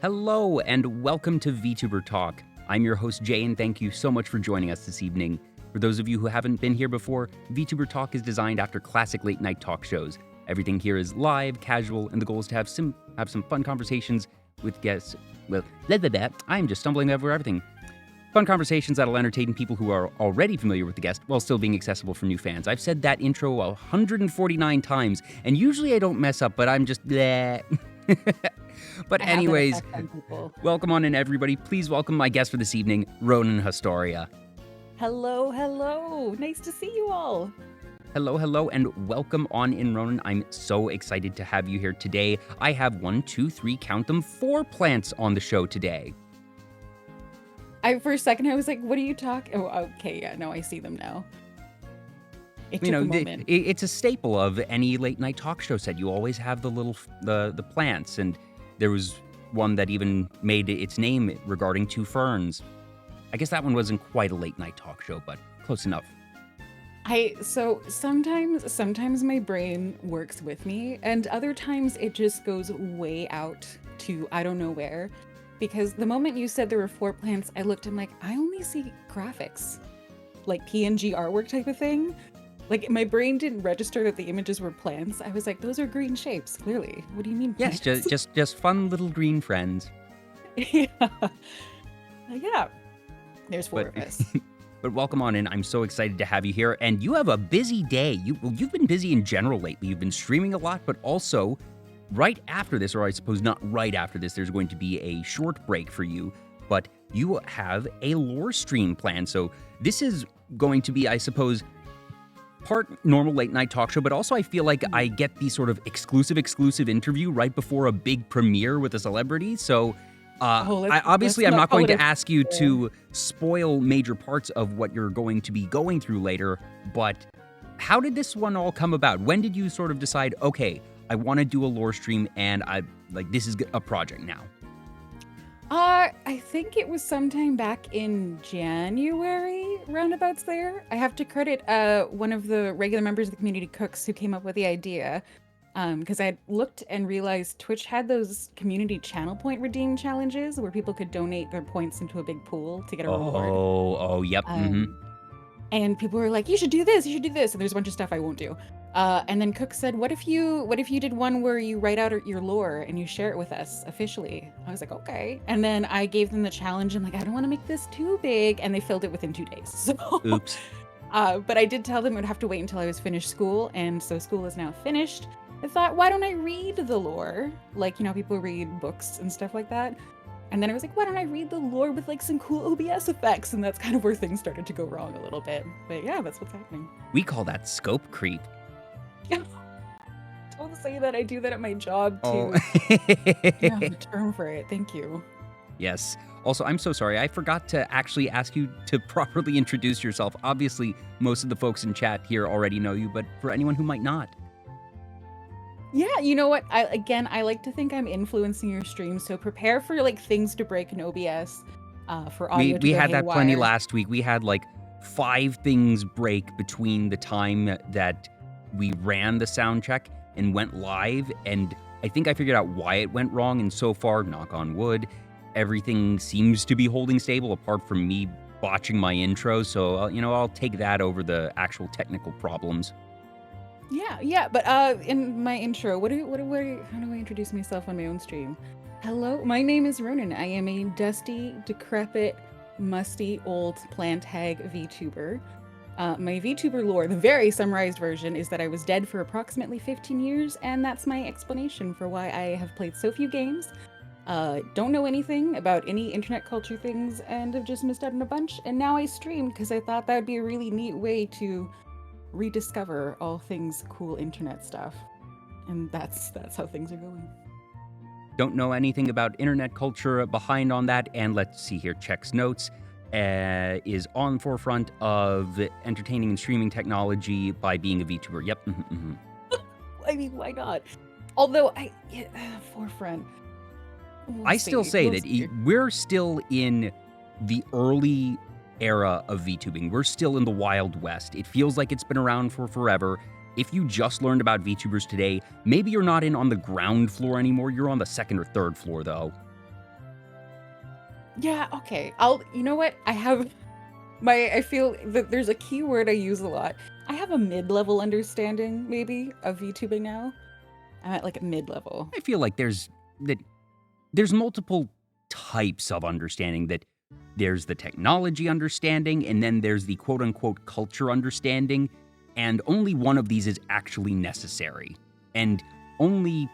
Hello and welcome to Vtuber Talk. I'm your host Jay and thank you so much for joining us this evening. For those of you who haven't been here before, Vtuber Talk is designed after classic late night talk shows. Everything here is live, casual, and the goal is to have some fun conversations with guests. Well, I'm just stumbling over everything. Fun conversations that'll entertain people who are already familiar with the guest while still being accessible for new fans. I've said that intro 149 times, and usually I don't mess up, but I'm just bleh. But anyways, welcome on in, everybody. Please welcome my guest for this evening, Ronenn HAUSTORIA. Hello, hello. Nice to see you all. Hello, hello, and welcome on in, Ronenn. I'm so excited to have you here today. I have 1, 2, 3, count them, 4 plants on the show today. For a second, I was like, what are you talking? Oh, okay, yeah, no, I see them now. It took a moment. It's a staple of any late night talk show set. You always have the plants, and there was one that even made its name regarding 2 ferns. I guess that one wasn't quite a late night talk show, but close enough. So sometimes my brain works with me, and other times it just goes way out to I don't know where. Because the moment you said there were 4 plants, I looked and like, I only see graphics, like PNG artwork type of thing. Like my brain didn't register that the images were plants. I was like, those are green shapes, clearly. What do you mean? Yes, just fun little green friends. Yeah. Yeah. There's 4 of us. But welcome on in. I'm so excited to have you here. And you have a busy day. You've been busy in general lately. You've been streaming a lot, but also right after this, or I suppose not right after this, there's going to be a short break for you. But you have a lore stream planned. So this is going to be, I suppose, part normal late night talk show, but also I feel like I get the sort of exclusive interview right before a big premiere with a celebrity. So I'm not going to ask you to spoil major parts of what you're going to be going through later, but how did this one all come about? When did you sort of decide, okay, I want to do a lore stream and this is a project now? I think it was sometime back in January, roundabouts there. I have to credit one of the regular members of the community, Cooks, who came up with the idea. Because I had looked and realized Twitch had those community channel point redeem challenges where people could donate their points into a big pool to get a reward. Yep. And people were like, you should do this, and there's a bunch of stuff I won't do. And then Cook said, what if you did one where you write out your lore and you share it with us officially? I was like, okay. And then I gave them the challenge. I'm like, I don't want to make this too big. And they filled it within 2 days. So, oops. But I did tell them it would have to wait until I was finished school. And so school is now finished. I thought, why don't I read the lore? Like, people read books and stuff like that. And then I was like, why don't I read the lore with like some cool OBS effects? And that's kind of where things started to go wrong a little bit. But yeah, that's what's happening. We call that scope creep. Yeah. Don't say that. I do that at my job too. Oh. Yeah, the term for it. Thank you. Yes. Also, I'm so sorry. I forgot to actually ask you to properly introduce yourself. Obviously, most of the folks in chat here already know you, but for anyone who might not. Yeah, you know what? I like to think I'm influencing your stream, so prepare for like things to break in OBS. For audio. We had that plenty last week. We had like 5 things break between the time that we ran the sound check and went live, and I think I figured out why it went wrong, and so far, knock on wood, everything seems to be holding stable apart from me botching my intro, so I'll take that over the actual technical problems. Yeah, but in my intro, how do I introduce myself on my own stream? Hello, my name is Ronenn. I am a dusty, decrepit, musty, old plant hag VTuber. My VTuber lore, the very summarized version, is that I was dead for approximately 15 years, and that's my explanation for why I have played so few games, don't know anything about any internet culture things, and have just missed out on a bunch, and now I stream because I thought that would be a really neat way to rediscover all things cool internet stuff. And that's how things are going. Don't know anything about internet culture, behind on that, and let's see here, checks notes. Is on forefront of entertaining and streaming technology by being a VTuber. Yep. I mean, why not? Although forefront. I still say that we're still in the early era of VTubing. We're still in the Wild West. It feels like it's been around for forever. If you just learned about VTubers today, maybe you're not in on the ground floor anymore. You're on the 2nd or 3rd floor, though. Yeah, okay. You know what? I feel that there's a keyword I use a lot. I have a mid-level understanding, maybe, of VTubing now. I'm at like a mid-level. I feel like there's multiple types of understanding. That there's the technology understanding, and then there's the quote unquote culture understanding, and only one of these is actually necessary. And only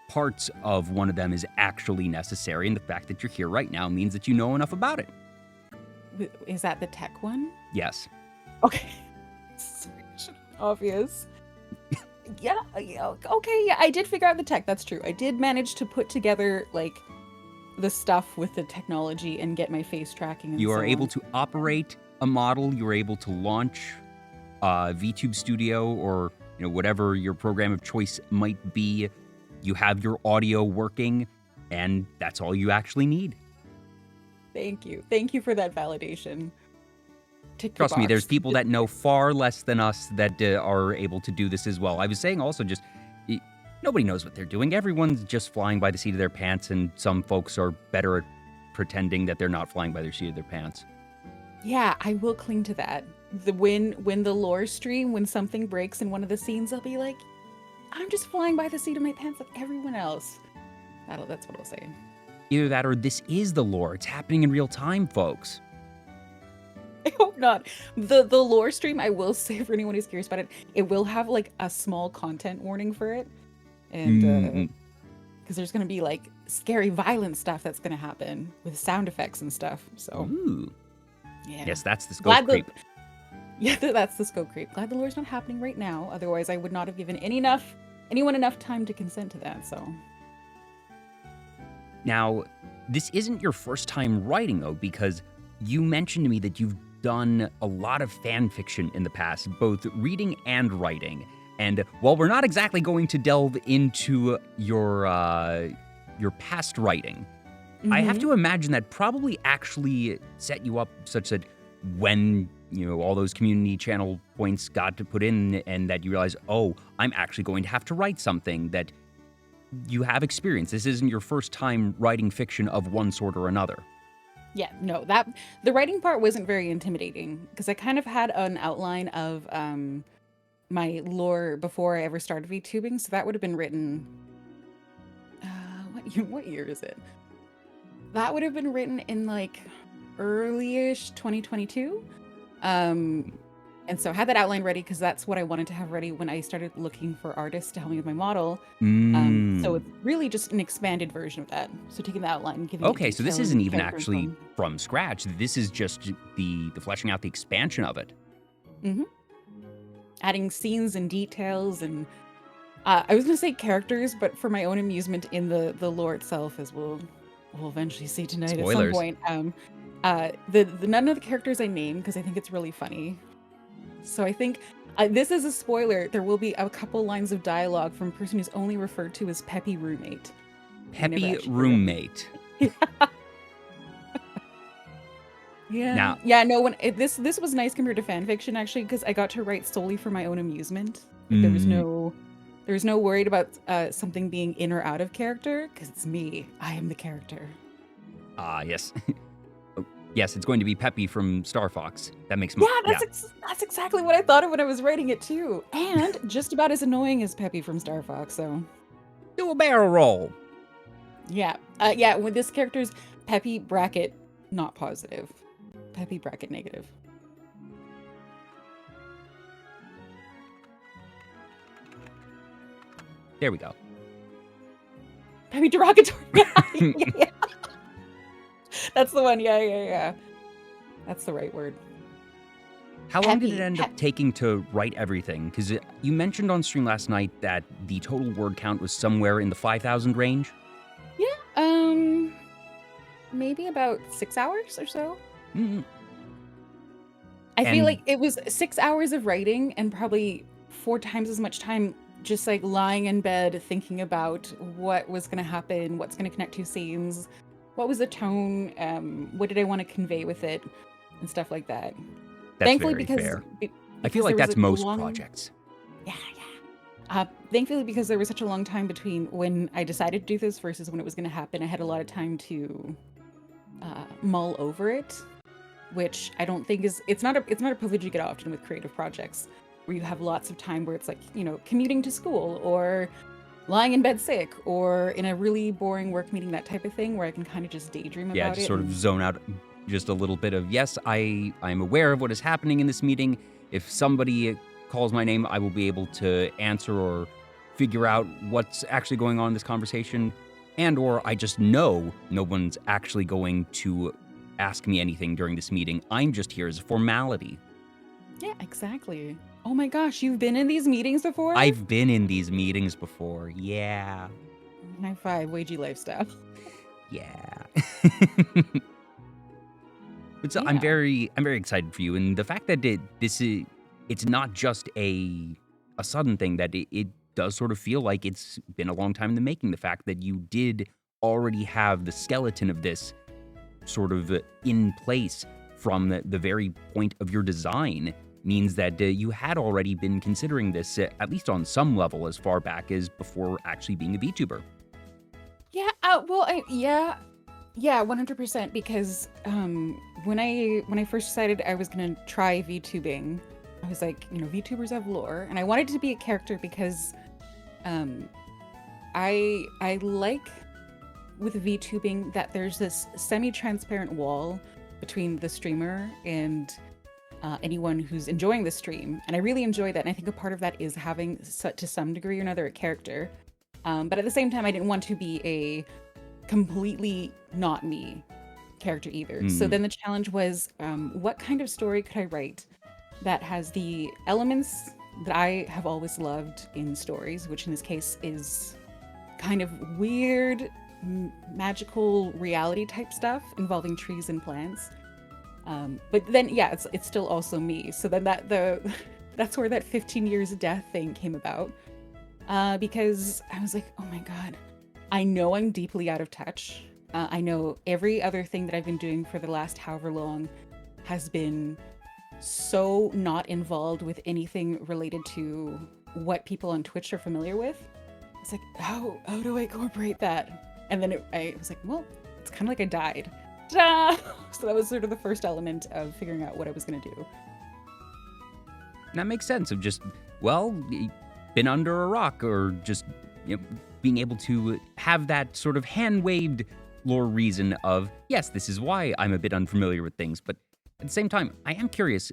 parts of one of them is actually necessary, and the fact that you're here right now means that you know enough about it. Is that the tech one? Yes. Okay. Sorry, should have been obvious. Yeah, okay, yeah, I did figure out the tech, that's true. I did manage to put together, like, the stuff with the technology and get my face tracking and You so are able on. to operate a model, you are able to launch VTube Studio, or whatever your program of choice might be. You have your audio working, and that's all you actually need. Thank you. Thank you for that validation. Tick your Trust me, there's box. people that know far less than us that are able to do this as well. I was saying also, just nobody knows what they're doing. Everyone's just flying by the seat of their pants, and some folks are better at pretending that they're not flying by the seat of their pants. Yeah, I will cling to that. When the lore stream, when something breaks in one of the scenes, I'll be like, I'm just flying by the seat of my pants like everyone else. That's what I'll say. Either that, or this is the lore. It's happening in real time, folks. I hope not. The lore stream, I will say for anyone who's curious about it, it will have like a small content warning for it. And because there's gonna be like scary violent stuff that's gonna happen with sound effects and stuff. So Ooh. yeah. Yes, that's the scope creep. Yeah, that's the scope creep. Glad the lore's not happening right now. Otherwise I would not have given anyone enough time to consent to that, so. Now, this isn't your first time writing, though, because you mentioned to me that you've done a lot of fan fiction in the past, both reading and writing. And while we're not exactly going to delve into your past writing, I have to imagine that probably actually set you up such that when all those community channel points got to put in, and that you realize, oh, I'm actually going to have to write something, that you have experience. This isn't your first time writing fiction of one sort or another. Yeah, no, the writing part wasn't very intimidating because I kind of had an outline of my lore before I ever started VTubing, so that would have been written. What year is it? That would have been written in like early-ish 2022. And so I had that outline ready because that's what I wanted to have ready when I started looking for artists to help me with my model. So it's really just an expanded version of that. So taking the outline and giving Okay, it so this detail isn't and even character actually info. from scratch. This is just the fleshing out the expansion of it. Adding scenes and details and I was gonna say characters, but for my own amusement in the lore itself, as we'll eventually see tonight Spoilers. at some point. The none of the characters I name because I think it's really funny. So I think this is a spoiler. There will be a couple lines of dialogue from a person who's only referred to as Peppy Roommate. Peppy Roommate. Yeah. Now, yeah. No. This was nice compared to fan fiction actually because I got to write solely for my own amusement. Like, there was no worried about something being in or out of character because it's me. I am the character. Yes. Yes, it's going to be Peppy from Star Fox. That makes more sense. That's exactly what I thought of when I was writing it too. And just about as annoying as Peppy from Star Fox, so. Do a barrel roll. Yeah. Yeah, when this character's Peppy bracket not positive. Peppy bracket negative. There we go. Peppy derogatory. Yeah. That's the one. Yeah. That's the right word. How long did it end up taking to write everything? Because you mentioned on stream last night that the total word count was somewhere in the 5,000 range. Yeah. Maybe about 6 hours or so. I feel like it was 6 hours of writing and probably 4 times as much time just like lying in bed thinking about what was going to happen, what's going to connect to scenes, what was the tone, what did I want to convey with it, and stuff like that. That's thankfully, very fair. Because I feel like that's most projects. Yeah. Thankfully, because there was such a long time between when I decided to do this versus when it was going to happen, I had a lot of time to mull over it, which I don't think is, it's not a privilege you get often with creative projects where you have lots of time where it's like, you know, commuting to school or lying in bed sick or in a really boring work meeting, that type of thing, where I can kind of just daydream Yeah, about just it. sort of zone out just a little bit of, yes, I'm aware of what is happening in this meeting. If somebody calls my name, I will be able to answer or figure out what's actually going on in this conversation. And or I just know no one's actually going to ask me anything during this meeting. I'm just here as a formality. Yeah, exactly. Oh my gosh, you've been in these meetings before? I've been in these meetings before. Yeah. High five, wagey lifestyle. Yeah. But so I'm Yeah. very excited for you, and the fact that it's not just a sudden thing, that it does sort of feel like it's been a long time in the making. The fact that you did already have the skeleton of this sort of in place from the very point of your design means that you had already been considering this, at least on some level, as far back as before actually being a VTuber. Yeah, well, yeah, 100%. Because when I first decided I was gonna try VTubing, I was like, you know, VTubers have lore, and I wanted to be a character because I like with VTubing that there's this semi-transparent wall between the streamer and anyone who's enjoying the stream, and I really enjoy that. And I think a part of that is having to some degree or another a character. But at the same time, I didn't want to be a completely not me character either. So then the challenge was, what kind of story could I write that has the elements that I have always loved in stories, which in this case is kind of weird, magical reality type stuff involving trees and plants. But then, yeah, it's still also me. So then that's where that 15 years of death thing came about. Because I was like, oh my God, I know I'm deeply out of touch. I know every other thing that I've been doing for the last however long has been so not involved with anything related to what people on Twitch are familiar with. It's like, how do I incorporate that? And then I was like, well, it's kind of like I died. Ta! So that was sort of the first element of figuring out what I was going to do. That makes sense of just, well, been under a rock, or just, you know, being able to have that sort of hand-waved lore reason of, yes, this is why I'm a bit unfamiliar with things. But at the same time, I am curious.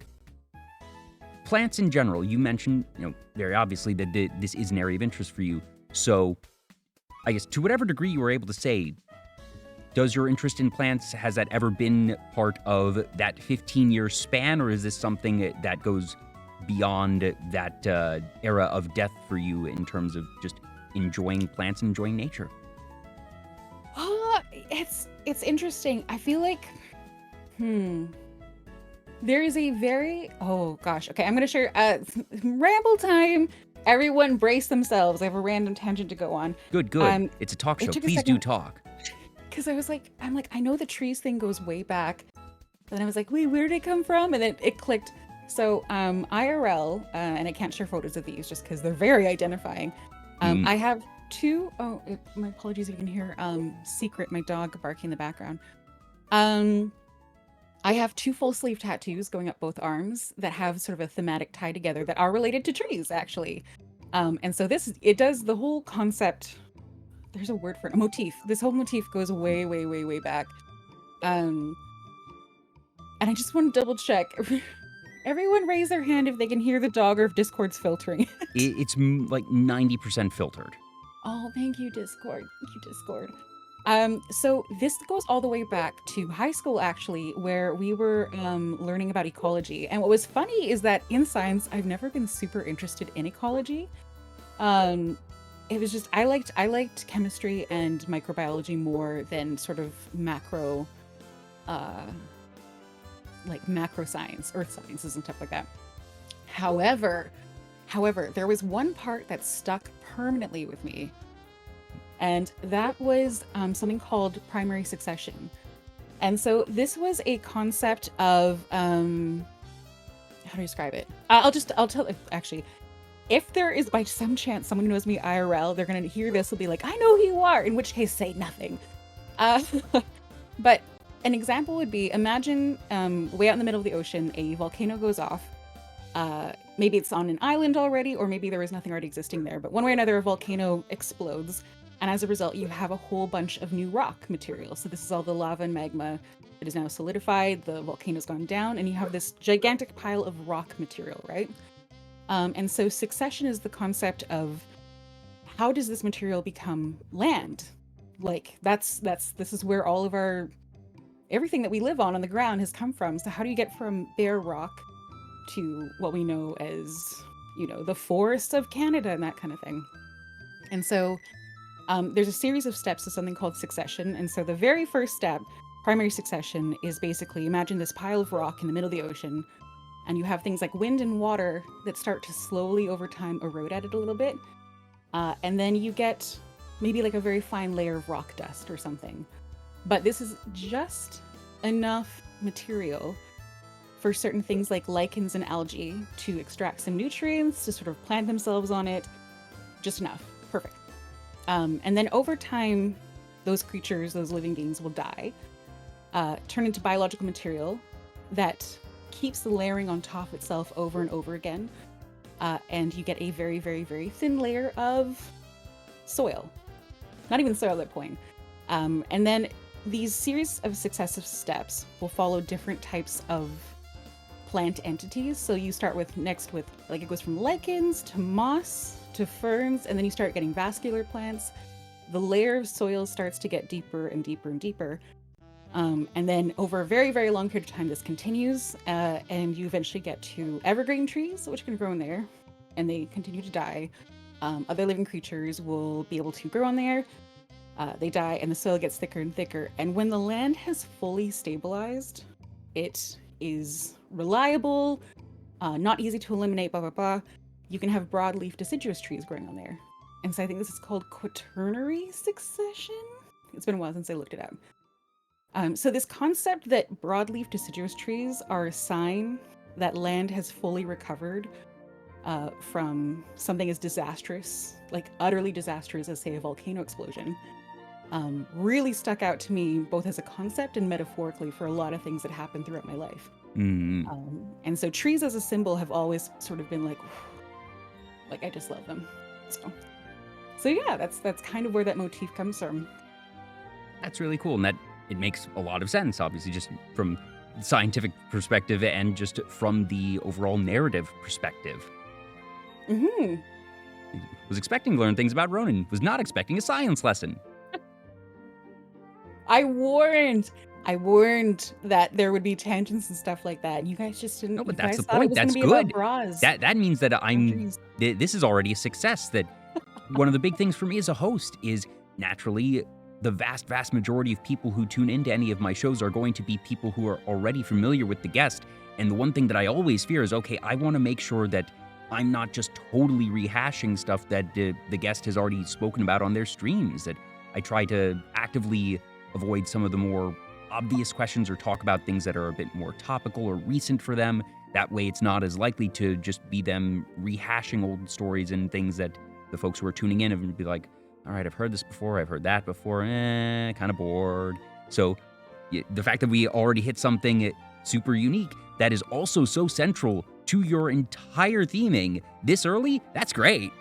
Plants in general, you mentioned, you know, very obviously that this is an area of interest for you. So I guess to whatever degree you were able to say, does your interest in plants, has that ever been part of that 15-year span, or is this something that goes beyond that era of death for you in terms of just enjoying plants and enjoying nature? It's interesting. I feel like, there is a very, oh gosh, okay, I'm gonna share ramble time. Everyone brace themselves. I have a random tangent to go on. Good. It's a talk show. Please do talk. Because I'm like, I know the trees thing goes way back. And then I was like, wait, where did it come from? And then it clicked. So IRL, and I can't share photos of these just because they're very identifying. I have two, my apologies if you can hear Secret, my dog barking in the background. I have two full sleeve tattoos going up both arms that have sort of a thematic tie together that are related to trees, actually. And so it does the whole concept. There's a word for it, a motif. This whole motif goes way, way, way, way back. And I just want to double check. Everyone raise their hand if they can hear the dog or if Discord's filtering. It's like 90% filtered. Oh, thank you, Discord. Thank you, Discord. So this goes all the way back to high school, actually, where we were learning about ecology. And what was funny is that in science, I've never been super interested in ecology. It was just, I liked chemistry and microbiology more than sort of macro science, earth sciences and stuff like that. However, there was one part that stuck permanently with me, and that was something called primary succession. And so this was a concept of, how do I describe it? I'll tell, actually, if there is by some chance someone who knows me IRL, they're going to hear this, will be like, I know who you are, in which case say nothing. But an example would be, imagine way out in the middle of the ocean, a volcano goes off. Maybe it's on an island already, or maybe there is nothing already existing there. But one way or another, a volcano explodes. And as a result, you have a whole bunch of new rock material. So this is all the lava and magma that is now solidified. The volcano's gone down, and you have this gigantic pile of rock material, right? And so succession is the concept of, how does this material become land? Like this is where all of everything that we live on the ground has come from. So how do you get from bare rock to what we know as, the forests of Canada and that kind of thing? And so there's a series of steps to something called succession. And so the very first step, primary succession, is basically, imagine this pile of rock in the middle of the ocean, and you have things like wind and water that start to slowly over time erode at it a little bit. And then you get maybe like a very fine layer of rock dust or something. But this is just enough material for certain things like lichens and algae to extract some nutrients, to sort of plant themselves on it. Just enough. Perfect. And then over time, those creatures, those living beings will die, turn into biological material that keeps the layering on top of itself over and over again. And you get a very, very, very thin layer of soil. Not even soil at that point. And then these series of successive steps will follow different types of plant entities. So you start with it goes from lichens to moss to ferns, and then you start getting vascular plants. The layer of soil starts to get deeper and deeper and deeper. And then over a very, very long period of time, this continues, and you eventually get to evergreen trees, which can grow in there, and they continue to die. Other living creatures will be able to grow on there. They die, and the soil gets thicker and thicker. And when the land has fully stabilized, it is reliable, not easy to eliminate, blah, blah, blah. You can have broadleaf deciduous trees growing on there. And so I think this is called quaternary succession. It's been a while since I looked it up. So this concept that broadleaf deciduous trees are a sign that land has fully recovered from something as disastrous, like utterly disastrous as, say, a volcano explosion, really stuck out to me both as a concept and metaphorically for a lot of things that happened throughout my life. And so trees as a symbol have always sort of been like I just love them. So yeah, that's kind of where that motif comes from. That's really cool, and that it makes a lot of sense, obviously, just from the scientific perspective and just from the overall narrative perspective. Was expecting to learn things about Ronenn, was not expecting a science lesson. I warned that there would be tangents and stuff like that. You guys just didn't. No, but You that's guys the thought it point. was gonna That's be about good. bras. That means that Boundaries. this is already a success. That one of the big things for me as a host is naturally the vast majority of people who tune into any of my shows are going to be people who are already familiar with the guest. And the one thing that I always fear is, okay, I want to make sure that I'm not just totally rehashing stuff that the guest has already spoken about on their streams, that I try to actively avoid some of the more obvious questions or talk about things that are a bit more topical or recent for them. That way it's not as likely to just be them rehashing old stories and things that the folks who are tuning in have be like, all right, I've heard this before, I've heard that before, kind of bored. So the fact that we already hit something super unique that is also so central to your entire theming this early, that's great.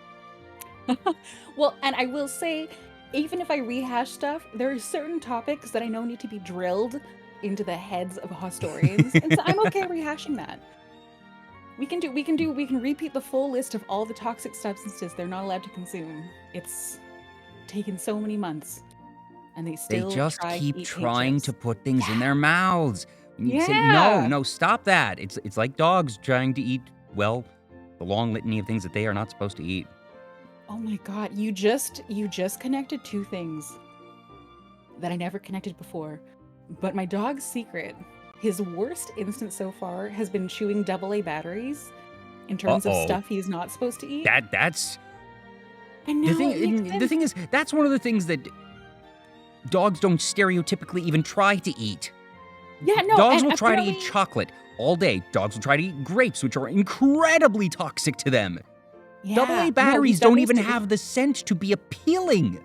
Well, and I will say, even if I rehash stuff, there are certain topics that I know need to be drilled into the heads of historians, and so I'm okay rehashing that. We can repeat the full list of all the toxic substances they're not allowed to consume. It's taken so many months, and they still just try keep to eat trying chips. to put things in their mouths. You say, Yeah. no, stop that. It's like dogs trying to eat, well, the long litany of things that they are not supposed to eat. Oh my God, you just connected two things that I never connected before. But my dog's secret, his worst instance so far has been chewing AA batteries in terms of stuff he's not supposed to eat. That's I know. the thing is, that's one of the things that dogs don't stereotypically even try to eat. Yeah, no. Dogs and will try to eat apparently- chocolate all day. Dogs will try to eat grapes, which are incredibly toxic to them. Yeah, AA no, batteries he's don't definitely even still- have the scent to be appealing.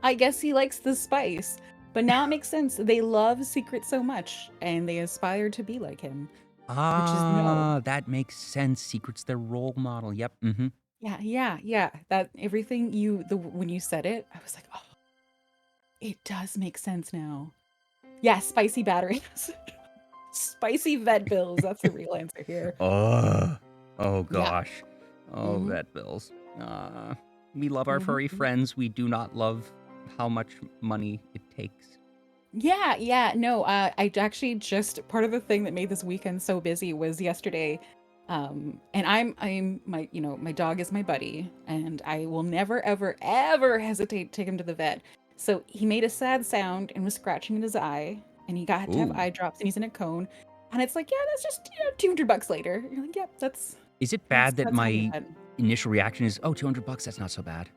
I guess he likes the spice. But now it makes sense. They love Secret so much, and they aspire to be like him, which is no. Ah, that makes sense. Secret's their role model. Yep. Mm-hmm. Yeah, yeah, yeah. That everything when you said it, I was like, oh, it does make sense now. Yeah, spicy batteries. Spicy vet bills. That's the real answer here. Oh Yeah. gosh. Oh, hmm vet bills. We love our furry hmm friends. We do not love how much money it takes. Yeah, yeah. No, I actually just part of the thing that made this weekend so busy was yesterday. And I'm my, my dog is my buddy, and I will never, ever, ever hesitate to take him to the vet. So he made a sad sound and was scratching at his eye, and he got to have Ooh. eye drops, and he's in a cone. And it's like, yeah, that's just, $200 later. You're like, yep, Is it bad that that's all my bad. initial reaction is, oh, $200? That's not so bad.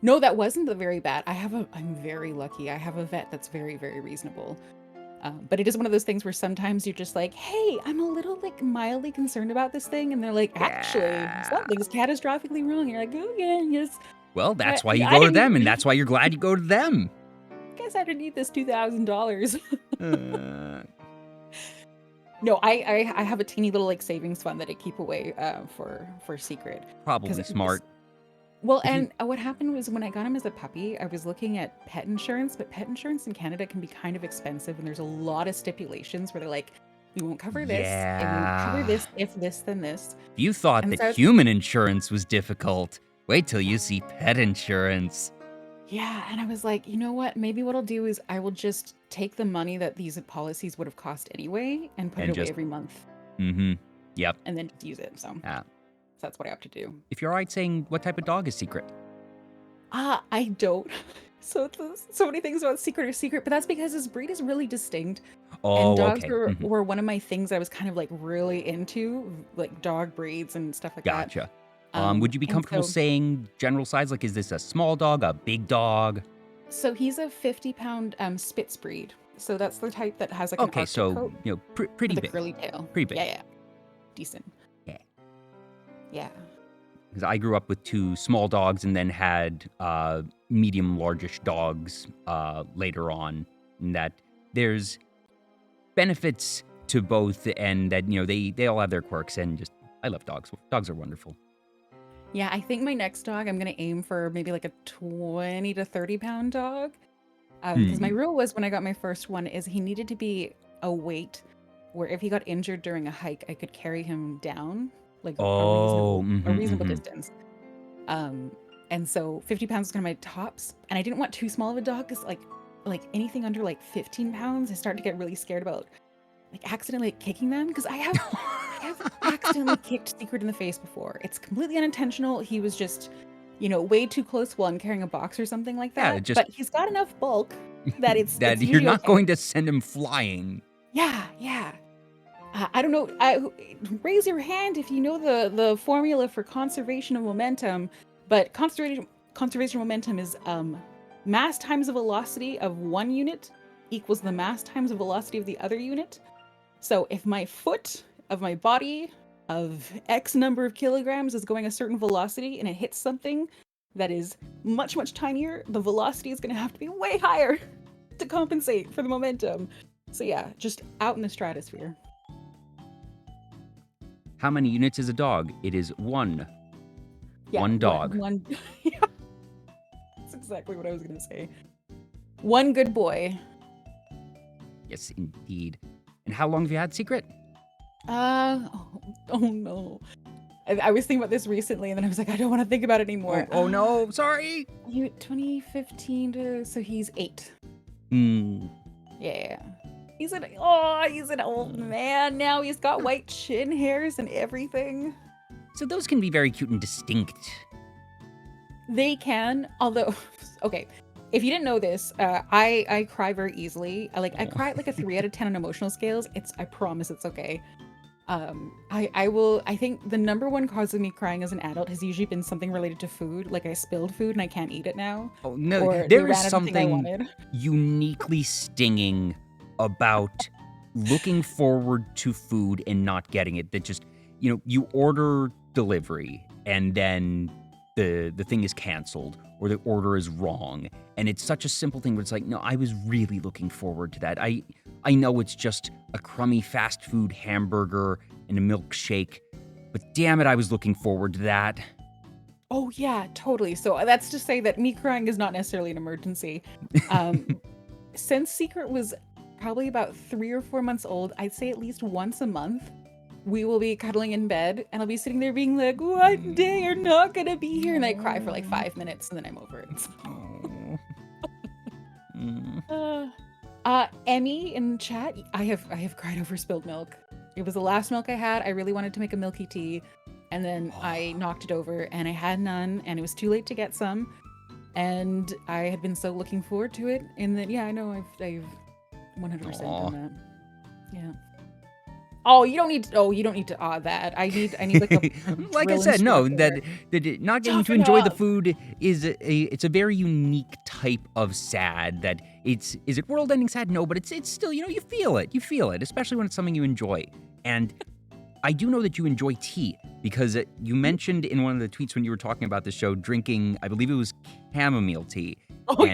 No, that wasn't the very bad. I'm very lucky. I have a vet that's very, very reasonable. But it is one of those things where sometimes you're just like, hey, I'm a little like mildly concerned about this thing. And they're like, actually, Yeah. something's catastrophically wrong. You're like, okay, yes. Well, that's why I, you I go to didn't them, and that's why you're glad you go to them. guess I didn't need this $2,000. Uh, No, I have a teeny little like savings fund that I keep away for Secret. probably smart. Well, If you, and what happened was when I got him as a puppy, I was looking at pet insurance, but pet insurance in Canada can be kind of expensive, and there's a lot of stipulations where they're like, we won't cover this, and we won't cover yeah. this if this, then this. You thought And that so, human insurance was difficult. Wait till you see pet insurance. yeah, and I was like, you know what? Maybe what I'll do is I will just take the money that these policies would have cost anyway and put And it away just, every month yep. and then just use it. So Yeah. that's what I have to do. If you're all right saying, what type of dog is Secret? I don't. So so many things about Secret are secret, but that's because his breed is really distinct. And Oh, dogs okay. were one of my things I was kind of like really into, like dog breeds and stuff like that. Gotcha. Would you be And comfortable saying general size? Like, is this a small dog, a big dog? so he's a 50-pound Spitz breed. So that's the type that has like an Okay, Arctic so, coat pretty with a big. curly tail. Pretty big. Yeah, yeah, decent. Yeah. Yeah. Because I grew up with two small dogs and then had medium, largish dogs later on. And that there's benefits to both, and that, they all have their quirks, and just, I love dogs. Dogs are wonderful. Yeah, I think my next dog, I'm gonna aim for maybe like a 20 to 30-pound dog. Because my rule was when I got my first one is he needed to be a weight where if he got injured during a hike, I could carry him down like Oh, a reasonable distance. And so 50 pounds is kind of my tops. And I didn't want too small of a dog because like anything under like 15 pounds, I start to get really scared about like accidentally kicking them because I have accidentally kicked Secret in the face before. It's completely unintentional. He was just, way too close while I'm carrying a box or something like Yeah, that. just But he's got enough bulk that it's that you're usually not okay. going to send him flying. Yeah, yeah. I don't know. Raise your hand if you know the formula for conservation of momentum. But conservation of momentum is mass times the velocity of one unit equals the mass times the velocity of the other unit. So if my foot of my body of X number of kilograms is going a certain velocity and it hits something that is much, much tinier, the velocity is going to have to be way higher to compensate for the momentum. So yeah, just out in the stratosphere. How many units is a dog? It is one. Yeah, One dog. One. Yeah, that's exactly what I was going to say. One good boy. Yes, indeed. And how long have you had Secret? Oh no. I was thinking about this recently, and then I was like, I don't want to think about it anymore. Oh no, sorry. 2015 to, so he's 8. Hmm. Yeah. He's an old man now. He's got white chin hairs and everything. So those can be very cute and distinct. They can, although, okay. If you didn't know this, I cry very easily. I cry at like a 3 out of 10 on emotional scales. I promise it's okay. I think the number one cause of me crying as an adult has usually been something related to food. Like I spilled food and I can't eat it now. Oh no, Or there they is ran out of something I something wanted. uniquely stinging about looking forward to food and not getting it. That just, you order delivery and then the thing is canceled or the order is wrong. And it's such a simple thing, but it's like, no, I was really looking forward to that. I know it's just a crummy fast food hamburger and a milkshake, but damn it, I was looking forward to that. Oh yeah, totally. So that's to say that me crying is not necessarily an emergency. Since Secret was probably about 3 or 4 months old, I'd say at least once a month, we will be cuddling in bed and I'll be sitting there being like, one day you're not gonna be here. And I cry for like 5 minutes and then I'm over it. Emmy in chat, I have cried over spilled milk. It was the last milk I had. I really wanted to make a milky tea. And then I knocked it over and I had none and it was too late to get some. And I had been so looking forward to it. And then, yeah, I know I've 100% done that. Yeah. Oh, you don't need to that. I need like a like I said, no, that not getting to enjoy the food is it's a very unique type of sad. That is it world-ending sad? No, but it's still, you feel it, especially when it's something you enjoy. And I do know that you enjoy tea because you mentioned in one of the tweets when you were talking about the show drinking, I believe it was chamomile tea,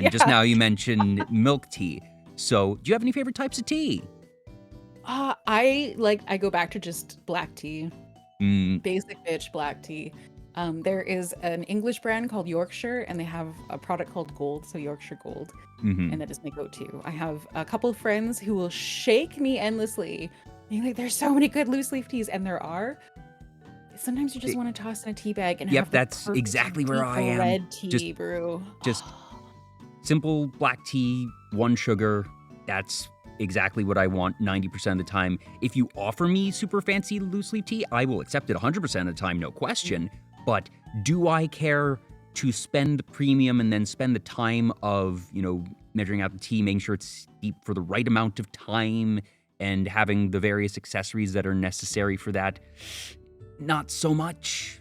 just now you mentioned milk tea. So, do you have any favorite types of tea? I go back to just black tea. Basic bitch black tea. There is an English brand called Yorkshire and they have a product called Gold, so Yorkshire Gold. And that is my go-to. I have a couple of friends who will shake me endlessly. Being like, there's so many good loose leaf teas, and there are. Sometimes you just want to toss in a tea bag and have that's exactly where I am. Red tea brew. Just simple black tea, 1 sugar. That's exactly what I want 90% of the time. If you offer me super fancy loose leaf tea, I will accept it 100% of the time, no question. But do I care to spend the premium and then spend the time of, measuring out the tea, making sure it's steeped for the right amount of time, and having the various accessories that are necessary for that? Not so much.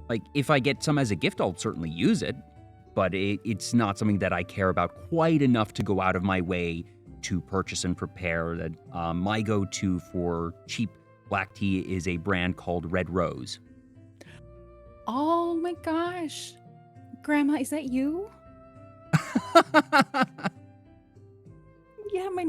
Like, if I get some as a gift, I'll certainly use it, but it's not something that I care about quite enough to go out of my way to purchase and prepare. That my go-to for cheap black tea is a brand called Red Rose. Oh my gosh. Grandma, is that you? Yeah, my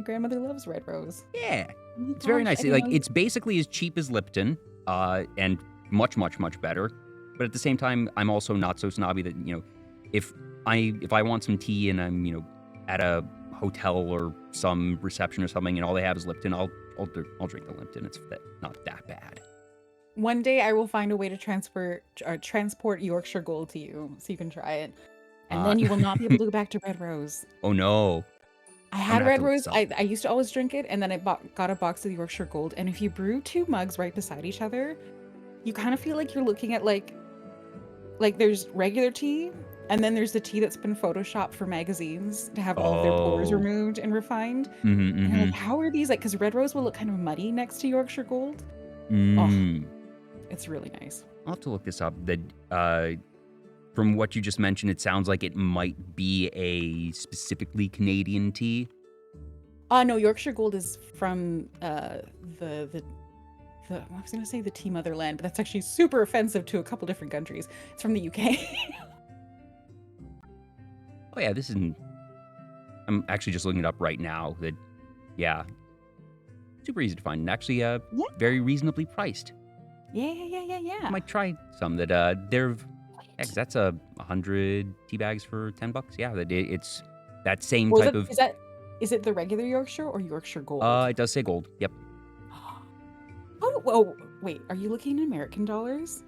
grandmother loves Red Rose. Yeah, it's very nice. It's basically as cheap as Lipton, and much, much, much better. But at the same time, I'm also not so snobby that, if I want some tea and I'm, at a hotel or some reception or something and all they have is Lipton, I'll drink the Lipton. It's not that bad. One day I will find a way to transport Yorkshire Gold to you so you can try it. And then you will not be able to go back to Red Rose. Oh no. I had Red Rose. I used to always drink it, and then I got a box of the Yorkshire Gold. And if you brew 2 mugs right beside each other, you kind of feel like you're looking at like there's regular tea, and then there's the tea that's been photoshopped for magazines to have all of their pores removed and refined. And you're like, how are these? Because Red Rose will look kind of muddy next to Yorkshire Gold. Oh, it's really nice. I'll have to look this up. From what you just mentioned, it sounds like it might be a specifically Canadian tea. No, Yorkshire Gold is from I was going to say the tea motherland, but that's actually super offensive to a couple different countries. It's from the UK. Oh yeah, I'm actually just looking it up right now. Super easy to find and actually very reasonably priced. Yeah. I might try some that that's 100 tea bags for $10. Yeah, it's that same type of. Is it the regular Yorkshire or Yorkshire Gold? It does say gold. Yep. Oh, wait. Are you looking in American dollars?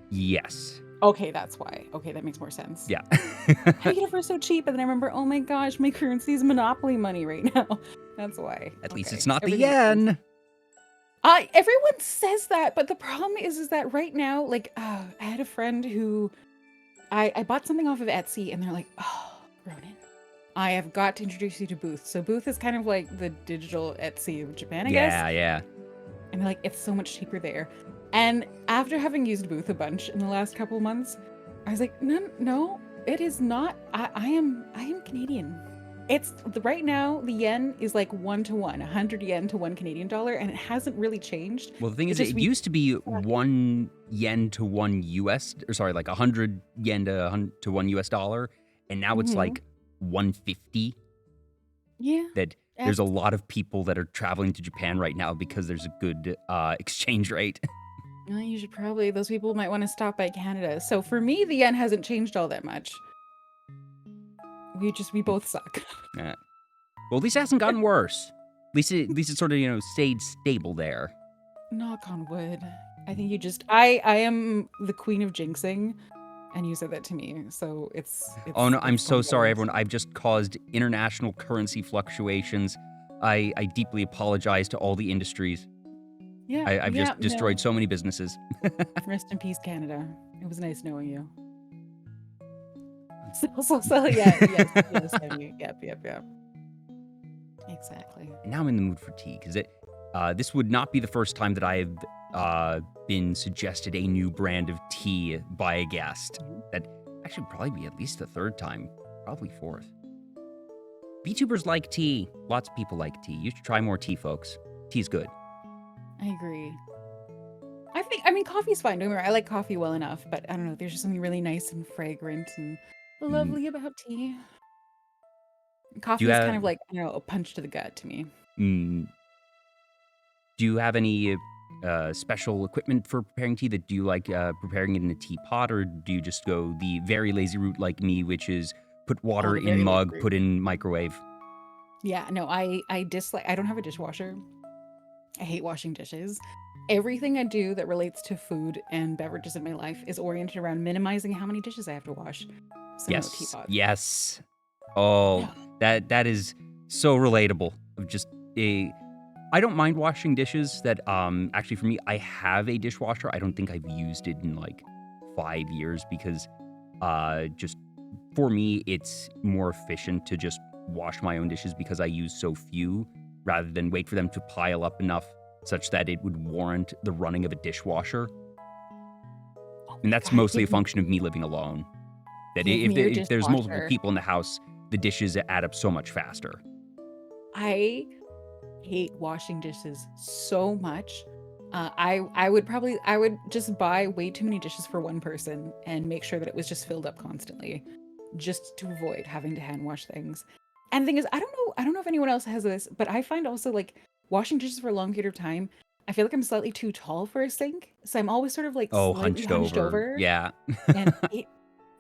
Yes. Okay, that's why. Okay, that makes more sense. Yeah. I get it for so cheap, and then I remember, oh my gosh, my currency is monopoly money right now. That's why. At least it's not the yen. Everyone says that, but the problem is that right now, I had a friend who I bought something off of Etsy, and they're like, oh, Ronenn, I have got to introduce you to Booth. So Booth is kind of like the digital Etsy of Japan, I guess. Yeah. And they're like, it's so much cheaper there. And after having used Booth a bunch in the last couple of months, I was like, no, it is not. I am Canadian. It's right now the yen is like 1 to 1, 100 yen to 1 Canadian dollar, and it hasn't really changed. Well, the thing is, it used to be 1 yen to 1 US, or sorry, like 100 yen to 1 US dollar, and now it's Mm-hmm. like 150. Yeah. That there's a lot of people that are traveling to Japan right now because there's a good exchange rate. Well, you should probably, those people might want to stop by Canada. So for me, the yen hasn't changed all that much. We both suck. Well, at least it hasn't gotten worse. At least it sort of, stayed stable there. Knock on wood. I think you just, I am the queen of jinxing, and you said that to me. So it's Oh no, I'm so going sorry, well. everyone. I've just caused international currency fluctuations. I deeply apologize to all the industries. Yeah. I've yeah, just destroyed no. so many businesses. Rest in peace, Canada. It was nice knowing you. So yeah, yes, Amy. Yep. Exactly. And now I'm in the mood for tea because this would not be the first time that I have been suggested a new brand of tea by a guest. That actually probably be at least the third time, probably fourth. VTubers like tea. Lots of people like tea. You should try more tea, folks. Tea's good. I agree. I mean, coffee's fine. Don't get me wrong, I like coffee well enough, but I don't know. There's just something really nice and fragrant and lovely about tea. Do Coffee you is kind have of like, a punch to the gut to me. mm, do you have any special equipment for preparing tea? That do you like preparing it in a teapot, or do you just go the very lazy route like me, which is put water the in very lazy mug, route. put in microwave? Yeah, no, I dislike. I don't have a dishwasher. I hate washing dishes. Everything I do that relates to food and beverages in my life is oriented around minimizing how many dishes I have to wash. So no teapot. Yes. Oh, that is so relatable. Of just I don't mind washing dishes. That actually for me, I have a dishwasher. I don't think I've used it in like 5 years because just for me, it's more efficient to just wash my own dishes because I use so few rather than wait for them to pile up enough such that it would warrant the running of a dishwasher. And that's God, mostly a give me- function of me living alone. That give me your if there's multiple dishwasher. people in the house, the dishes add up so much faster. I hate washing dishes so much. I would just buy way too many dishes for one person and make sure that it was just filled up constantly, just to avoid having to hand wash things. And the thing is, I don't know if anyone else has this, but I find also like washing dishes for a long period of time, I feel like I'm slightly too tall for a sink, so I'm always sort of like Oh, slightly hunched over, Yeah. and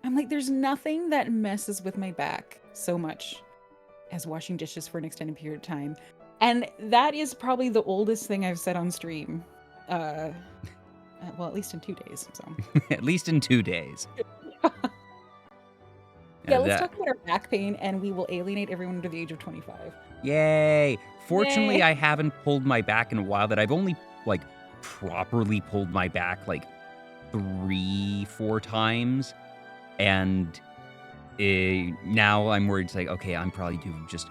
I'm like, there's nothing that messes with my back so much as washing dishes for an extended period of time. And that is probably the oldest thing I've said on stream. Well, at least in 2 days. So At least in 2 days. yeah, let's talk about our back pain, and we will alienate everyone under the age of 25. Yay! Fortunately, Yay. I haven't pulled my back in a while. That I've only like properly pulled my back like 3-4 times, and now I'm worried. It's like, okay, I'm probably due. Just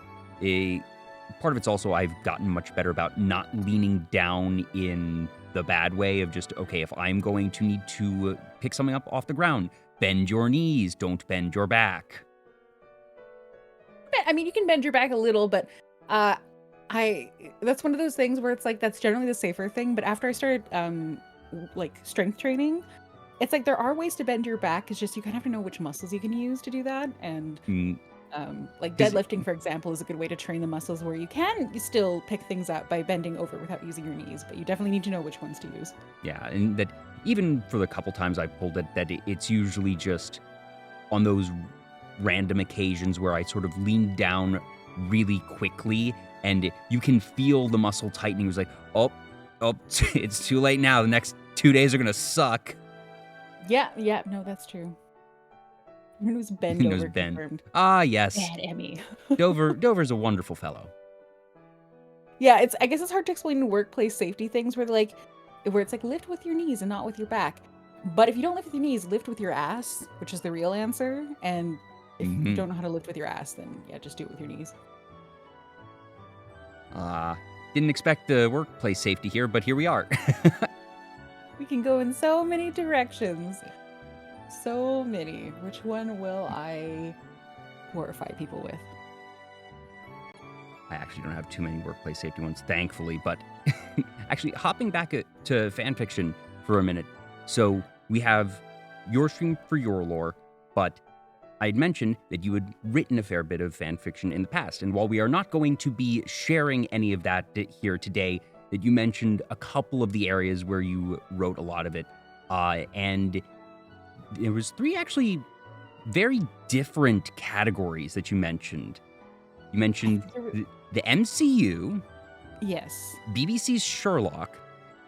part of it's also I've gotten much better about not leaning down in the bad way of just, okay, if I'm going to need to pick something up off the ground, bend your knees, don't bend your back. I mean, you can bend your back a little, but that's one of those things where it's like that's generally the safer thing. But after I started like strength training, it's like there are ways to bend your back. It's just you kind of have to know which muscles you can use to do that. And like deadlifting, for example, is a good way to train the muscles where you can still pick things up by bending over without using your knees, but you definitely need to know which ones to use. Yeah, and that even for the couple times I've pulled it, that it's usually just on those random occasions where I sort of lean down really quickly and you can feel the muscle tightening. It's like, oh, it's too late now. The next 2 days are going to suck. Yeah, no, that's true. Who's bend over confirmed. Ah, yes. Bad Emmy. Dover's a wonderful fellow. Yeah, I guess it's hard to explain workplace safety things where it's like lift with your knees and not with your back. But if you don't lift with your knees, lift with your ass, which is the real answer. And if you don't know how to lift with your ass, then yeah, just do it with your knees. Didn't expect the workplace safety here, but here we are. We can go in so many directions. So many. Which one will I horrify people with? I actually don't have too many workplace safety ones, thankfully, but actually hopping back to fanfiction for a minute. So we have your stream for your lore, but I had mentioned that you had written a fair bit of fan fiction in the past, and while we are not going to be sharing any of that here today, that you mentioned a couple of the areas where you wrote a lot of it, and there was 3 actually very different categories that you mentioned. You I mentioned think there were, the MCU, yes. BBC's Sherlock,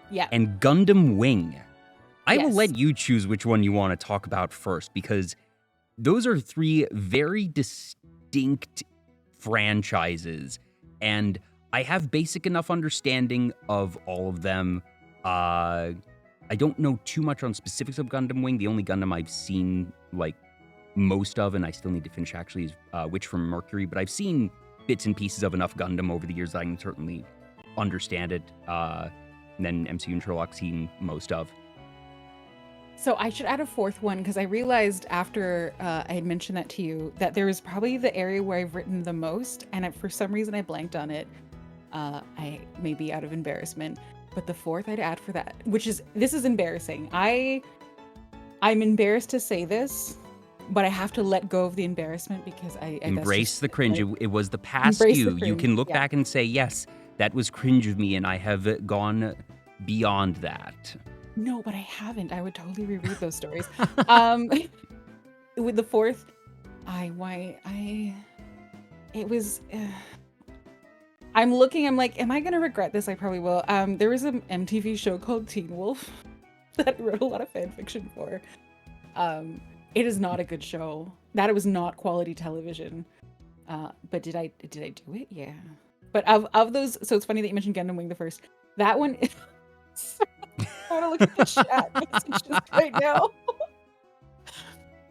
Yeah. and Gundam Wing. I will Yes. let you choose which one you want to talk about first, because those are 3 very distinct franchises, and I have basic enough understanding of all of them. I don't know too much on specifics of Gundam Wing. The only Gundam I've seen, like, most of, and I still need to finish actually, is Witch from Mercury, but I've seen bits and pieces of enough Gundam over the years that I can certainly understand it. And then MCU and Sherlock seen most of. So I should add a 4th one because I realized after I had mentioned that to you that there was probably the area where I've written the most, and for some reason I blanked on it. I maybe out of embarrassment, but the 4th I'd add for that, which is this is embarrassing. I'm embarrassed to say this, but I have to let go of the embarrassment because I that's Embrace just the cringe. like It was the past embrace the you. You cringe. can look Yeah. back and say, yes, that was cringe of me, and I have gone beyond that. No, but I haven't. I would totally reread those stories. Um, with the 4th, it was. I'm looking. I'm like, am I gonna regret this? I probably will. There was an MTV show called Teen Wolf that I wrote a lot of fan fiction for. It is not a good show. That it was not quality television. But did I do it? Yeah. But of those, so it's funny that you mentioned Gundam Wing the first. That one. I want to look at the chat messages right now.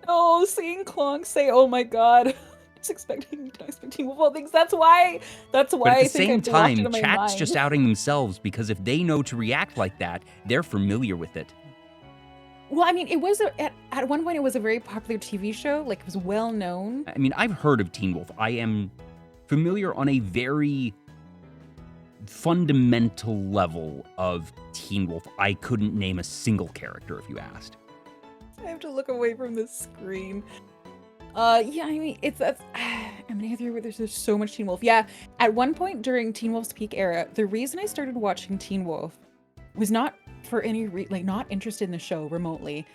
Oh, seeing Klonk say, "Oh my god," just expecting multiple things. That's why. That's But why at the I think I same blocked it time, in my chat's mind. just outing themselves, because if they know to react like that, they're familiar with it. Well, I mean, it was at one point it was a very popular TV show. Like it was well known. I mean, I've heard of Teen Wolf. I am familiar on a very fundamental level of Teen Wolf. I couldn't name a single character if you asked. I have to look away from the screen. Yeah, I mean, it's that's. I'm gonna hear where there's just so much Teen Wolf. Yeah, at one point during Teen Wolf's peak era, the reason I started watching Teen Wolf was not for any like not interested in the show remotely,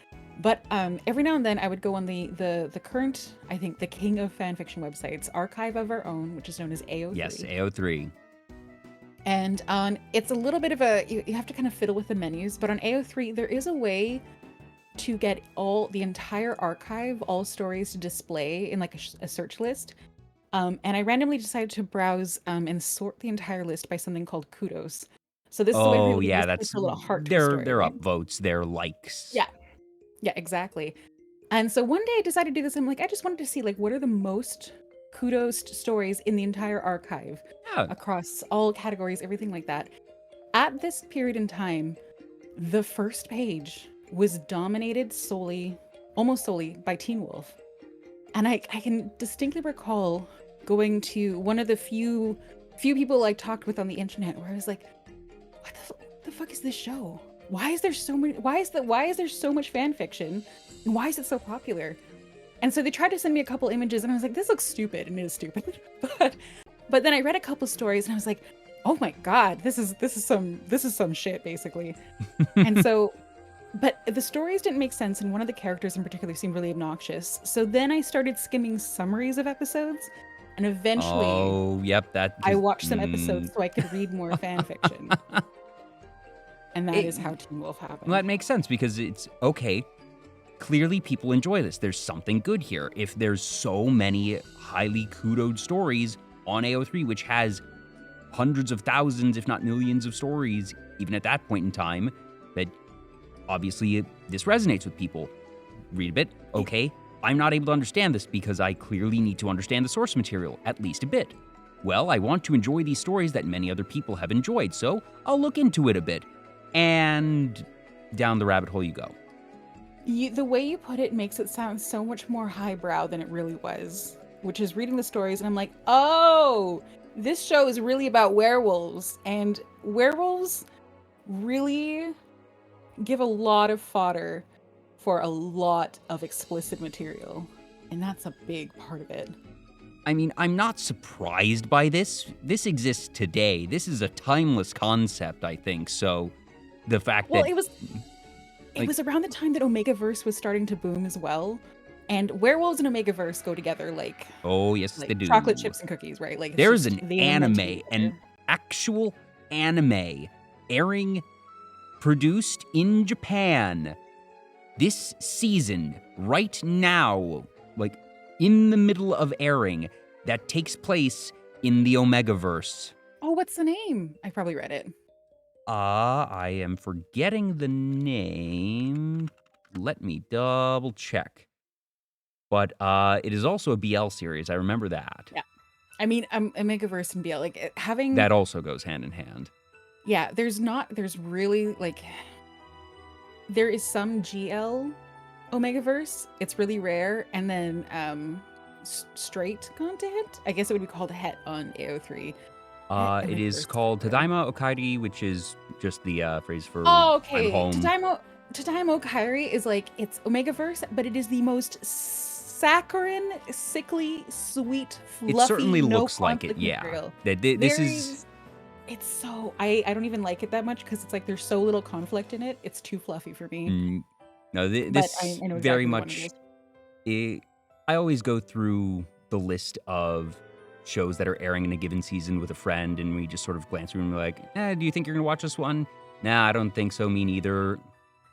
but every now and then I would go on the current, I think the king of fanfiction websites, Archive of Our Own, which is known as AO3. Yes, AO3. And it's a little bit of a you have to kind of fiddle with the menus, but on AO3 there is a way to get the entire archive, all stories to display in like a search list. And I randomly decided to browse and sort the entire list by something called kudos. So this is the way Oh, everybody yeah, basically that's puts a little heart to a they're story, they're right? upvotes, they're likes. Yeah, yeah, exactly. And so one day I decided to do this. I'm like, I just wanted to see like what are the most kudos stories in the entire archive Yeah. across all categories, everything like that. At this period in time, the first page was dominated almost solely by Teen Wolf. And I can distinctly recall going to one of the few people I talked with on the internet where I was like, what the fuck is this show? Why is there so much fan fiction? And why is it so popular? And so they tried to send me a couple images and I was like, this looks stupid, and it is stupid. But then I read a couple stories and I was like, oh my god, this is some shit basically. And so but the stories didn't make sense, and one of the characters in particular seemed really obnoxious. So then I started skimming summaries of episodes, and eventually Oh, yep, that I just watched some episodes so I could read more fan fiction. And that is how Teen Wolf Well, happened. that makes sense, because it's okay. Clearly, people enjoy this. There's something good here. If there's so many highly kudoed stories on AO3, which has hundreds of thousands, if not millions of stories, even at that point in time, that obviously this resonates with people. Read a bit. Okay, I'm not able to understand this because I clearly need to understand the source material, at least a bit. Well, I want to enjoy these stories that many other people have enjoyed, so I'll look into it a bit. And down the rabbit hole you go. The way you put it makes it sound so much more highbrow than it really was, which is reading the stories and I'm like, oh, this show is really about werewolves, and werewolves really give a lot of fodder for a lot of explicit material. And that's a big part of it. I mean, I'm not surprised by this. This exists today. This is a timeless concept, I think. So the fact Well, that it was around the time that Omegaverse was starting to boom as well. And werewolves and Omegaverse go together oh, yes, they like do. chocolate chips and cookies, right? Like, it's There's just, an they are meant to be anime, an together. actual anime airing, produced in Japan this season, right now, like in the middle of airing, that takes place in the Omegaverse. Oh, what's the name? I probably read it. I am forgetting the name. Let me double check. But it is also a BL series. I remember that. Yeah. I mean, Omegaverse and BL, like having That also goes hand in hand. yeah, there's really like there is some GL Omegaverse. It's really rare, and then straight content. I guess it would be called het on AO3. It is Omegaverse. called Tadaima Okairi, which is just the phrase for Oh, I'm okay. home. Tadaima Okairi is like it's Omegaverse, but it is the most saccharine, sickly, sweet, fluffy. It certainly no looks like it, conflict yeah. material. This is It's so I don't even like it that much because it's like there's so little conflict in it. It's too fluffy for me. no, But this I know very exactly the one much. it is. I always go through the list of shows that are airing in a given season with a friend, and we just sort of glance through and we're like, do you think you're gonna watch this one? Nah, I don't think so. Me neither.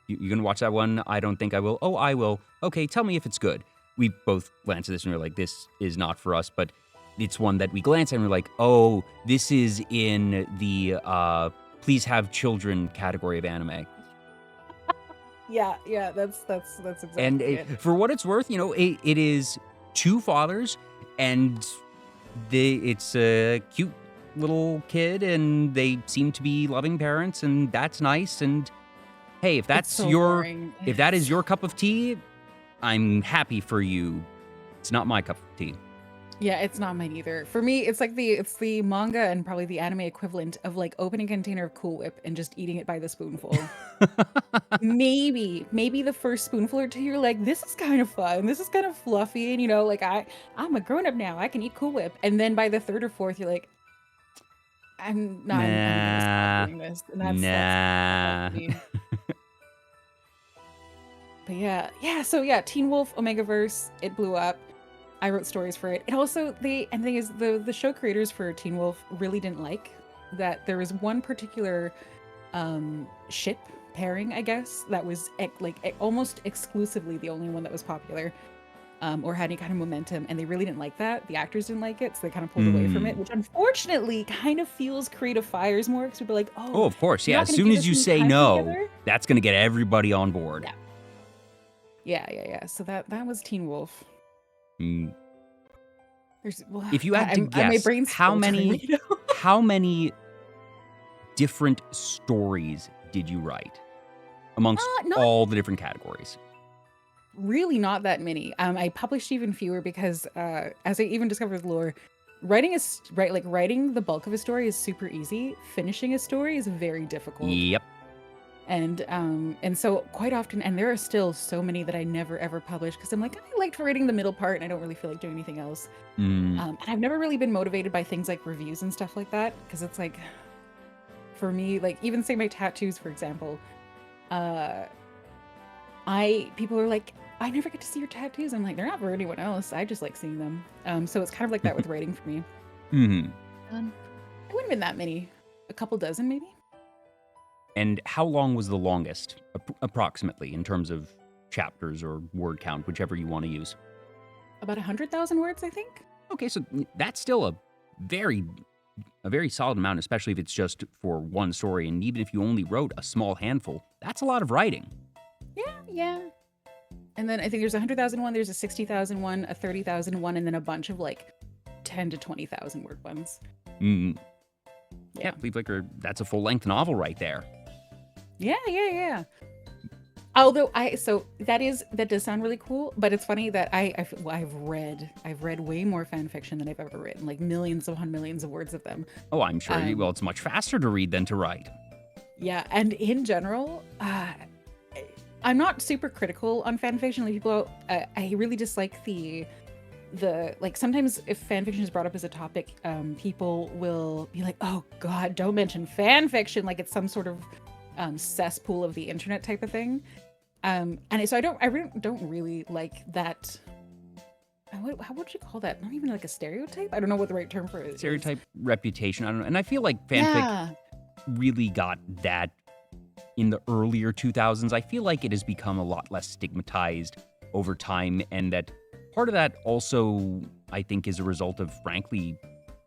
You gonna watch that one? I don't think I will. Oh, I will. Okay, tell me if it's good. We both glance at this and we're like, this is not for us, but it's one that we glance at and we're like, oh, this is in the please have children category of anime. Yeah, that's exactly And it. for what it's worth, it is two fathers, and it's a cute little kid, and they seem to be loving parents, and that's nice. And hey, if It's that's so your boring. if that is your cup of tea, I'm happy for you. It's not my cup of tea. Yeah, it's not mine either. For me, it's like it's the manga and probably the anime equivalent of like opening a container of Cool Whip and just eating it by the spoonful. Maybe the first spoonful or two, you're like, this is kind of fun. This is kind of fluffy, and like I'm a grown up now. I can eat Cool Whip. And then by the third or fourth, you're like, I'm gonna stop doing this. And that's me. But yeah. So yeah, Teen Wolf Omegaverse, it blew up. I wrote stories for it. It also the thing is the show creators for Teen Wolf really didn't like that there was one particular ship pairing, I guess, that was almost exclusively the only one that was popular or had any kind of momentum, and they really didn't like that. The actors didn't like it, so they kind of pulled away from it, which unfortunately kind of fuels creative fires more because people are like, oh, of course, yeah. you're not As gonna soon do as this you any say time no, together? that's gonna get everybody on board. Yeah. So that was Teen Wolf. If you had to my guess, brain's how filtering many right now. how many different stories did you write amongst Not all the different categories? really not that many. I published even fewer because as I even discovered with lore, writing the bulk of a story is super easy. Finishing a story is very difficult. Yep. And so quite often, and there are still so many that I never ever publish because I'm like, I liked writing the middle part and I don't really feel like doing anything else. And I've never really been motivated by things like reviews and stuff like that because it's like, for me, like even say my tattoos, for example, people are like, I never get to see your tattoos. I'm like, they're not for anyone else. I just like seeing them. So it's kind of like that with writing for me. It wouldn't have been that many, a couple dozen maybe. And how long was the longest, approximately, in terms of chapters or word count, whichever you want to use? About 100,000 words, I think. Okay, so that's still a very solid amount, especially if it's just for one story. And even if you only wrote a small handful, that's a lot of writing. Yeah. And then I think there's a 100,000 one, there's a 60,000 one, a 30,000 one, and then a bunch of like 10 to 20,000 word ones. Yeah, that's a full-length novel right there. Yeah. Although that does sound really cool, but it's funny that I've read way more fan fiction than I've ever written, like millions upon millions of words of them. Oh, I'm sure. Well, it's much faster to read than to write. Yeah, and in general, I'm not super critical on fan fiction. Like people, I really dislike the like sometimes if fan fiction is brought up as a topic, people will be like, "Oh God, don't mention fan fiction," like it's some sort of cesspool of the internet type of thing. So I really don't really like that. How would you call that? Not even like a stereotype. I don't know what the right term for it is. Stereotype, reputation. I don't know. And I feel like fanfic really got that in the earlier 2000s. I feel like it has become a lot less stigmatized over time, and that part of that also, I think, is a result of, frankly,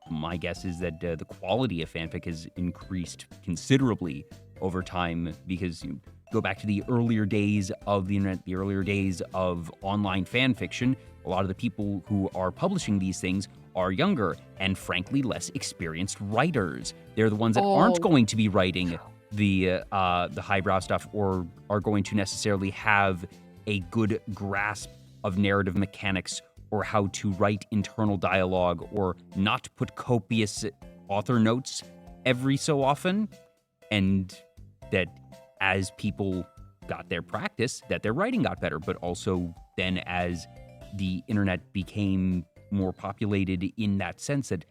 my guess is that the quality of fanfic has increased considerably over time, because you go back to the earlier days of the internet, the earlier days of online fan fiction. A lot of the people who are publishing these things are younger and, frankly, less experienced writers. They're the ones that aren't going to be writing the highbrow stuff, or are going to necessarily have a good grasp of narrative mechanics, or how to write internal dialogue, or not put copious author notes every so often. And that as people got their practice, that their writing got better. But also then as the internet became more populated in that sense, that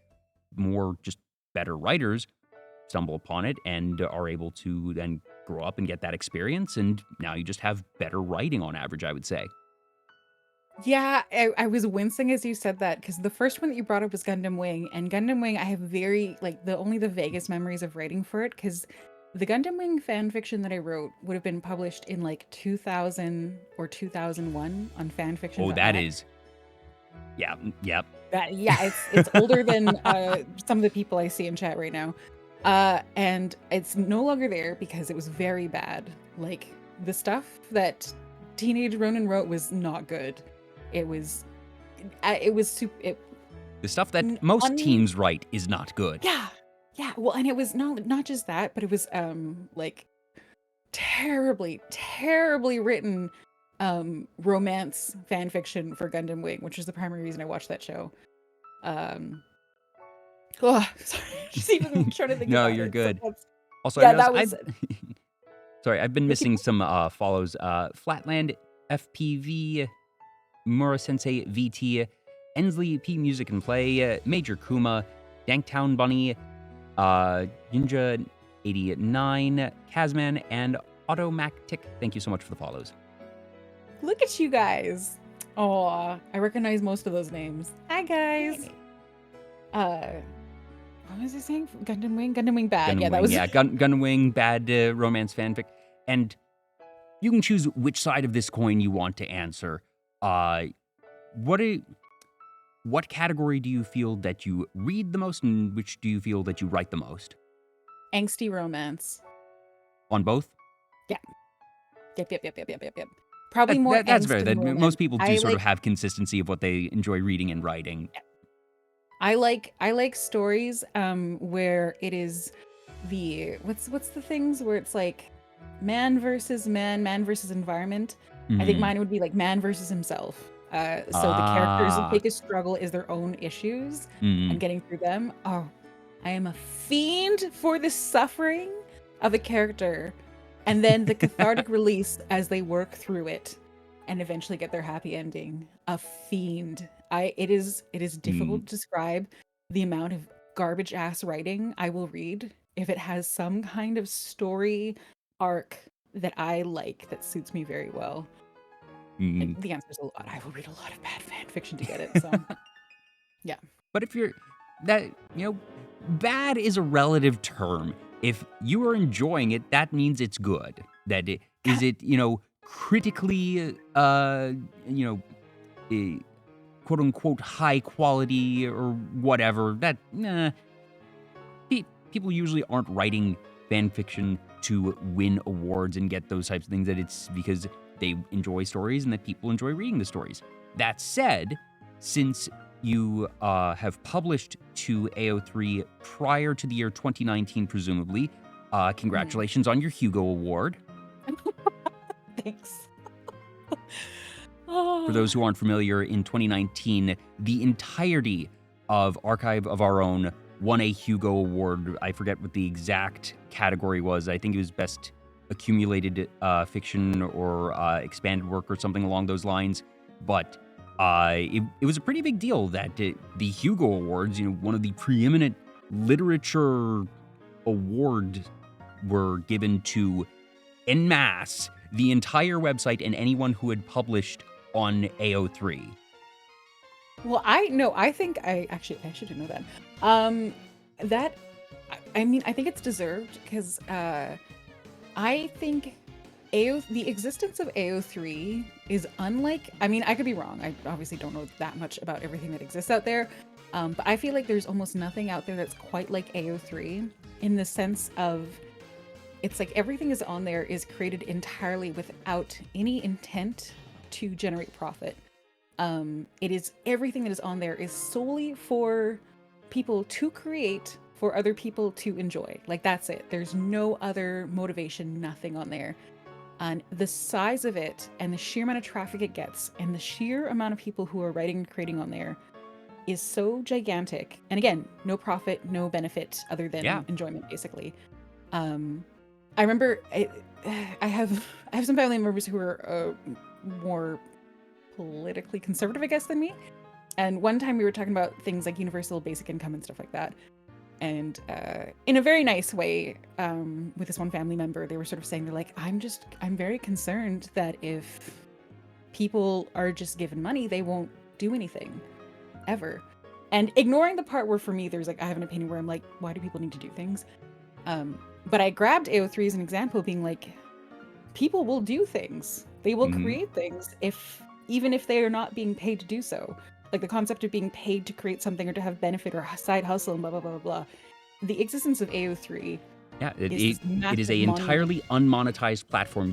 more just better writers stumble upon it and are able to then grow up and get that experience. And now you just have better writing on average, I would say. Yeah, I was wincing as you said that, because the first one that you brought up was Gundam Wing, and Gundam Wing I have very like only the vaguest memories of writing for it, because the Gundam Wing fan fiction that I wrote would have been published in like 2000 or 2001 on fanfiction. Oh, that is, yeah, yep. It's older than some of the people I see in chat right now, and it's no longer there because it was very bad. Like the stuff that Teenage Ronenn wrote was not good. It was super. The stuff that most teams write is not good. Yeah. Well, and it was not just that, but it was like terribly written romance fan fiction for Gundam Wing, which is the primary reason I watched that show. Sorry, just even trying to think. No, about you're it. good. So also, yeah, I that was. Sorry, I've been missing some follows. Flatland FPV, Mura Sensei VT, Ensley P Music and Play, Major Kuma, Danktown Bunny, Ninja 89, Kazman, and Automactic. Thank you so much for the follows. Look at you guys. Oh, I recognize most of those names. Hi guys. What was I saying? Gundam Wing? Gundam Wing bad. Gundam yeah, Wing, that was. Yeah, Gundam Wing, bad romance fanfic. And you can choose which side of this coin you want to answer. What category do you feel that you read the most, and which do you feel that you write the most? Angsty romance. On both? Yeah. Yep. Probably more. That's angst fair. than That romance. most people do I sort of like- have consistency of what they enjoy reading and writing. Yeah. I like stories where it is the what's the things where it's like man versus environment. I think mine would be like man versus himself. So the character's biggest struggle is their own issues and getting through them. Oh, I am a fiend for the suffering of a character, and then the cathartic release as they work through it and eventually get their happy ending. A fiend. It is difficult to describe the amount of garbage ass writing I will read if it has some kind of story arc that I like, that suits me very well. The answer is a lot. I will read a lot of bad fan fiction to get it. So, yeah. But if you're bad is a relative term. If you are enjoying it, that means it's good. Is it critically, quote unquote high quality or whatever. People usually aren't writing fan fiction to win awards and get those types of things. That it's because they enjoy stories and that people enjoy reading the stories. That said, since you have published to AO3 prior to the year 2019, presumably, congratulations on your Hugo Award. Thanks. For those who aren't familiar, in 2019, the entirety of Archive of Our Own won a Hugo Award. I forget what the exact category was. I think it was Best accumulated fiction or expanded work or something along those lines. But it was a pretty big deal that the Hugo Awards, one of the preeminent literature awards, were given to en masse the entire website and anyone who had published on AO3. Well, I think I shouldn't know that. That I mean, I think it's deserved because I think the existence of AO3 is unlike. I mean, I could be wrong. I obviously don't know that much about everything that exists out there, but I feel like there's almost nothing out there that's quite like AO3 in the sense of it's like everything is on there is created entirely without any intent to generate profit. It is everything that is on there is solely for people to create, for other people to enjoy. Like that's it. There's no other motivation, nothing on there. And the size of it and the sheer amount of traffic it gets and the sheer amount of people who are writing and creating on there is so gigantic. And again, no profit, no benefit other than enjoyment, basically. I remember I have some family members who are more politically conservative, I guess, than me. And one time we were talking about things like universal basic income and stuff like that. And in a very nice way, with this one family member, they were sort of saying, they're like, I'm very concerned that if people are just given money, they won't do anything ever. And ignoring the part where for me, there's like, I have an opinion where I'm like, why do people need to do things? But I grabbed AO3 as an example, being like, people will do things. They will create things even if they are not being paid to do so. Like the concept of being paid to create something or to have benefit or side hustle and blah, blah, blah, blah, blah. The existence of AO3. Yeah, it is a entirely unmonetized platform.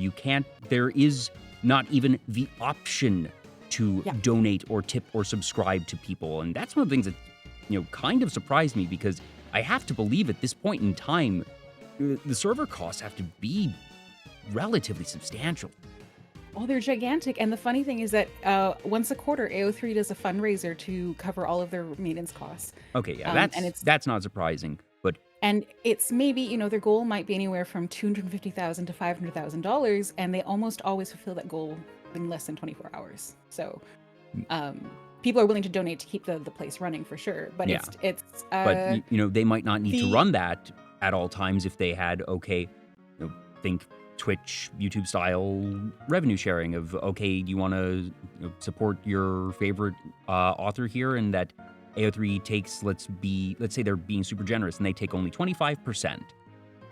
There is not even the option to donate or tip or subscribe to people. And that's one of the things that, kind of surprised me, because I have to believe at this point in time, the server costs have to be relatively substantial. Oh, they're gigantic. And the funny thing is that once a quarter, AO3 does a fundraiser to cover all of their maintenance costs. Okay, yeah, that's not surprising. And it's maybe, their goal might be anywhere from $250,000 to $500,000, and they almost always fulfill that goal in less than 24 hours. So people are willing to donate to keep the place running for sure. But but they might not need to run that at all times if they had, think Twitch, YouTube style revenue sharing of, do you want to support your favorite author here, and that AO3 takes, let's say they're being super generous and they take only 25%,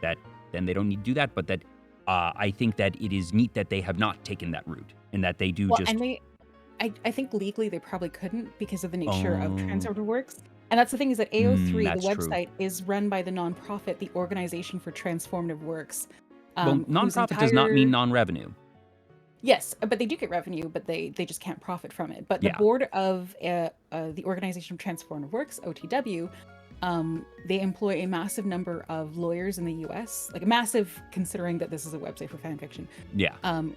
then they don't need to do that. But that I think that it is neat that they have not taken that route, and that they do and I think legally they probably couldn't because of the nature of transformative works. And that's the thing, is that AO3, the website, is run by the nonprofit, the Organization for Transformative Works. Well, nonprofit does not mean non-revenue. Yes, but they do get revenue, but they just can't profit from it. But the board of the Organization of Transformative Works, OTW, they employ a massive number of lawyers in the U.S., like a massive, considering that this is a website for fan fiction. Yeah.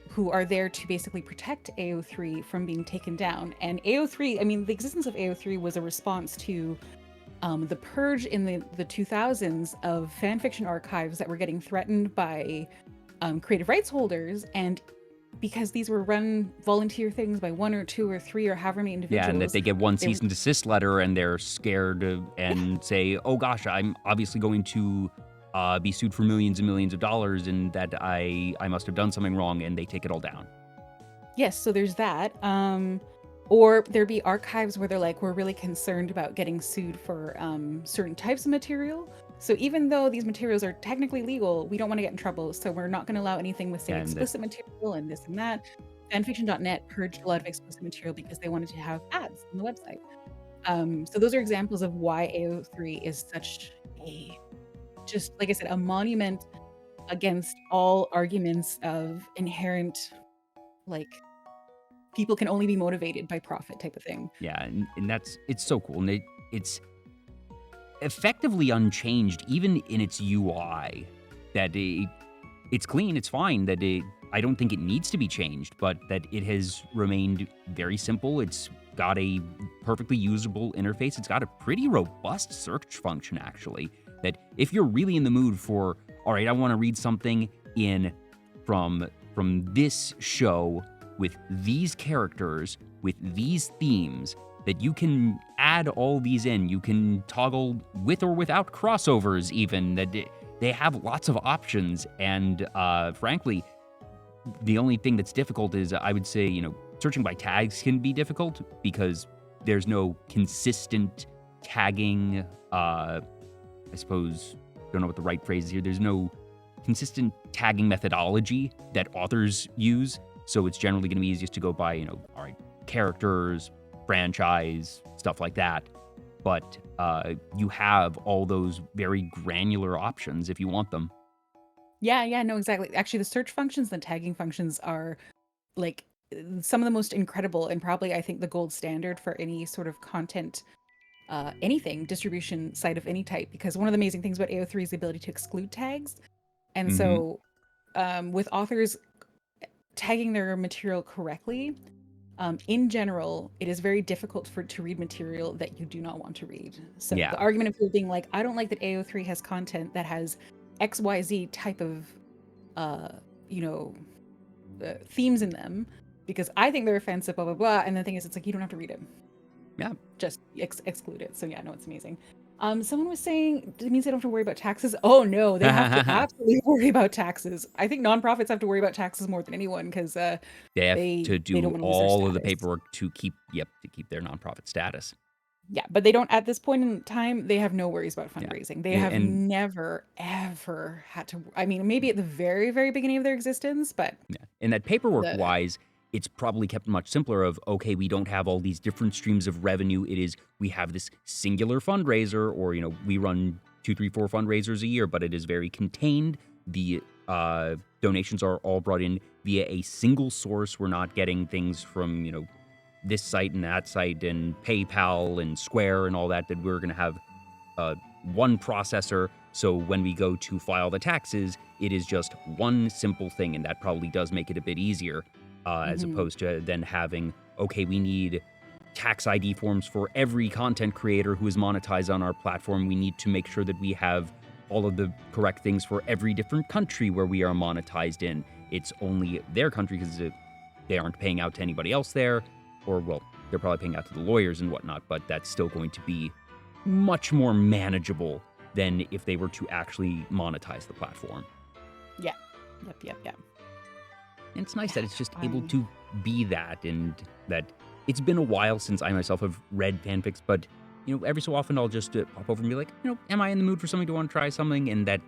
Who are there to basically protect AO3 from being taken down. And AO3, I mean, the existence of AO3 was a response to the purge in the 2000s of fan fiction archives that were getting threatened by creative rights holders, and because these were run volunteer things by one or two or three or however many individuals. Yeah, and that they get one cease and desist letter and they're scared and say, oh gosh, I'm obviously going to be sued for millions and millions of dollars, and that I must have done something wrong, and they take it all down. Yes, so there's that. Or there'd be archives where they're like, we're really concerned about getting sued for certain types of material. So even though these materials are technically legal, we don't want to get in trouble. So we're not going to allow anything with, say, explicit material and this and that. Fanfiction.net purged a lot of explicit material because they wanted to have ads on the website. So those are examples of why AO3 is such a, just like I said, a monument against all arguments of inherent, like, people can only be motivated by profit type of thing. Yeah, and it's so cool. And it's effectively unchanged, even in its UI, that it's clean, it's fine, that I don't think it needs to be changed, but that it has remained very simple. It's got a perfectly usable interface. It's got a pretty robust search function, actually, that if you're really in the mood for, all right, I want to read something in from this show with these characters, with these themes, that you can add all these in. You can toggle with or without crossovers even. That they have lots of options. And frankly, the only thing that's difficult is, I would say, searching by tags can be difficult because there's no consistent tagging. I suppose, don't know what the right phrase is here. There's no consistent tagging methodology that authors use. So it's generally going to be easiest to go by, all right, characters, franchise, stuff like that. But you have all those very granular options if you want them. Yeah, no, exactly. Actually, the search functions and tagging functions are like some of the most incredible and probably, I think, the gold standard for any sort of content, anything, distribution site of any type. Because one of the amazing things about AO3 is the ability to exclude tags. And so with authors tagging their material correctly, in general, it is very difficult to read material that you do not want to read. So Yeah. the argument of people being like, I don't like that AO3 has content that has XYZ type of, themes in them because I think they're offensive, blah, blah, blah. And the thing is, it's like, you don't have to read it. Yeah. Just exclude it. So yeah, no, it's amazing. Someone was saying it means they don't have to worry about taxes. Oh no, they have to absolutely worry about taxes. I think nonprofits have to worry about taxes more than anyone because they have to they do don't want to lose their all of the status. paperwork to keep their nonprofit status. Yeah, but they don't, at this point in time, they have no worries about fundraising. They have And never, ever had to, I mean, maybe at the very, very beginning of their existence, but yeah, and that paperwork the, wise, it's probably kept much simpler of, okay, we don't have all these different streams of revenue. It is, we have this singular fundraiser, or, we run 2, 3, 4 fundraisers a year, but it is very contained. The donations are all brought in via a single source. We're not getting things from, this site and that site and PayPal and Square and all that we're going to have one processor. So when we go to file the taxes, it is just one simple thing. And that probably does make it a bit easier as opposed to then having, okay, we need tax ID forms for every content creator who is monetized on our platform. We need to make sure that we have all of the correct things for every different country where we are monetized in. It's only their country because they aren't paying out to anybody else there. Or, well, they're probably paying out to the lawyers and whatnot, but that's still going to be much more manageable than if they were to actually monetize the platform. Yeah. Yep. And it's nice that it's just able to be that, and that it's been a while since I myself have read fanfics, but, every so often I'll just pop over and be like, am I in the mood for something to want to try something? And that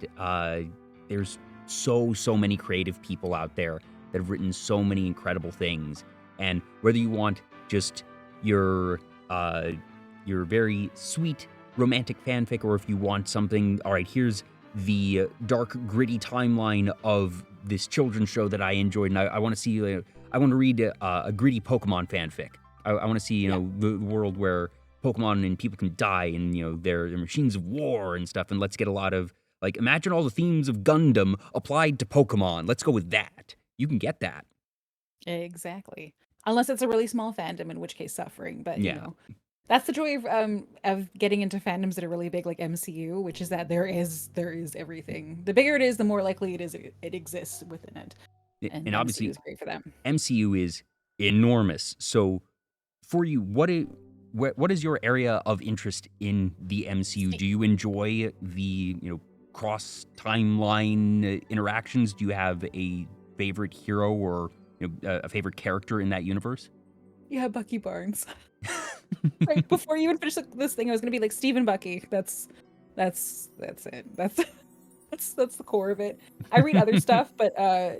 there's so many creative people out there that have written so many incredible things. And whether you want just your very sweet romantic fanfic, or if you want something, all right, here's the dark, gritty timeline of this children's show that I enjoyed, and I want to see, I want to read a gritty Pokemon fanfic. I want to see, the world where Pokemon and people can die, and they're machines of war and stuff. And let's get a lot of, like, imagine all the themes of Gundam applied to Pokemon. Let's go with that. You can get that. Exactly. Unless it's a really small fandom, in which case suffering. But Yeah. that's the joy of getting into fandoms that are really big, like MCU, which is that there is everything. The bigger it is, the more likely it exists within it. And obviously, MCU is great for them. MCU is enormous. So for you, what is your area of interest in the MCU? Do you enjoy the cross timeline interactions? Do you have a favorite hero or a favorite character in that universe? Yeah, Bucky Barnes. Right before you even finish this thing, I was gonna be like Stephen Bucky. That's it. That's the core of it. I read other stuff, but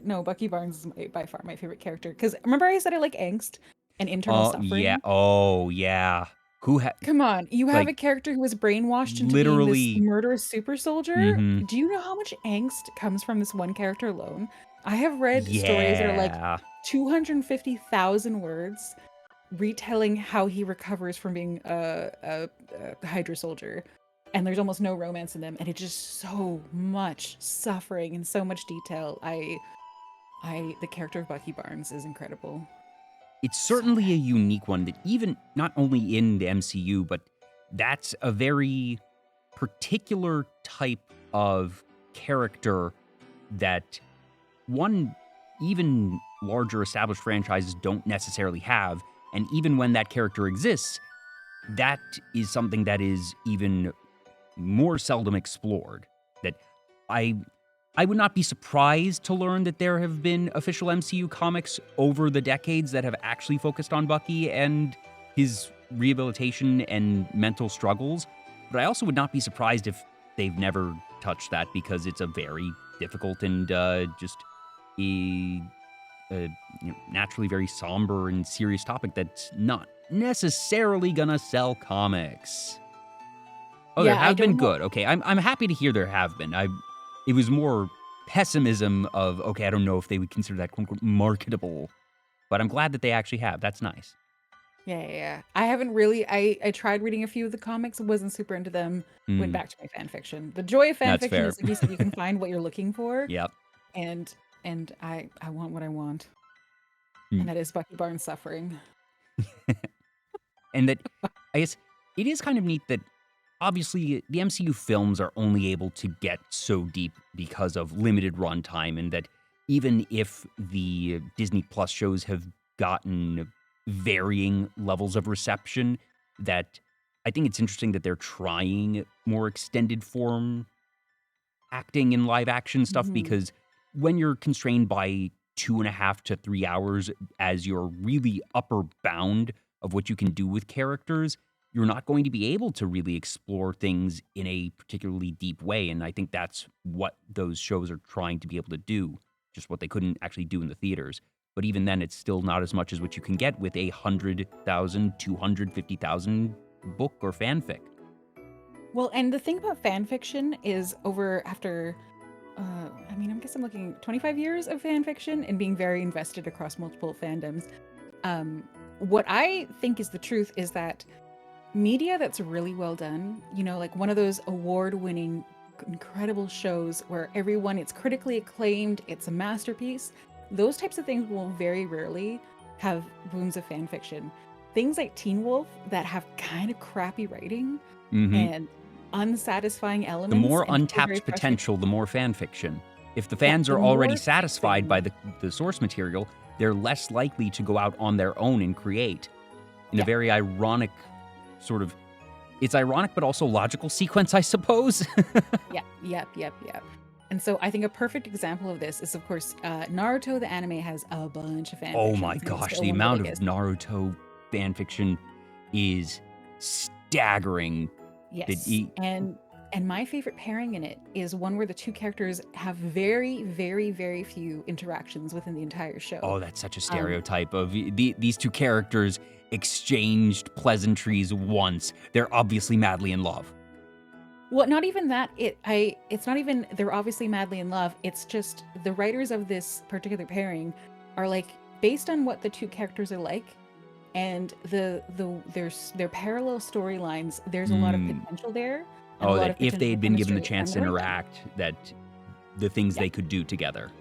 no, Bucky Barnes is by far my favorite character. Because remember I said I like angst and internal suffering? Yeah. Oh, yeah. Come on, you have like, a character who was brainwashed into being literally this murderous super soldier? Do you know how much angst comes from this one character alone? I have read stories that are like 250,000 words retelling how he recovers from being a Hydra soldier, and there's almost no romance in them, and it's just so much suffering and so much detail. The character of Bucky Barnes is incredible. It's certainly a unique one that even not only in the MCU, but that's a very particular type of character that one even larger established franchises don't necessarily have. And even when that character exists, that is something that is even more seldom explored. That I I would not be surprised to learn that there have been official MCU comics over the decades that have actually focused on Bucky and his rehabilitation and mental struggles. But I also would not be surprised if they've never touched that, because it's a very difficult and just naturally very somber and serious topic that's not necessarily gonna sell comics. Oh, there Yeah, I have been don't know. good. Okay, I'm happy to hear there have been. It was more pessimism of, okay, I don't know if they would consider that quote unquote marketable, but I'm glad that they actually have. That's nice. Yeah. I haven't really. I tried reading a few of the comics, wasn't super into them. Went Mm, back to my fan fiction. The joy of fan that's fiction fair. is, like you said, you can find what you're looking for, Yep. and I want what I want, and Mm. that is Bucky Barnes suffering. And that, I guess, it is kind of neat that obviously the MCU films are only able to get so deep because of limited runtime, and that even if the Disney Plus shows have gotten varying levels of reception, that I think it's interesting that they're trying more extended form acting and live action stuff, Mhm. because when you're constrained by 2.5 to 3 hours as your really upper bound of what you can do with characters, you're not going to be able to really explore things in a particularly deep way. And I think that's what those shows are trying to be able to do, just what they couldn't actually do in the theaters. But even then, it's still not as much as what you can get with a 100,000, 250,000 book or fanfic. Well, and the thing about fan fiction is over after, I guess I'm looking 25 years of fan fiction and being very invested across multiple fandoms. What I think is the truth is that media that's really well done, like one of those award-winning, incredible shows where it's critically acclaimed, it's a masterpiece, those types of things will very rarely have booms of fan fiction. Things like Teen Wolf that have kind of crappy writing Hmm. and unsatisfying The elements more and people very untapped frustrated. potential, the more fan fiction. If the Yeah, fans the are already more satisfied by thing. the source material, they're less likely to go out on their own and create in a Yeah, very ironic sort of, it's ironic but also logical sequence, I suppose. yep. And so I think a perfect example of this is, of course, Naruto, the anime, has a bunch of fan Oh fiction. my I think it's gosh, still the one of the amount of biggest. Naruto fan fiction is staggering. That Yes. And my favorite pairing in it is one where the two characters have very, very, very few interactions within the entire show. Oh, that's such a Um, stereotype of these two characters exchanged pleasantries once. They're obviously madly in love. well, not even that. It's not even they're obviously madly in love. It's just the writers of this particular pairing are like based on what the two characters are like, and their parallel storylines. There's a lot of Mm. potential there, and a Oh, lot that of if they potential had been given the chemistry. And I'm chance to gonna write them. interact, that the things Yeah, they could do together.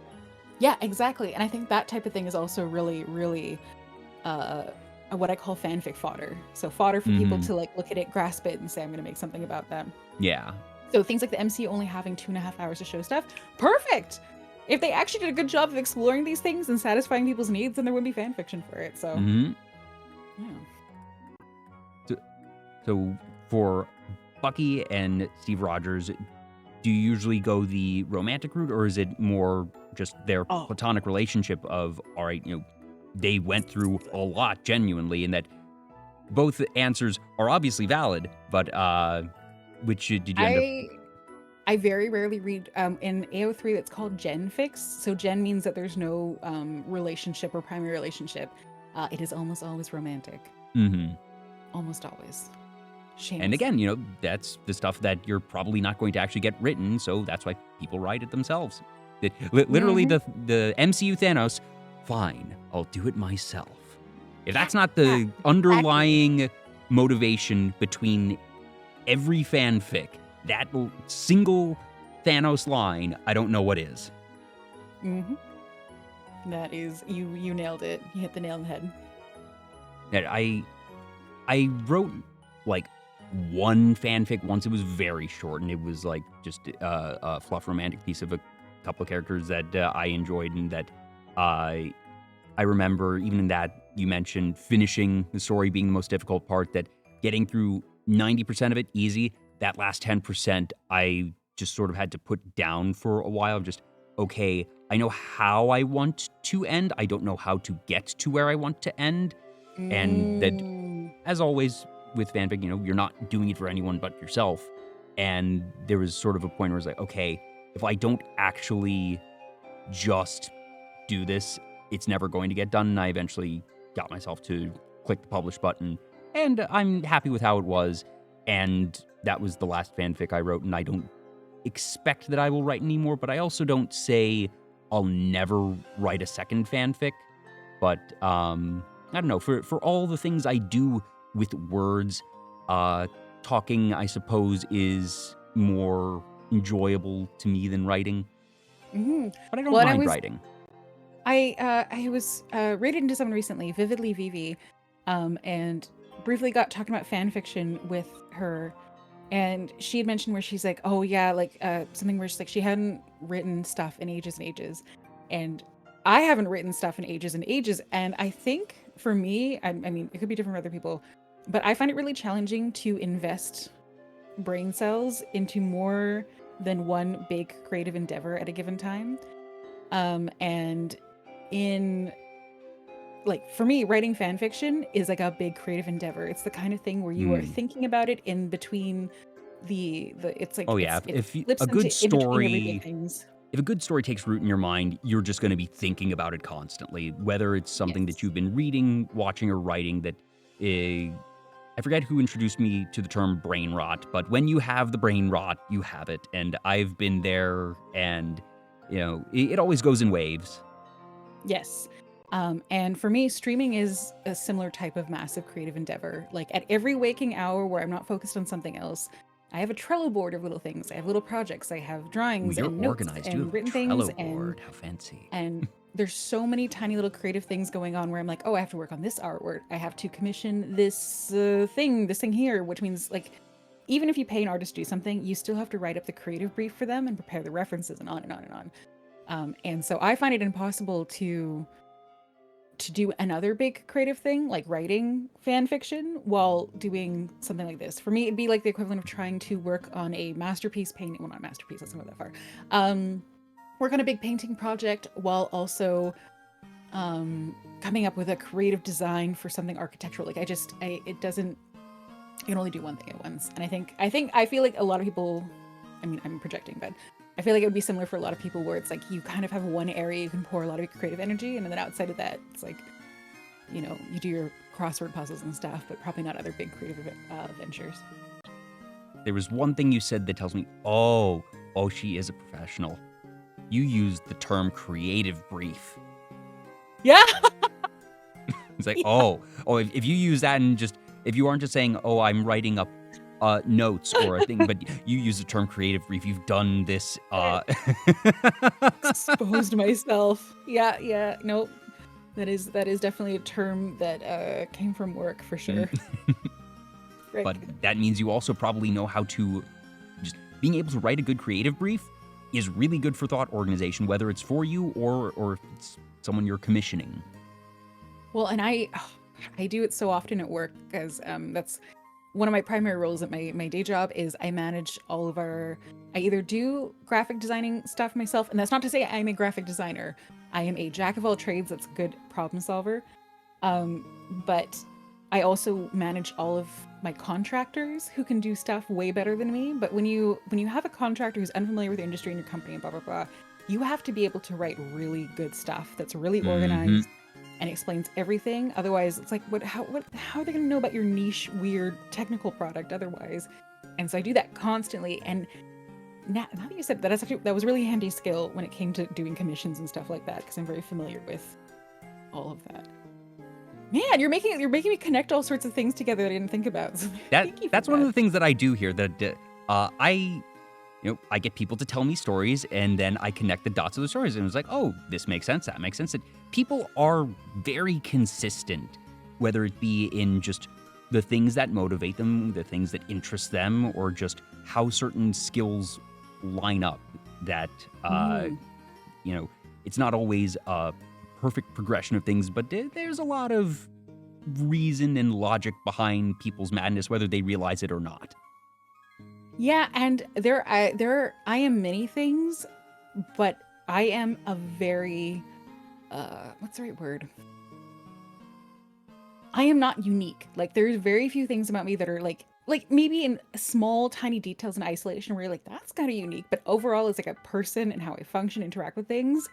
yeah, exactly. And I think that type of thing is also really, really uh, what I call fanfic fodder. So fodder for people Mhm. to like look at it, grasp it, and say, I'm going to make something about them. Yeah. So things like the MC only having 2.5 hours to show stuff, perfect. If they actually did a good job of exploring these things and satisfying people's needs, then there would be fan fiction for it. So Mhm. yeah. So so for Bucky and Steve Rogers, do you usually go the romantic route, or is it more just their Oh, platonic relationship of, all right, they went through a lot genuinely, and that both answers are obviously valid, but which did you end up? I I very rarely read in AO3 that's called Gen Fix. So Gen means that there's no relationship or primary relationship. It is almost always romantic. Mhm. Almost always. And again, Shamelessly. that's the stuff that you're probably not going to actually get written, so that's why people write it themselves. Literally, Hmm. the MCU Thanos, fine, I'll do it myself. If Yeah, that's not yeah, the exactly. underlying motivation between every fanfic, that single Thanos line, I don't know what is. Hmm. That is you nailed it. You hit the nail on the head. That I wrote like one fanfic once. It was very short, and it was like just a fluff romantic piece of a couple of characters that I enjoyed, and that I remember even in that you mentioned finishing the story being the most difficult part, that getting through 90% of it easy. That last 10% I just sort of had to put down for a while. Just, okay, I know how I want to end. I don't know how to get to where I want to end. And that, Mm. as always with fanfic, you're not doing it for anyone but yourself. And there was sort of a point where I was like, okay, if I don't actually just do this, it's never going to get done. And I eventually got myself to click the publish button, and I'm happy with how it was. And that was the last fanfic I wrote, and I don't expect that I will write anymore, but I also don't say I'll never write a second fanfic. But I don't know, for all the things I do with words, talking, I suppose, is more enjoyable to me than writing. Mhm. But I don't Well, and mind writing. I was rated into someone recently, Vividly Vivi, and briefly got talking about fan fiction with her, and she had mentioned where she's like, oh yeah, like something where she's like she hadn't written stuff in ages and ages, and I haven't written stuff in ages and ages, and I think for me, I mean, it could be different for other people, but I find it really challenging to invest brain cells into more than one big creative endeavor at a given time. And in like for me, writing fan fiction is like a big creative endeavor. It's the kind of thing where you are thinking about it in between the it's like Oh yeah, it if flips a good into in between everyday story, things. if a good story takes root in your mind, you're just going to be thinking about it constantly. Whether it's something that Yes. you've been reading, watching, or writing. That I forget who introduced me to the term brain rot, but when you have the brain rot, you have it, and I've been there. And it always goes in waves. Yes. And for me, streaming is a similar type of massive creative endeavor. Like at every waking hour where I'm not focused on something else, I have a Trello board of little things. I have little projects. I have Ooh, drawings you're and notes organized. You and have a written things, Trello board. How fancy. and there's so many tiny little creative things going on where I'm like, oh, I have to work on this artwork. I have to commission this thing here, which means like, even if you pay an artist to do something, you still have to write up the creative brief for them and prepare the references and on and on and on. And so I find it impossible to do another big creative thing like writing fan fiction while doing something like this. For me, it'd be like the equivalent of trying to work on a masterpiece painting. Well, not masterpiece, let's not go that far. Work on a big painting project while also coming up with a creative design for something architectural. Like it doesn't, you can only do one thing at once. And I feel like a lot of people, I mean, I'm projecting, but I feel like it would be similar for a lot of people where it's like you kind of have one area you can pour a lot of creative energy, and then outside of that, it's like, you do your crossword puzzles and stuff, but probably not other big creative ventures. There was one thing you said that tells me, oh, she is a professional. You used the term creative brief. Yeah. It's like, Yeah. if you use that and if you aren't just saying, oh, I'm writing up notes or a thing, but you use the term creative brief, you've done this. Exposed myself. Yeah. Nope. That is definitely a term that came from work for sure. Right. But that means you also probably know how to just being able to write a good creative brief is really good for thought organization, whether it's for you or if it's someone you're commissioning. Well, and I do it so often at work because that's one of my primary roles at my day job is I manage all of I either do graphic designing stuff myself, and that's not to say I'm a graphic designer. I am a jack of all trades that's a good problem solver. But I also manage all of my contractors who can do stuff way better than me. But when you have a contractor who's unfamiliar with the industry in your company and blah, blah, blah, you have to be able to write really good stuff that's really organized and explains everything. Otherwise, it's like, how are they going to know about your niche, weird technical product otherwise? And so I do that constantly. And now that you said that, that was a really handy skill when it came to doing commissions and stuff like that, because I'm very familiar with all of that. Man, you're making me connect all sorts of things together that I didn't think about. So That's one of the things that I do here. That I get people to tell me stories, and then I connect the dots of the stories, and it's like, oh, this makes sense, that makes sense. That people are very consistent, whether it be in just the things that motivate them, the things that interest them, or just how certain skills line up. That it's not always a perfect progression of things, but there's a lot of reason and logic behind people's madness, whether they realize it or not. Yeah, and I am many things, but I am a very what's the right word? I am not unique. Like there's very few things about me that are like maybe in small tiny details in isolation where you're like that's kind of unique, but overall as like a person and how I function, interact with things.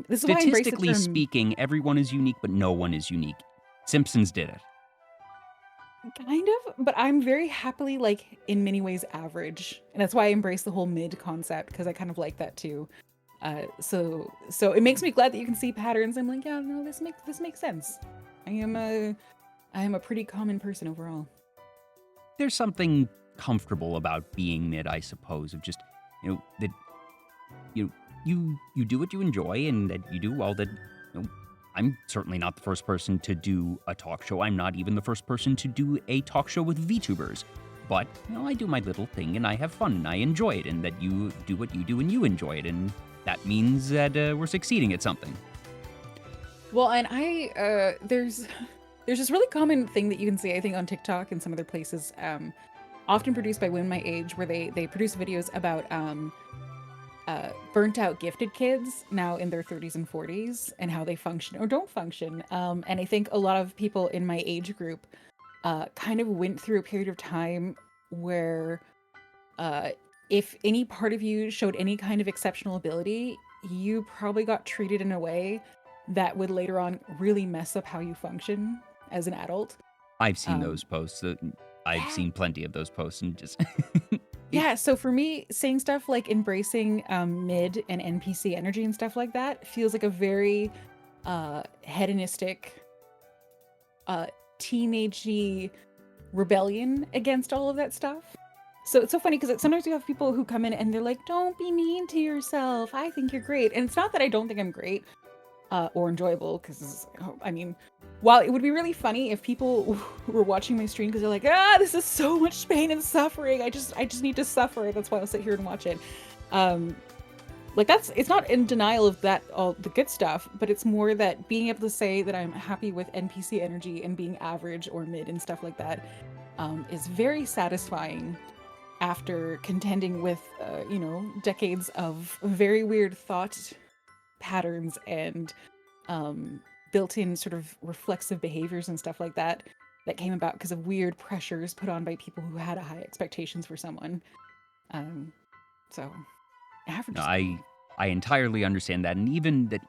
This is why I embrace the Statistically term speaking, everyone is unique, but no one is unique. Simpsons did it. kind of, but I'm very happily like in many ways average. And that's why I embrace the whole mid concept because I kind of like that too. So it makes me glad that you can see patterns. I'm like, yeah, no, this makes sense. I am a pretty common person overall. There's something comfortable about being mid, I suppose, of just, that you do what you enjoy and that you do well. That I'm certainly not the first person to do a talk show. I'm not even the first person to do a talk show with VTubers. But I do my little thing and I have fun and I enjoy it, and that you do what you do and you enjoy it, and that means that we're succeeding at something. Well, and there's this really common thing that you can see, I think, on TikTok and some other places, often produced by women my age, where they produce videos about burnt out gifted kids now in their 30s and 40s and how they function or don't function. And I think a lot of people in my age group kind of went through a period of time where if any part of you showed any kind of exceptional ability, you probably got treated in a way that would later on really mess up how you function as an adult. I've seen those posts. I've Yeah. seen plenty of those posts and just... Yeah, so for me, saying stuff like embracing mid and NPC energy and stuff like that feels like a very hedonistic, teenagey rebellion against all of that stuff. So it's so funny because sometimes you have people who come in and they're like, don't be mean to yourself. I think you're great. And it's not that I don't think I'm great or enjoyable, because, I mean, while it would be really funny if people were watching my stream because they're like, this is so much pain and suffering. I just need to suffer. That's why I'll sit here and watch it. Like it's not in denial of that, all the good stuff, but it's more that being able to say that I'm happy with NPC energy and being average or mid and stuff like that is very satisfying after contending with, decades of very weird thought patterns and built-in sort of reflexive behaviors and stuff like that came about because of weird pressures put on by people who had high expectations for someone. So average. No, I entirely understand that, and even that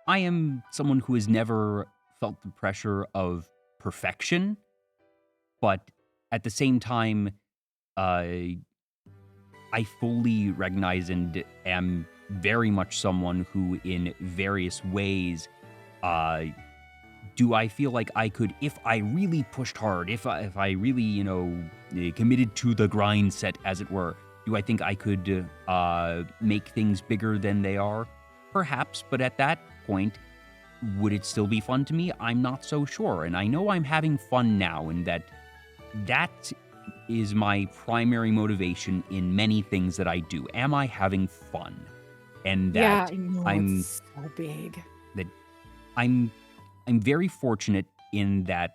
I am someone who has never felt the pressure of perfection, but at the same time, I fully recognize and am very much someone who, in various ways, do I feel like I could, if I really pushed hard, if I really, committed to the grind set, as it were, do I think I could make things bigger than they are? Perhaps, but at that point, would it still be fun to me? I'm not so sure, and I know I'm having fun now, and that is my primary motivation in many things that I do. Am I having fun? And that I know, I'm it's so big. that I'm very fortunate in that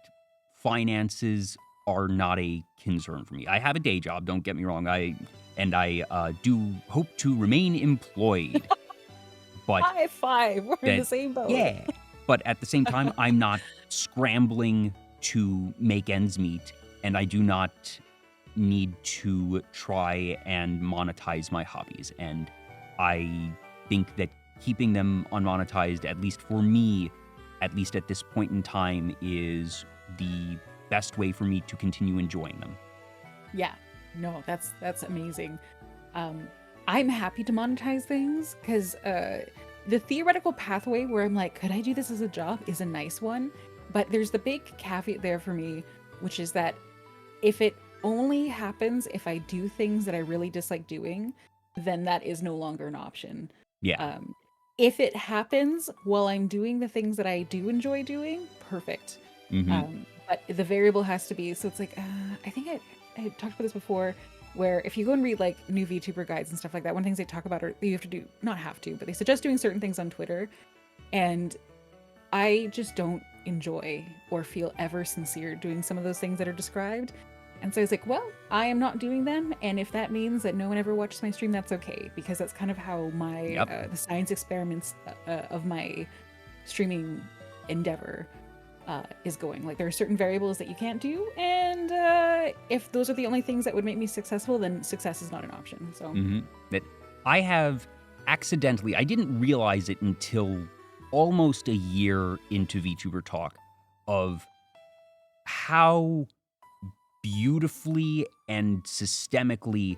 finances are not a concern for me. I have a day job, don't get me wrong. I do hope to remain employed. But High five, we're in the same boat. Yeah. But at the same time, I'm not scrambling to make ends meet, and I do not need to try and monetize my hobbies. And I think that keeping them unmonetized, at least for me, at least at this point in time, is the best way for me to continue enjoying them. Yeah, no, that's amazing. I'm happy to monetize things because the theoretical pathway where I'm like, could I do this as a job is a nice one. But there's the big caveat there for me, which is that if it only happens if I do things that I really dislike doing, then that is no longer an option. Yeah. If it happens while I'm doing the things that I do enjoy doing, perfect. Mm-hmm. But the variable has to be, so it's like, I think I talked about this before, where if you go and read like new VTuber guides and stuff like that, one of the things they talk about are you have to do, not have to, but they suggest doing certain things on Twitter. And I just don't enjoy or feel ever sincere doing some of those things that are described. And so I was like, well, I am not doing them. And if that means that no one ever watches my stream, that's okay. Because that's kind of how my Yep. the science experiments of my streaming endeavor is going. Like there are certain variables that you can't do. And if those are the only things that would make me successful, then success is not an option. So That I have accidentally, I didn't realize it until almost a year into VTuber Talk of how beautifully and systemically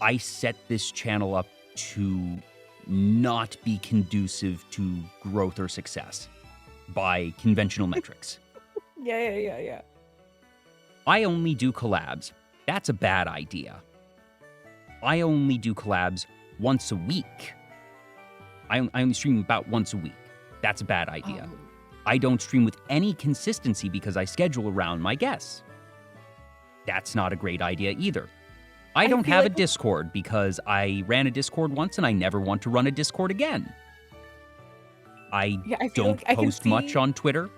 I set this channel up to not be conducive to growth or success by conventional metrics. yeah. I only do collabs. That's a bad idea. I only do collabs once a week. I only stream about once a week. That's a bad idea. I don't stream with any consistency because I schedule around my guests. That's not a great idea either. I don't have a Discord because I ran a Discord once and I never want to run a Discord again. I don't post much on Twitter.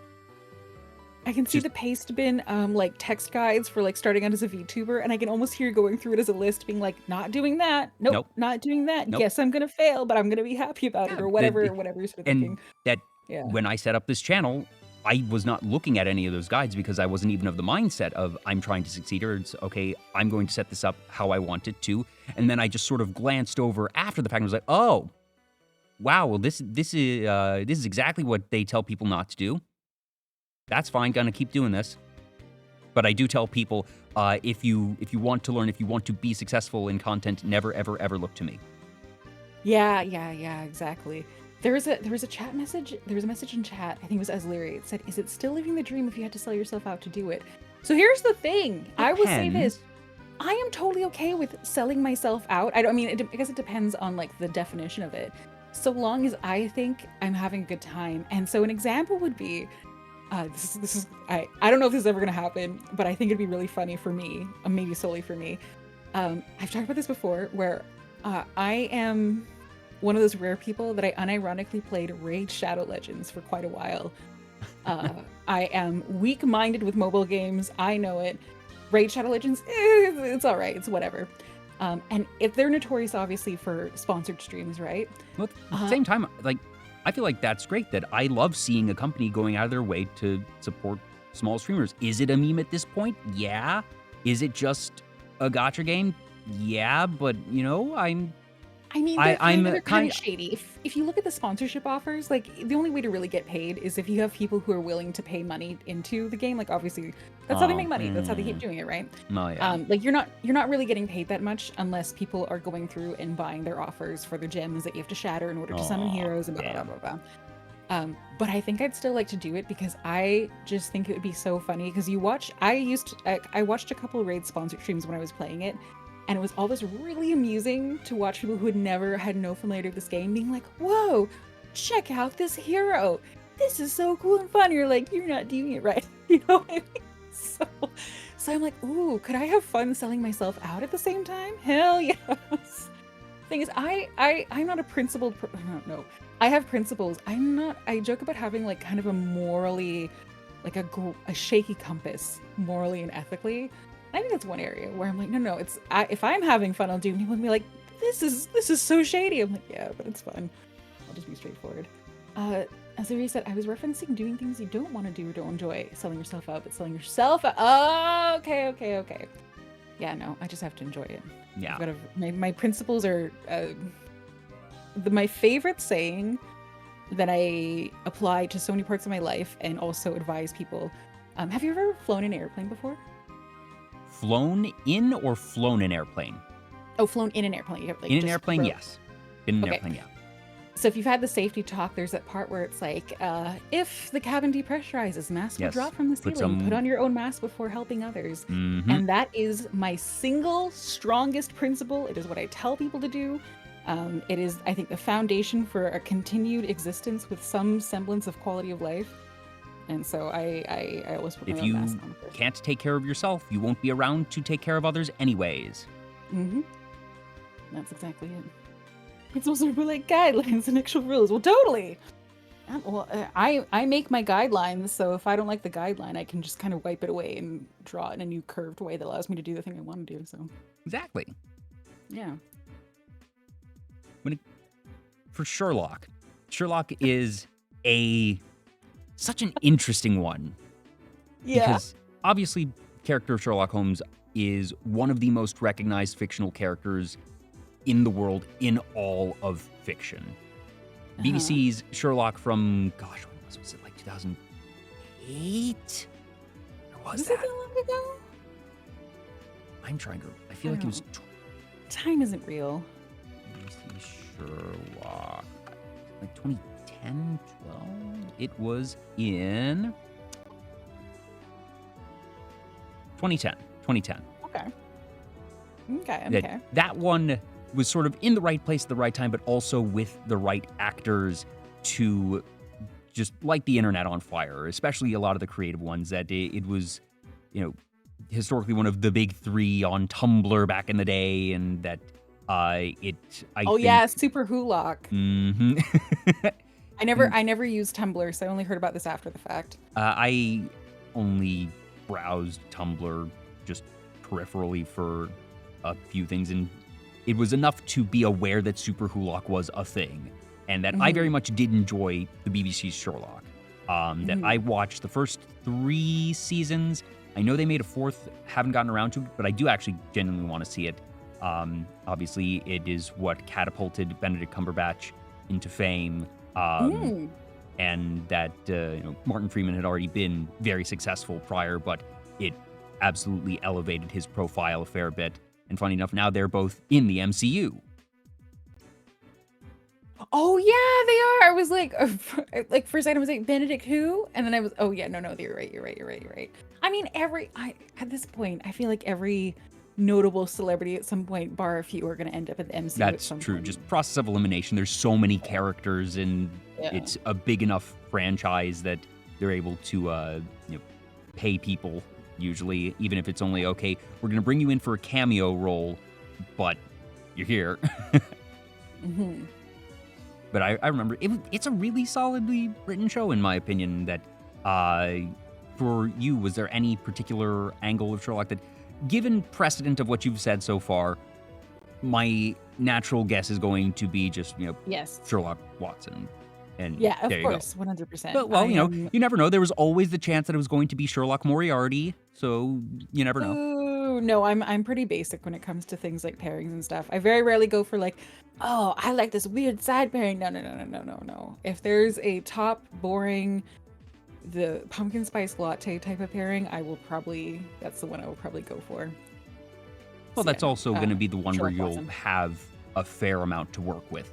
I can see the paste bin like text guides for like starting out as a VTuber, and I can almost hear you going through it as a list, being like, not doing that. Nope. Not doing that. Nope. Guess I'm gonna fail, but I'm gonna be happy about it, or whatever you're sort of thinking. And that when I set up this channel, I was not looking at any of those guides because I wasn't even of the mindset of I'm trying to succeed, or it's okay, I'm going to set this up how I want it to. And then I just sort of glanced over after the fact and was like, oh, wow, well this is exactly what they tell people not to do. That's fine, gonna keep doing this. But I do tell people, if you want to learn, if you want to be successful in content, never, ever, ever look to me. Yeah, exactly. There was a chat message. There was a message in chat. I think it was Asleary. It said, "Is it still living the dream if you had to sell yourself out to do it?" So here's the thing. I will say this: I am totally okay with selling myself out. I guess it depends on like the definition of it. So long as I think I'm having a good time. And so an example would be, this is I don't know if this is ever gonna happen, but I think it'd be really funny for me, maybe solely for me. I've talked about this before, where I am one of those rare people that I unironically played Raid Shadow Legends for quite a while. I am weak-minded with mobile games. I know it. Raid Shadow Legends, it's all right. It's whatever. And if they're notorious, obviously, for sponsored streams, right? Well, at the same time, like, I feel like that's great that I love seeing a company going out of their way to support small streamers. Is it a meme at this point? Yeah. Is it just a gacha game? Yeah, but, you know, I'm they're kind of shady. If you look at the sponsorship offers, like the only way to really get paid is if you have people who are willing to pay money into the game. Like obviously, that's how they make money. That's how they keep doing it, right? Oh, yeah. Like you're not really getting paid that much unless people are going through and buying their offers for their gems that you have to shatter in order to summon heroes and blah blah blah. But I think I'd still like to do it because I just think it would be so funny. Because I watched a couple Raid sponsored streams when I was playing it. And it was always really amusing to watch people who had no familiarity with this game being like, whoa, check out this hero. This is so cool and fun. You're like, you're not doing it right. You know what I mean? So I'm like, ooh, could I have fun selling myself out at the same time? Hell yes. Thing is, I'm not a principled, no, I have principles. I joke about having like kind of a morally, like a shaky compass, morally and ethically. I think that's one area where I'm like, no, if I'm having fun, I'll do. People will be like, this is so shady. I'm like, yeah, but it's fun. I'll just be straightforward. As Ari said, I was referencing doing things you don't want to do or don't enjoy, selling yourself out, but selling yourself out. Oh, okay. Yeah, no, I just have to enjoy it. Yeah. My principles are my favorite saying that I apply to so many parts of my life and also advise people. Have you ever flown in an airplane before? Flown in or flown an airplane? Oh, flown in an airplane. Like in an airplane, yes. In an airplane, yeah. So if you've had the safety talk, there's that part where it's like, if the cabin depressurizes, mask will drop from the ceiling. Put on your own mask before helping others. Mm-hmm. And that is my single strongest principle. It is what I tell people to do. It is, I think, the foundation for a continued existence with some semblance of quality of life. And so I always put my own mask on first. If you can't take care of yourself, you won't be around to take care of others anyways. Mm-hmm. That's exactly it. It's also like guidelines and actual rules. Well, totally. I make my guidelines, so if I don't like the guideline, I can just kind of wipe it away and draw it in a new curved way that allows me to do the thing I want to do. So Exactly. yeah. When it, for Sherlock, Sherlock is such an interesting one. Yeah. Because obviously, character of Sherlock Holmes is one of the most recognized fictional characters in the world in all of fiction. BBC's Sherlock from, gosh, when was it, like 2008? Or was Was that? it that long ago? I'm trying to, I feel like it was Time isn't real. BBC Sherlock, like 2010, 12? It was in 2010. Okay. Okay. That one was sort of in the right place at the right time, but also with the right actors to just light the internet on fire, especially a lot of the creative ones. That it was, historically one of the big three on Tumblr back in the day, and that I yeah, Super Hulock. Mm-hmm. I never used Tumblr, so I only heard about this after the fact. I only browsed Tumblr just peripherally for a few things, and it was enough to be aware that Super Hulock was a thing, and that I very much did enjoy the BBC's Sherlock. That I watched the first 3 seasons. I know they made a 4th, haven't gotten around to it, but I do actually genuinely want to see it. Obviously, it is what catapulted Benedict Cumberbatch into fame. And that Martin Freeman had already been very successful prior, but it absolutely elevated his profile a fair bit. And funny enough, now they're both in the MCU. Oh yeah, they are. I was like for a second I was like, Benedict who? And then I was, oh yeah, no, you're right. I mean, at this point, I feel like every notable celebrity at some point, bar a few, are going to end up at the MCU. That's true. Point. Just process of elimination. There's so many characters, and it's a big enough franchise that they're able to pay people, usually, even if it's only, okay, we're going to bring you in for a cameo role, but you're here. But I remember, it's a really solidly written show, in my opinion, that for you, was there any particular angle of Sherlock that, given precedent of what you've said so far, my natural guess is going to be just, yes, Sherlock Watson. And yeah, of course, 100%. But, well, you never know. There was always the chance that it was going to be Sherlock Moriarty, so you never know. Ooh, no, I'm pretty basic when it comes to things like pairings and stuff. I very rarely go for like, oh, I like this weird side pairing. No. If there's a top boring, the pumpkin spice latte type of pairing, that's the one I will probably go for. Well, that's also going to be the one where Sherlock you'll Watson. have a fair amount to work with.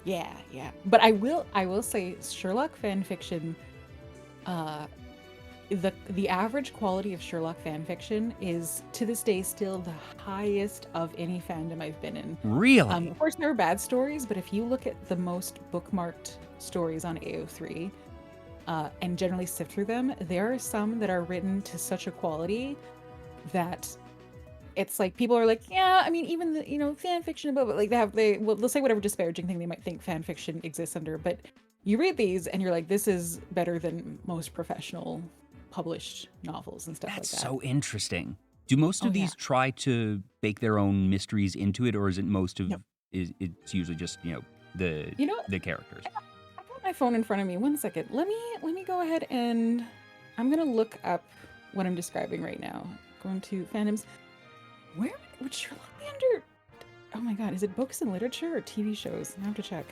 Yeah. But I will say Sherlock fan fiction, the average quality of Sherlock fan fiction is to this day still the highest of any fandom I've been in. Really? Of course, there are bad stories, but if you look at the most bookmarked stories on AO3 and generally sift through them, there are some that are written to such a quality that it's like people are like, yeah, I mean, even the fan fiction above it, like they'll say whatever disparaging thing they might think fan fiction exists under, but you read these and you're like, this is better than most professional published novels and stuff like that. That's so interesting. Do most of these try to bake their own mysteries into it, or is it most of it's usually just the characters? I got my phone in front of me. 1 second. Let me go ahead and I'm gonna look up what I'm describing right now. Going to fandoms. Where would Sherlock be under? Oh my god, is it books and literature or TV shows? I have to check.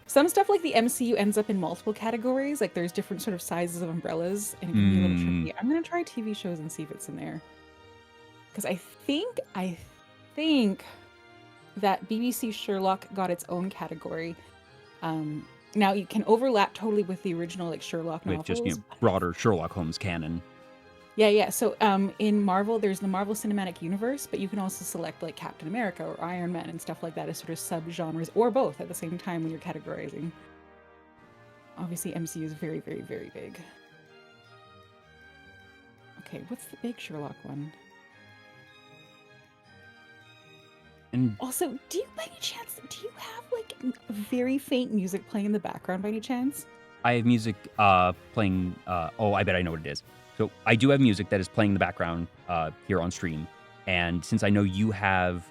Some stuff like the MCU ends up in multiple categories. Like there's different sort of sizes of umbrellas, and it can be a little tricky. I'm gonna try TV shows and see if it's in there. Because I think that BBC Sherlock got its own category. Now you can overlap totally with the original like Sherlock novels. With just broader Sherlock Holmes canon. Yeah. So in Marvel, there's the Marvel Cinematic Universe, but you can also select like Captain America or Iron Man and stuff like that as sort of sub-genres, or both at the same time when you're categorizing. Obviously, MCU is very, very, very big. Okay, what's the big Sherlock one? And also, do you by any chance, do you have like very faint music playing in the background by any chance? I have music playing. Oh, I bet I know what it is. So I do have music that is playing in the background here on stream. And since I know you have,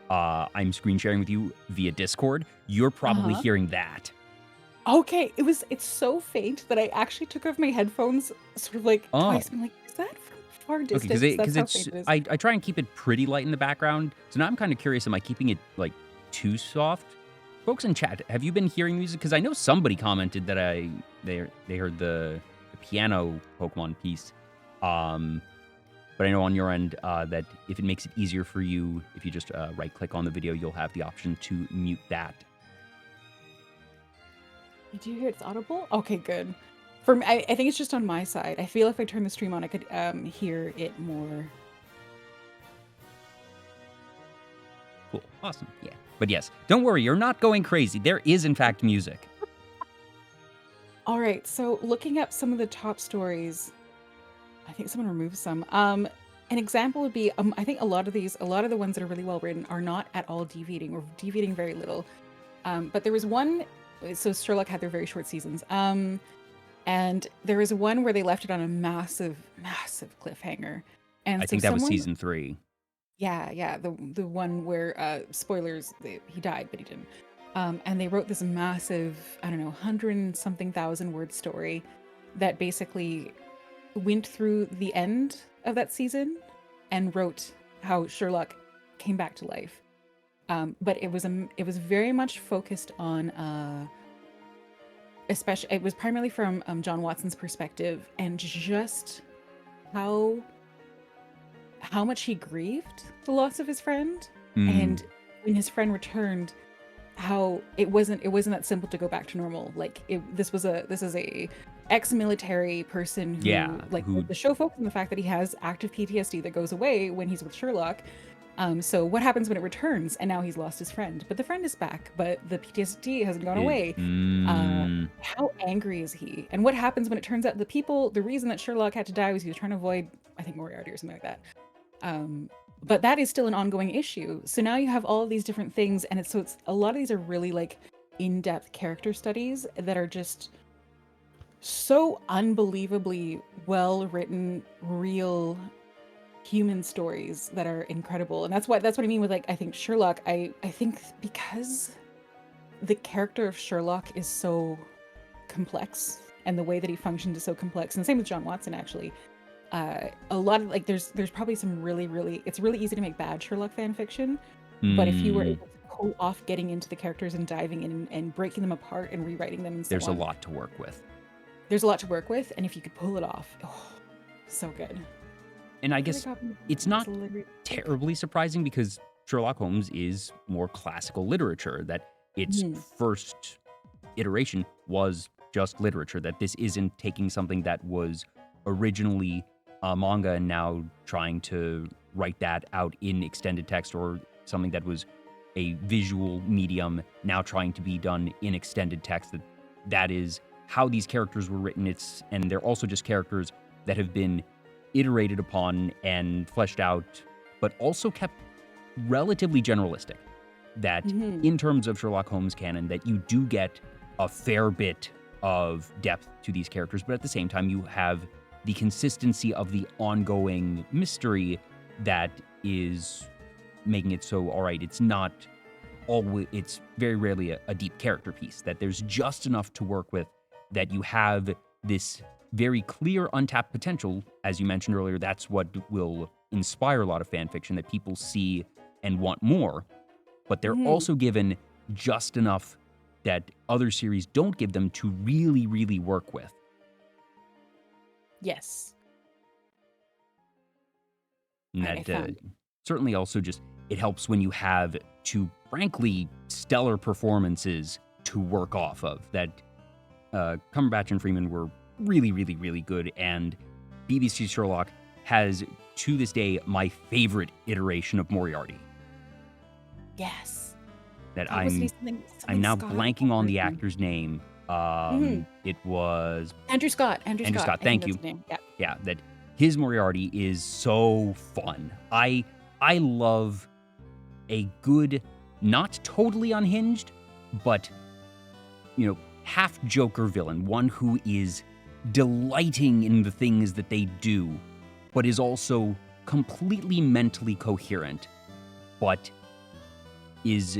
I'm screen sharing with you via Discord, you're probably Uh-huh. hearing that. Okay, it's so faint that I actually took off my headphones sort of like Oh, twice. I'm like, is that from far okay. distance? That's Because how it's, faint it is. I try and keep it pretty light in the background. So now I'm kind of curious, am I keeping it like too soft? Folks in chat, have you been hearing music? Because I know somebody commented that they heard the piano Pokemon piece. But I know on your end that if it makes it easier for you, if you just right click on the video, you'll have the option to mute that. Did you hear it's audible? Okay, good. For me, I think it's just on my side. I feel if I turn the stream on, I could hear it more. Cool. Awesome. Yeah. But yes, don't worry, you're not going crazy. There is, in fact, music. All right, so looking up some of the top stories, I think someone removed some. An example would be, I think a lot of the ones that are really well written are not at all deviating or deviating very little. But there was one, so Sherlock had their very short seasons. And there was one where they left it on a massive, massive cliffhanger. And I so think that was someone, season 3. yeah, the one where spoilers, he died, but he didn't. And they wrote this massive, I don't know, 100-something thousand word story that basically went through the end of that season and wrote how Sherlock came back to life. But it was very much focused on especially it was primarily from John Watson's perspective and just how much he grieved the loss of his friend, and when his friend returned, how it wasn't that simple to go back to normal. Like this is a ex-military person who, Yeah, like, who the show focuses on the fact that he has active PTSD that goes away when he's with Sherlock. So what happens when it returns? And now he's lost his friend, but the friend is back, but the PTSD hasn't gone away. How angry is he? And what happens when it turns out the reason that Sherlock had to die was he was trying to avoid, I think, Moriarty or something like that. But that is still an ongoing issue. So now you have all of these different things, and it's a lot of these are really like in-depth character studies that are just so unbelievably well written, real human stories that are incredible. And that's what I mean with, like, I think Sherlock, I think because the character of Sherlock is so complex and the way that he functions is so complex, and the same with John Watson actually. A lot of, like, there's probably some really, it's really easy to make bad Sherlock fan fiction, but if you were able to pull off getting into the characters and diving in and breaking them apart and rewriting them and so there's on, a lot to work with. There's a lot to work with, and if you could pull it off, oh, so good. And I guess it's not terribly surprising because Sherlock Holmes is more classical literature, that its first iteration was just literature, that this isn't taking something that was originally a manga and now trying to write that out in extended text, or something that was a visual medium now trying to be done in extended text. That is how these characters were written. And they're also just characters that have been iterated upon and fleshed out, but also kept relatively generalistic. That in terms of Sherlock Holmes canon, that you do get a fair bit of depth to these characters, but at the same time you have the consistency of the ongoing mystery that is making it so, all right, it's not always, it's very rarely a deep character piece, that there's just enough to work with, that you have this very clear untapped potential. As you mentioned earlier, that's what will inspire a lot of fan fiction, that people see and want more, but they're also given just enough that other series don't give them to really, really work with. Yes. And that certainly also just, it helps when you have two, frankly, stellar performances to work off of. That Cumberbatch and Freeman were really, really, really good, and BBC Sherlock has, to this day, my favorite iteration of Moriarty. Yes. That I'm now blanking on the actor's name. It was Andrew Scott. Andrew Scott. Thank you. Yeah, that his Moriarty is so fun. I love a good, not totally unhinged, but half Joker villain, one who is delighting in the things that they do, but is also completely mentally coherent, but is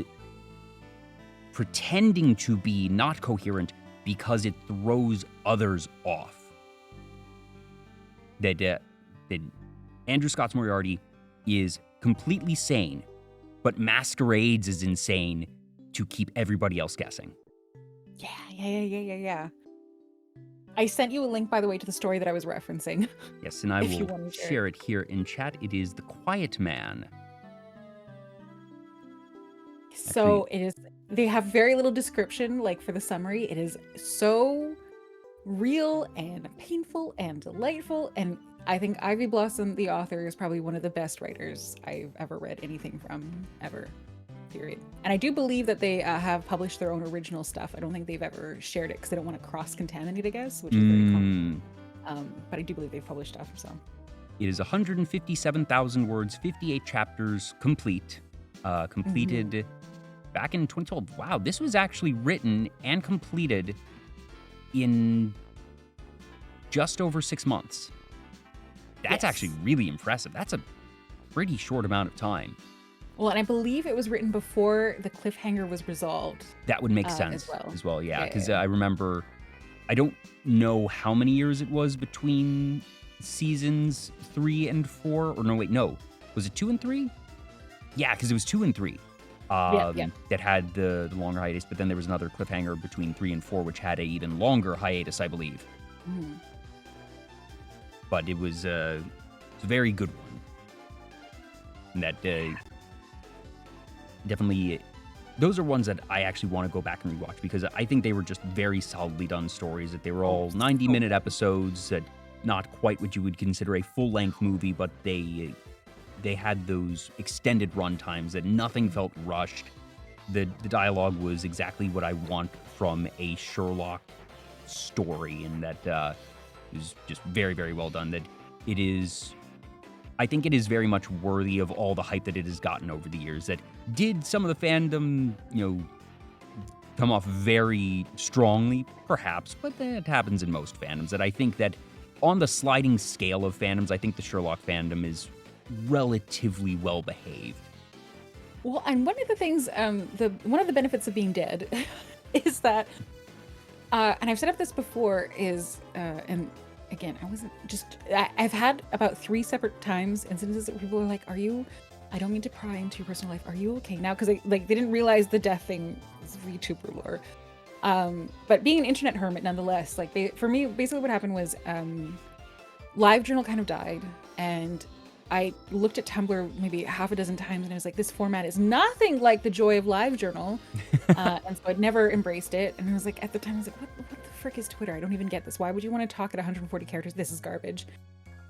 pretending to be not coherent because it throws others off. That Andrew Scott's Moriarty is completely sane, but masquerades as insane to keep everybody else guessing. Yeah. I sent you a link, by the way, to the story that I was referencing. Yes, and I will share it here in chat. It is The Quiet Man. So it is, they have very little description, like for the summary. It is so real and painful and delightful. And I think Ivy Blossom, the author, is probably one of the best writers I've ever read anything from, ever, period. And I do believe that they have published their own original stuff. I don't think they've ever shared it because they don't want to cross-contaminate, I guess, which is very common. But I do believe they've published stuff, so. It is 157,000 words, 58 chapters, complete. Completed back in 2012. Wow, this was actually written and completed in just over 6 months. That's actually really impressive. That's a pretty short amount of time. Well, and I believe it was written before the cliffhanger was resolved. That would make sense as well, yeah. Because I remember, I don't know how many years it was between seasons 3 and 4. Or no. Was it 2 and 3? Yeah, because it was 2 and 3 that had the longer hiatus. But then there was another cliffhanger between 3 and 4, which had an even longer hiatus, I believe. But it was a very good one. And that definitely, those are ones that I actually want to go back and rewatch because I think they were just very solidly done stories, that they were all 90-minute episodes, that not quite what you would consider a full-length movie, but they had those extended run times that nothing felt rushed. The dialogue was exactly what I want from a Sherlock story, and that is just very, very well done. That it is, I think it is very much worthy of all the hype that it has gotten over the years. That did some of the fandom, come off very strongly, perhaps, but that happens in most fandoms. That I think that on the sliding scale of fandoms, I think the Sherlock fandom is relatively well behaved. Well, and one of the things, one of the benefits of being dead is that, and I've set up this before, is, and again, I've had about 3 separate times instances that people are like, I don't mean to pry into your personal life. Are you okay now? Because they didn't realize the death thing was Vtuber lore. But being an internet hermit nonetheless, for me, basically what happened was, LiveJournal kind of died, and I looked at Tumblr maybe half a dozen times and I was like, this format is nothing like the joy of LiveJournal. And so I'd never embraced it. And I was like, at the time, I was like, what the frick is Twitter? I don't even get this. Why would you want to talk at 140 characters? This is garbage.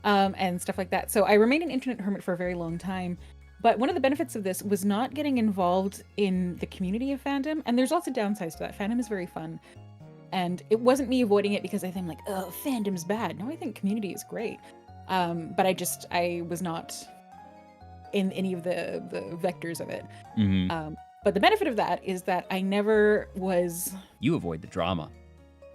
And stuff like that. So I remained an internet hermit for a very long time. But one of the benefits of this was not getting involved in the community of fandom. And there's lots of downsides to that. Fandom is very fun. And it wasn't me avoiding it because I think like, oh, fandom's bad. No, I think community is great. But I was not in any of the vectors of it. But the benefit of that is that I never was... You avoid the drama.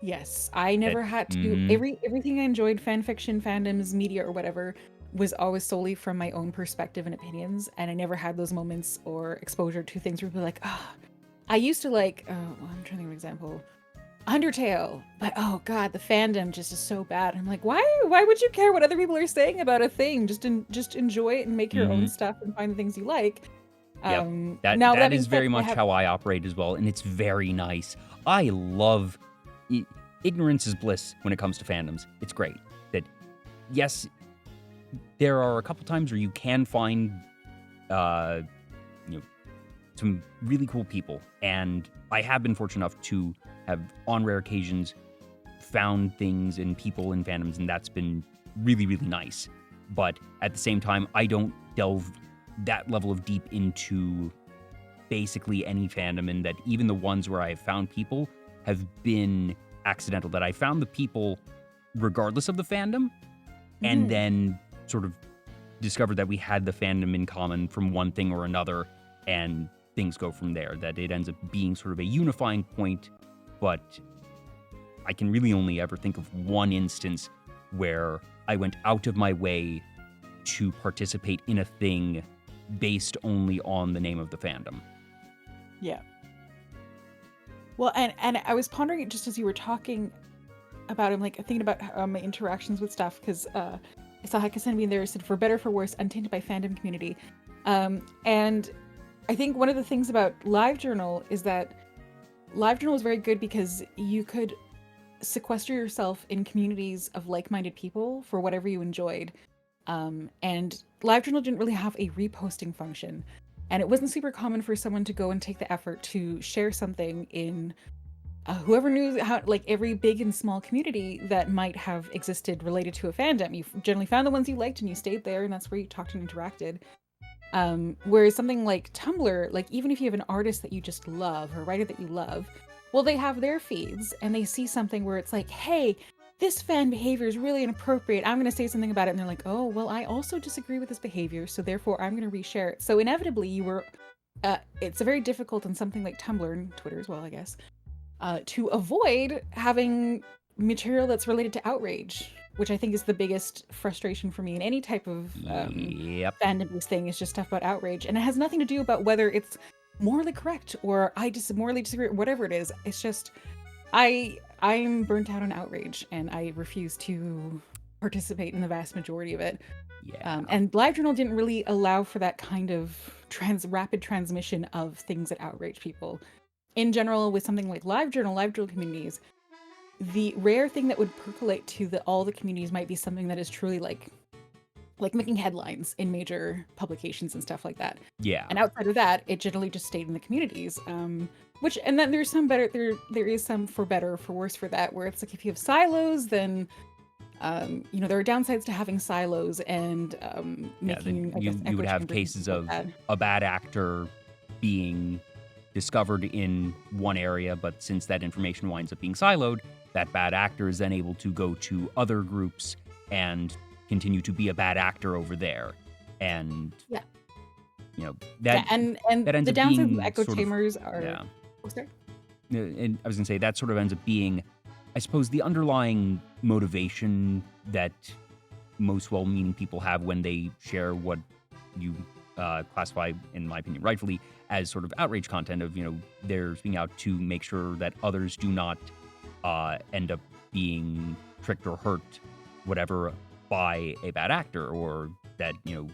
Yes, I never had to... Everything I enjoyed, fan fiction, fandoms, media, or whatever, was always solely from my own perspective and opinions. And I never had those moments or exposure to things where people were like, I used to like... I'm trying to think of an example. Undertale, but oh god, the fandom just is so bad. I'm like, why would you care what other people are saying about a thing? Just enjoy it and make your own stuff and find the things you like. That is very much how I operate as well, and it's very nice. I love ignorance is bliss when it comes to fandoms. It's great that yes, there are a couple times where you can find some really cool people, and I have been fortunate enough to have, on rare occasions, found things and people in fandoms, and that's been really, really nice. But at the same time, I don't delve that level of deep into basically any fandom, and that even the ones where I've found people have been accidental, that I found the people regardless of the fandom, and then sort of discovered that we had the fandom in common from one thing or another, and things go from there, that it ends up being sort of a unifying point. but I can really only ever think of one instance where I went out of my way to participate in a thing based only on the name of the fandom. Yeah. Well, and I was pondering it just as you were talking about him, like thinking about my interactions with stuff, because I saw Hekasen being there, said for better for worse, untainted by fandom community. And I think one of the things about LiveJournal is that LiveJournal was very good because you could sequester yourself in communities of like-minded people for whatever you enjoyed. And LiveJournal didn't really have a reposting function. And it wasn't super common for someone to go and take the effort to share something in whoever knew how, like every big and small community that might have existed related to a fandom. You generally found the ones you liked and you stayed there, and that's where you talked and interacted. Whereas something like Tumblr, like even if you have an artist that you just love or a writer that you love, well, they have their feeds and they see something where it's like, hey, this fan behavior is really inappropriate. I'm going to say something about it. And they're like, oh, well, I also disagree with this behavior, so therefore I'm going to reshare it. So inevitably you were, it's very difficult on something like Tumblr and Twitter as well, I guess, to avoid having material that's related to outrage, which I think is the biggest frustration for me in any type of fandom-based thing, is just stuff about outrage. And it has nothing to do about whether it's morally correct or I just morally disagree, whatever it is. It's just, I'm burnt out on outrage and I refuse to participate in the vast majority of it. Yeah. And LiveJournal didn't really allow for that kind of rapid transmission of things that outrage people. In general, with something like LiveJournal communities, the rare thing that would percolate to all the communities might be something that is truly like making headlines in major publications and stuff like that. Yeah. And outside of that, it generally just stayed in the communities. Which, and then there's some better, there is some for better or for worse for that, where it's like if you have silos, then you know, there are downsides to having silos and making, yeah, you would have cases of a bad actor being discovered in one area, but since that information winds up being siloed, that bad actor is then able to go to other groups and continue to be a bad actor over there. And yeah, you know, that and that ends the up downsides being of echo sort chambers of, are yeah. Oh, sorry. And I was gonna say that sort of ends up being, I suppose, the underlying motivation that most well-meaning people have when they share what you classify, in my opinion, rightfully, as sort of outrage content of, you know, they're speaking out to make sure that others do not end up being tricked or hurt, whatever, by a bad actor, or that, you know,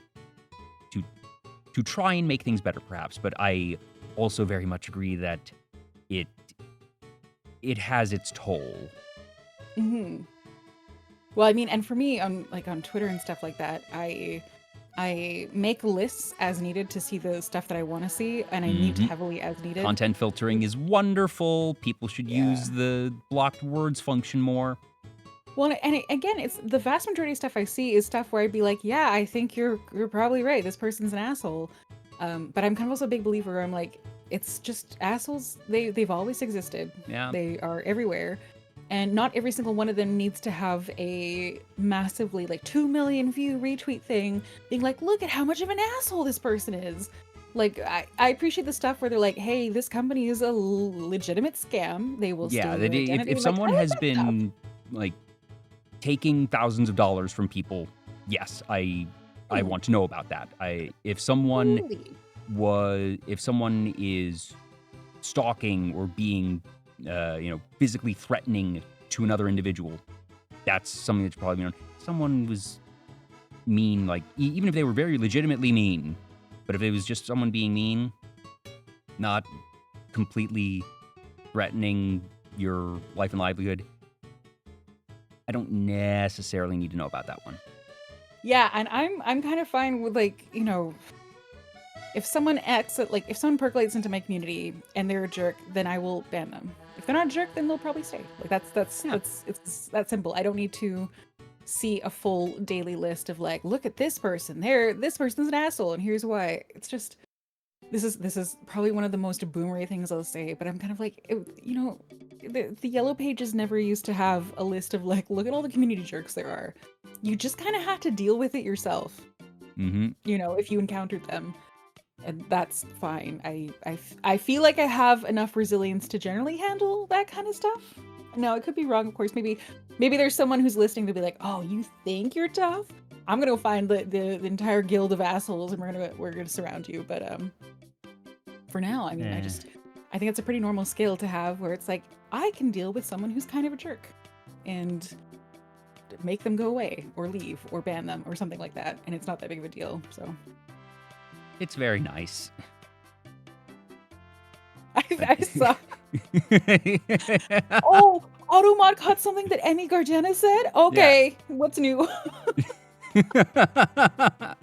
to try and make things better, perhaps. But I also very much agree that it has its toll. Mm-hmm. Well, I mean, and for me, on Twitter and stuff like that, I make lists as needed to see the stuff that I want to see, and I mute heavily as needed. Content filtering is wonderful. People should use the blocked words function more. Well, and again, it's the vast majority of stuff I see is stuff where I'd be like, yeah, I think you're probably right. This person's an asshole. But I'm kind of also a big believer where I'm like, it's just assholes. They've always existed. Yeah. They are everywhere. And not every single one of them needs to have a massively 2 million view retweet thing being like, look at how much of an asshole this person is. Like, I appreciate the stuff where they're like, hey, this company is a legitimate scam. They will steal your identity. If someone has been taking thousands of dollars from people, yes, I want to know about that. If someone is stalking or being physically threatening to another individual, that's something that's probably known. Someone was mean, even if they were very legitimately mean, but if it was just someone being mean, not completely threatening your life and livelihood, I don't necessarily need to know about that one. Yeah, and I'm kind of fine with if someone if someone percolates into my community and they're a jerk, then I will ban them. If they're not a jerk, then they'll probably stay. It's that simple. I don't need to see a full daily list of look at this person. This person's an asshole and here's why. It's just this is probably one of the most boomery things I'll say, but I'm kind of the yellow pages never used to have a list of look at all the community jerks there are. You just kind of have to deal with it yourself. Mm-hmm. If you encountered them. and that's fine. I feel like I have enough resilience to generally handle that kind of stuff. No, I could be wrong, of course. Maybe there's someone who's listening to be like, "Oh, you think you're tough? I'm gonna find the entire guild of assholes, and we're gonna surround you." But for now, I mean, Eh. I think it's a pretty normal skill to have, where it's like I can deal with someone who's kind of a jerk, and make them go away, or leave, or ban them, or something like that, and it's not that big of a deal. So It's very nice. I saw. Oh, Automod caught something that Emmy Gargena said? Okay, what's new? Yeah,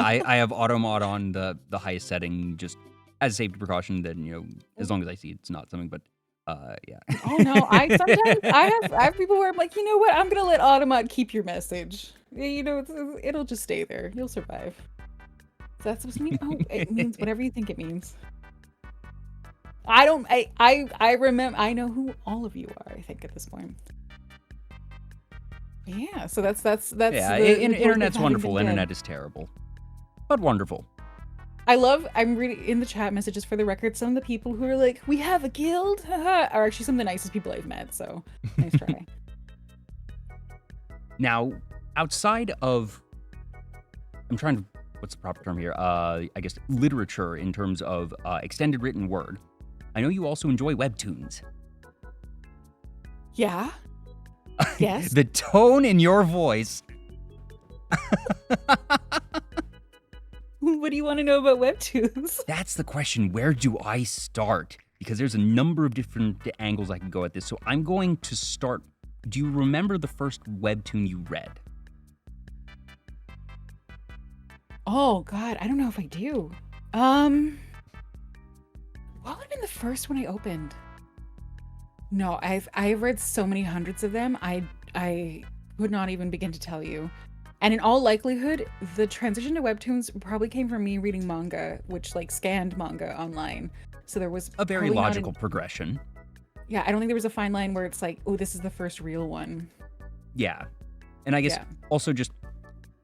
I have Automod on the highest setting just as a safety precaution. Then, you know, as long as I see it's not something, but yeah. Oh no, I have people where I'm like, you know what? I'm gonna let Automod keep your message. You know, it'll just stay there. You'll survive. So that's what it means. Oh, it means whatever you think it means. I don't. I remember. I know who all of you are. I think at this point. Yeah. So that's Yeah, the joy of internet's having wonderful. been dead. Internet is terrible, but wonderful. I'm reading in the chat messages for the record. Some of the people who are like, "We have a guild," haha, are actually some of the nicest people I've met. So nice try. Now, outside of, I'm trying to, what's the proper term here? I guess literature in terms of extended written word. I know you also enjoy webtoons. Yeah. Yes. The tone in your voice. What do you want to know about webtoons? That's the question. Where do I start? Because there's a number of different angles I can go at this. So I'm going to start. Do you remember the first webtoon you read? Oh God, I don't know if I do. What would have been the first one I opened? No, I've read so many hundreds of them. I would not even begin to tell you. And in all likelihood, the transition to webtoons probably came from me reading manga, which like scanned manga online. So there was A very probably not logical progression. Yeah, I don't think there was a fine line where it's like, oh, this is the first real one. Yeah. And I guess Yeah. also just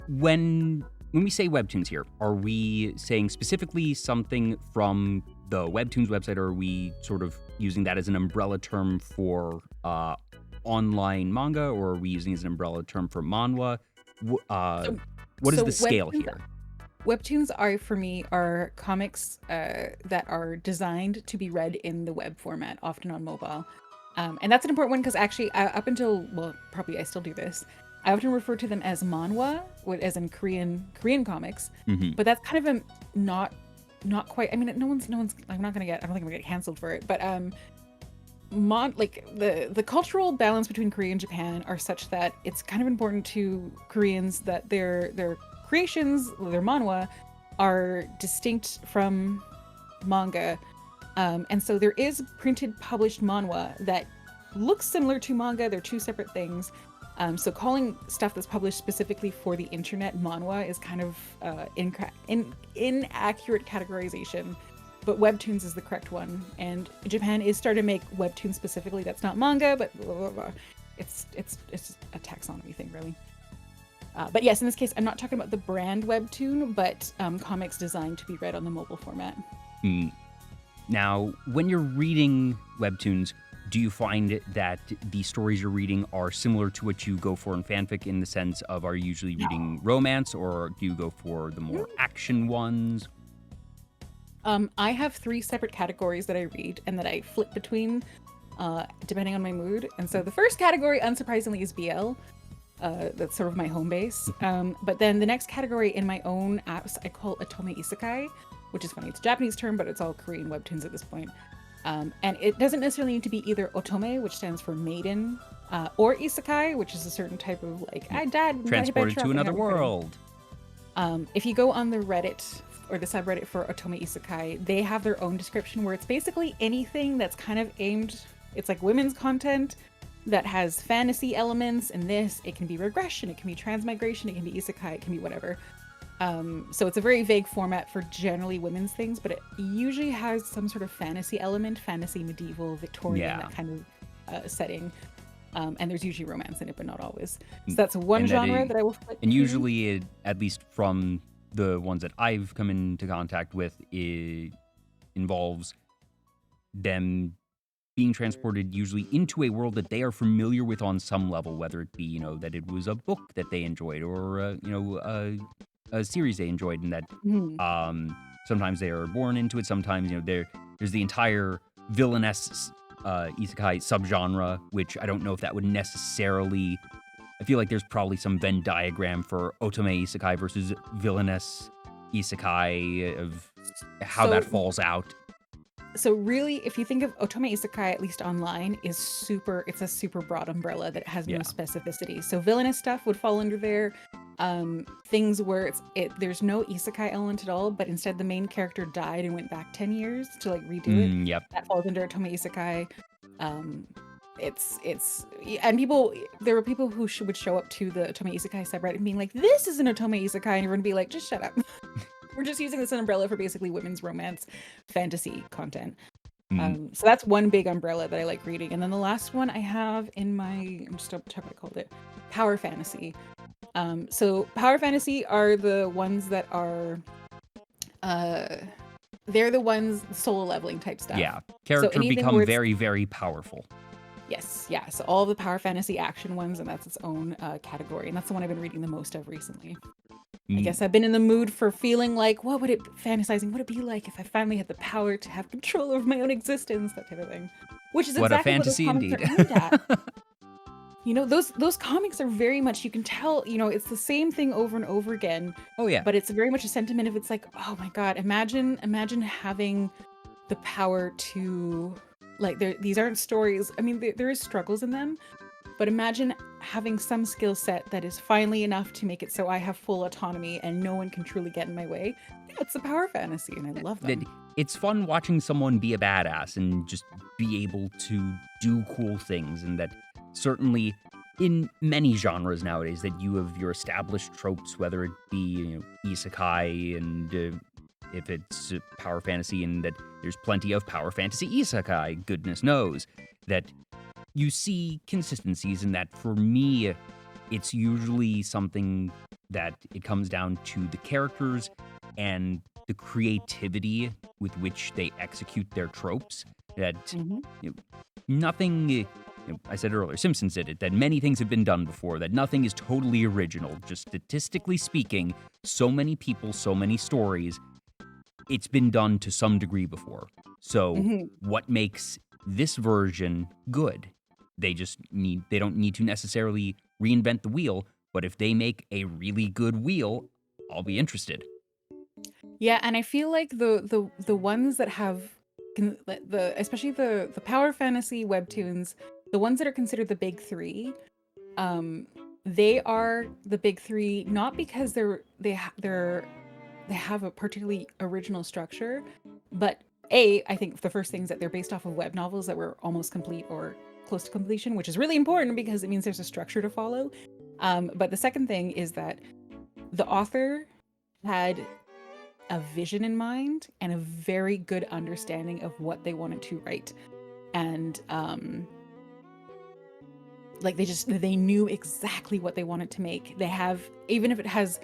when we say webtoons here, are we saying specifically something from the webtoons website, or are we sort of using that as an umbrella term for online manga, or are we using it as an umbrella term for manhwa? What is so the scale webtoons- here? Webtoons are comics that are designed to be read in the web format, often on mobile. And that's an important one because actually, up until, well, probably I still do this. I often refer to them as manhwa, as in Korean comics. Mhm. But that's kind of a not quite. I mean, no one's. I'm not gonna get. I don't think I'm gonna get canceled for it. But like the cultural balance between Korea and Japan are such that it's kind of important to Koreans that their creations, their manhwa, are distinct from manga. And so there is printed published manhwa that looks similar to manga. They're two separate things. So calling stuff that's published specifically for the internet manhwa is kind of inaccurate categorization. But webtoons is the correct one. And Japan is starting to make webtoons specifically. That's not manga, but blah, blah, blah. It's a taxonomy thing, really. But yes, in this case, I'm not talking about the brand webtoon, but comics designed to be read on the mobile format. Now, when you're reading webtoons, do you find that the stories you're reading are similar to what you go for in fanfic, in the sense of, are you usually reading romance, or do you go for the more action ones? I have 3 separate categories that I read and that I flip between depending on my mood. And so the first category, unsurprisingly, is BL. That's sort of my home base. But then the next category in my own apps, I call Otome Isekai, which is funny. It's a Japanese term, but it's all Korean webtoons at this point. And it doesn't necessarily need to be either Otome, which stands for maiden, or Isekai, which is a certain type of like, I died, Transported to another world. If you go on the Reddit or the subreddit for Otome Isekai, they have their own description where it's basically anything that's kind of aimed, it's like women's content that has fantasy elements. And this, it can be regression, it can be transmigration, it can be isekai, it can be whatever. So it's a very vague format for generally women's things, but it usually has some sort of fantasy element, fantasy, medieval, Victorian, that kind of setting. And there's usually romance in it, but not always. So that's one genre that I will flip And to. usually, at least from the ones that I've come into contact with involves them being transported usually into a world that they are familiar with on some level, whether it be, that it was a book that they enjoyed or, a series they enjoyed, and that Mhm. sometimes they are born into it. Sometimes, there's the entire villainess isekai subgenre, which I don't know if that would necessarily. I feel like there's probably some Venn diagram for otome isekai versus villainous isekai of how that So falls out. So really, if you think of otome isekai, at least online, it's a super broad umbrella that has no Yeah. specificity. So villainous stuff would fall under there. Things where there's no isekai element at all, but instead the main character died and went back 10 years to like redo it. Yep. That falls under otome isekai. Um, and people, there were people who would show up to the otome isekai subreddit and being like, "This is an otome isekai," and everyone would be like, "Just shut up." We're just using this umbrella for basically women's romance fantasy content. So that's one big umbrella that I like reading. And then the last one I have in my, I'm just double check what I called it, power fantasy. So power fantasy are the ones that are, they're the ones solo leveling type stuff. Yeah. Character become very, very powerful. Yes, yeah. So all the power fantasy action ones, and that's its own category. And that's the one I've been reading the most of recently. I guess I've been in the mood for feeling like, what would it, fantasizing, what would it be like if I finally had the power to have control over my own existence, that type of thing. Which is What a exactly what those fantasy comics indeed. are aimed at. Those comics are very much, you can tell, it's the same thing over and over again. Oh yeah. But it's very much a sentiment of, it's like, oh my God, imagine having the power to, like, these aren't stories. I mean, there is struggles in them, but imagine having some skill set that is finally enough to make it so I have full autonomy and no one can truly get in my way. That's a power fantasy, and I love them. It's fun watching someone be a badass and just be able to do cool things, and that certainly in many genres nowadays that you have your established tropes, whether it be isekai and if it's power fantasy, and that there's plenty of power fantasy isekai, goodness knows, that you see consistencies in that. For me, it's usually something that it comes down to the characters and the creativity with which they execute their tropes. That nothing, I said earlier, Simpsons did it, that many things have been done before, that nothing is totally original. Just statistically speaking, so many people, so many stories, it's been done to some degree before. So what makes this version good? They don't need to necessarily reinvent the wheel, but if they make a really good wheel, I'll be interested. Yeah, and I feel like the ones that have especially the power fantasy webtoons, the ones that are considered the big three, they are the big three not because they have a particularly original structure, but I think the first thing is that they're based off of web novels that were almost complete or close to completion, which is really important because it means there's a structure to follow. But the second thing is that the author had a vision in mind and a very good understanding of what they wanted to write. And like they knew exactly what they wanted to make. They have, even if it has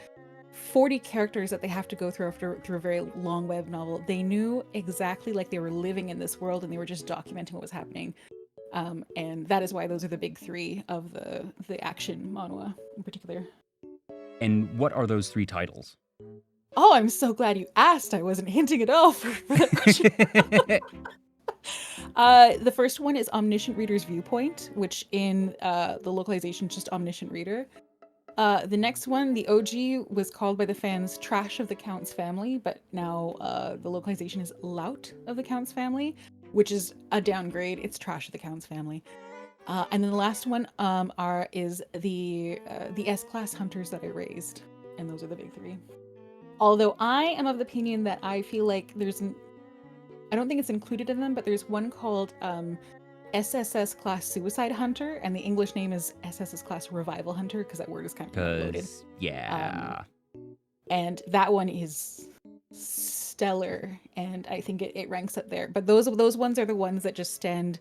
40 characters that they have to go through through a very long web novel, they knew exactly, like, they were living in this world and they were just documenting what was happening. And that is why those are the big three of the action manhwa in particular. And what are those three titles? Oh, I'm so glad you asked. I wasn't hinting at all for that question. The first one is Omniscient Reader's Viewpoint, which in the localization is just Omniscient Reader. The next one, the OG, was called by the fans Trash of the Count's Family, but now the localization is Lout of the Count's Family, which is a downgrade. It's Trash of the Count's Family. And then the last one is the S-Class Hunters that I raised, and those are the big three. Although I am of the opinion that I feel like I don't think it's included in them, but there's one called SSS Class Suicide Hunter, and the English name is SSS Class Revival Hunter, because that word is kind of loaded. Yeah. And that one is stellar, and I think it ranks up there. But those ones are the ones that just stand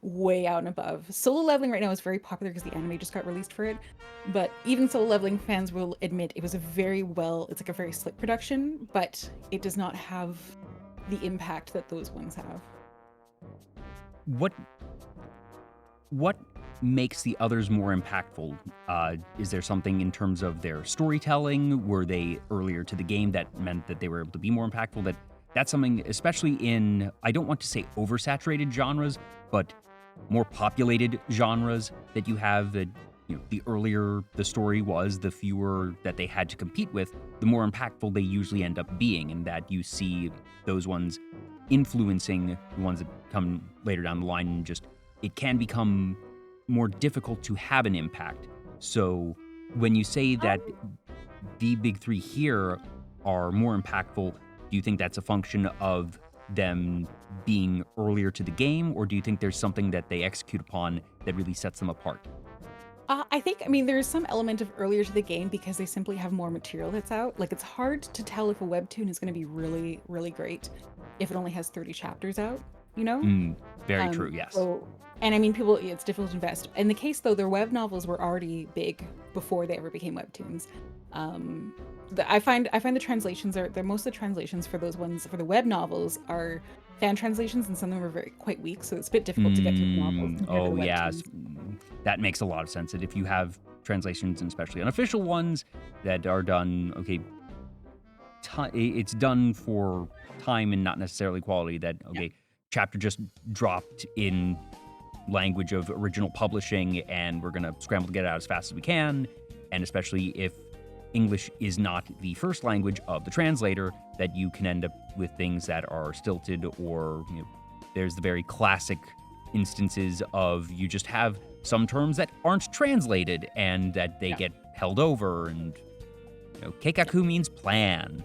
way out and above. Solo Leveling right now is very popular because the anime just got released for it, but even Solo Leveling fans will admit it was it's like a very slick production, but it does not have the impact that those ones have. What what makes the others more impactful? Is there something in terms of their storytelling? Were they earlier to the game that meant that they were able to be more impactful? That's something, especially in, I don't want to say oversaturated genres, but more populated genres that you have, that the earlier the story was, the fewer that they had to compete with, the more impactful they usually end up being, and that you see those ones influencing the ones that come later down the line, and just it can become more difficult to have an impact. So when you say that the big three here are more impactful, do you think that's a function of them being earlier to the game, or do you think there's something that they execute upon that really sets them apart? I mean, there's some element of earlier to the game because they simply have more material that's out. Like, it's hard to tell if a webtoon is going to be really, really great if it only has 30 chapters out, you know? Very true, yes. So, and I mean, it's difficult to invest. In the case, though, their web novels were already big before they ever became webtoons. I find the translations most of the translations for those ones, for the web novels, are fan translations, and some of them are quite weak, so it's a bit difficult to get through the novels compared to the yes. webtoons. That makes a lot of sense. That if you have translations, and especially unofficial ones, that are done, okay, it's done for time and not necessarily quality, that, okay, chapter just dropped in language of original publishing, and we're going to scramble to get it out as fast as we can, and especially if English is not the first language of the translator, that you can end up with things that are stilted, or there's the very classic instances of you just have some terms that aren't translated and that they get held over, and keikaku means plan.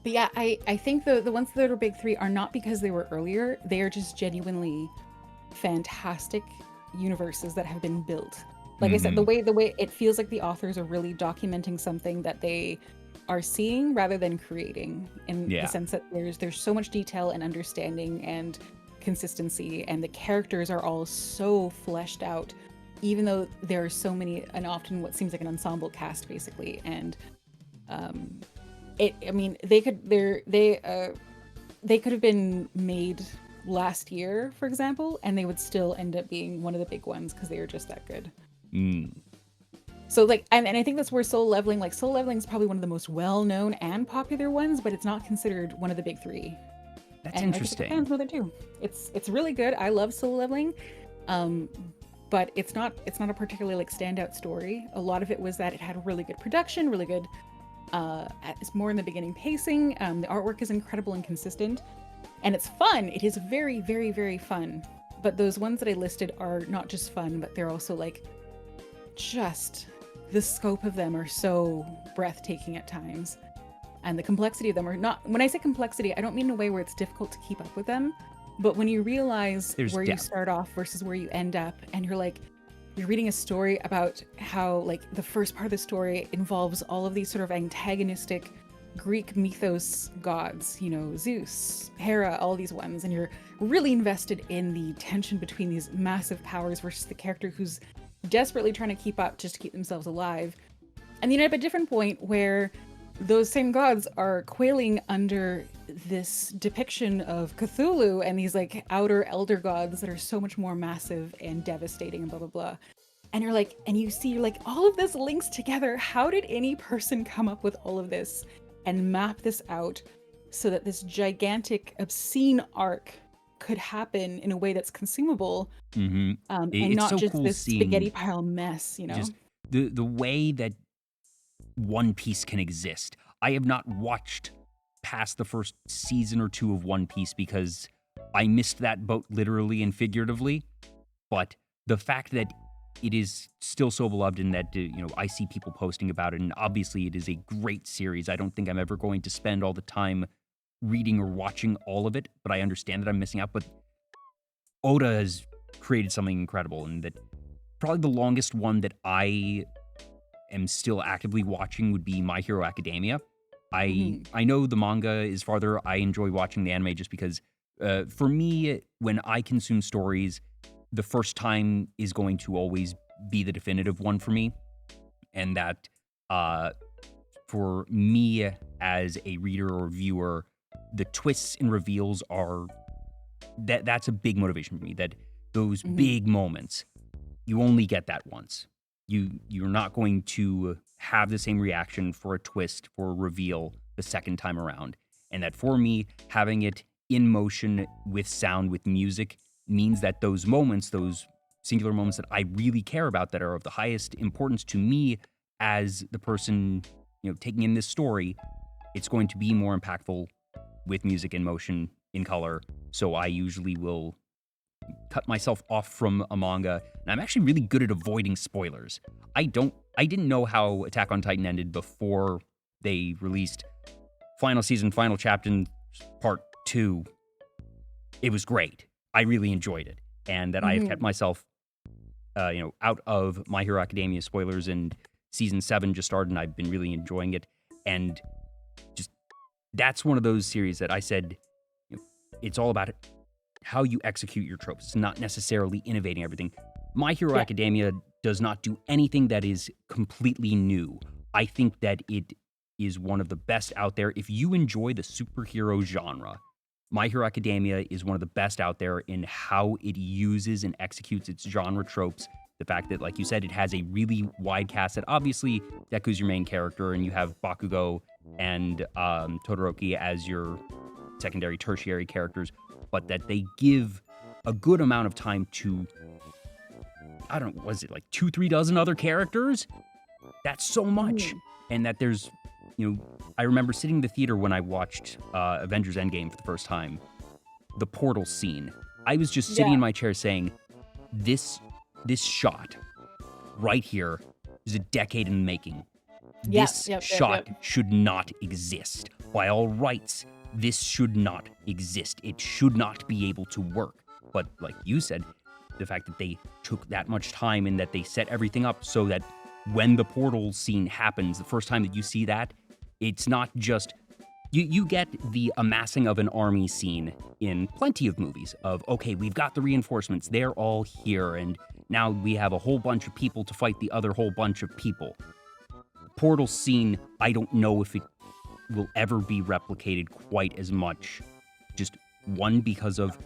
But yeah, I think the ones that are big three are not because they were earlier, they are just genuinely fantastic universes that have been built. Like I said, the way it feels like the authors are really documenting something that they are seeing rather than creating, in the sense that there's so much detail and understanding and consistency, and the characters are all so fleshed out, even though there are so many, and often what seems like an ensemble cast basically. And they could have been made last year, for example, and they would still end up being one of the big ones because they are just that good. So like, and I think that's where Solo Leveling is probably one of the most well-known and popular ones, but it's not considered one of the big three. That's interesting. Fans know that too. It's really good. I love Solo Leveling, but it's not a particularly like standout story. A lot of it was that it had really good production, really good. It's more in the beginning pacing. The artwork is incredible and consistent, and it's fun. It is very, very, very fun. But those ones that I listed are not just fun, but they're also like, just the scope of them are so breathtaking at times, and the complexity of them are not. When I say complexity, I don't mean in a way where it's difficult to keep up with them, but when you realize where you start off versus where you end up, and you're reading a story about how like the first part of the story involves all of these sort of antagonistic Greek mythos gods, Zeus, Hera, all these ones, and you're really invested in the tension between these massive powers versus the character who's desperately trying to keep up just to keep themselves alive. And you end up at a different point where those same gods are quailing under this depiction of Cthulhu and these like outer elder gods that are so much more massive and devastating and blah, blah, blah. And you're like, all of this links together. How did any person come up with all of this and map this out so that this gigantic, obscene arc could happen in a way that's consumable, and not so just cool this spaghetti pile mess, Just the way that One Piece can exist. I have not watched past the first season or two of One Piece because I missed that boat literally and figuratively. But the fact that it is still so beloved, and that I see people posting about it, and obviously it is a great series. I don't think I'm ever going to spend all the time reading or watching all of it, but I understand that I'm missing out. But Oda has created something incredible, and that probably the longest one that I am still actively watching would be My Hero Academia. I know the manga is farther. I enjoy watching the anime just because For me, when I consume stories, the first time is going to always be the definitive one for me, and that uh, for me as a reader or viewer, the twists and reveals are that's a big motivation for me. That those Mhm. big moments, you only get that once. You're not going to have the same reaction for a twist, for a reveal the second time around. And that for me, having it in motion with sound, with music, means that those moments, those singular moments that I really care about, that are of the highest importance to me as the person, taking in this story, it's going to be more impactful with music in motion, in color. So I usually will cut myself off from a manga, and I'm actually really good at avoiding spoilers. I didn't know how Attack on Titan ended before they released final season, final chapter, part 2. It was great. I really enjoyed it. And that I have kept Mhm. myself out of My Hero Academia spoilers, and season 7 just started and I've been really enjoying it. And just that's one of those series that I said, it's all about how you execute your tropes. It's not necessarily innovating everything. My Hero Yeah. Academia does not do anything that is completely new. I think that it is one of the best out there. If you enjoy the superhero genre, My Hero Academia is one of the best out there in how it uses and executes its genre tropes. The fact that, like you said, it has a really wide cast. That obviously Deku's your main character, and you have Bakugo and Todoroki as your secondary, tertiary characters, but that they give a good amount of time to, I don't know, was it like 2, 3 dozen other characters? That's so much. Mhm. And that there's, I remember sitting in the theater when I watched Avengers Endgame for the first time, the portal scene. I was just sitting Yeah. in my chair saying, this shot right here is a decade in the making. Yep. This Yep. Yep. shot Yep. should not exist. By all rights, this should not exist. It should not be able to work. But like you said, the fact that they took that much time and that they set everything up so that when the portal scene happens, the first time that you see that, it's not just you get the amassing of an army scene in plenty of movies of, okay, we've got the reinforcements, they're all here, and now we have a whole bunch of people to fight the other whole bunch of people. Portal scene, I don't know if it will ever be replicated quite as much. Just one, because of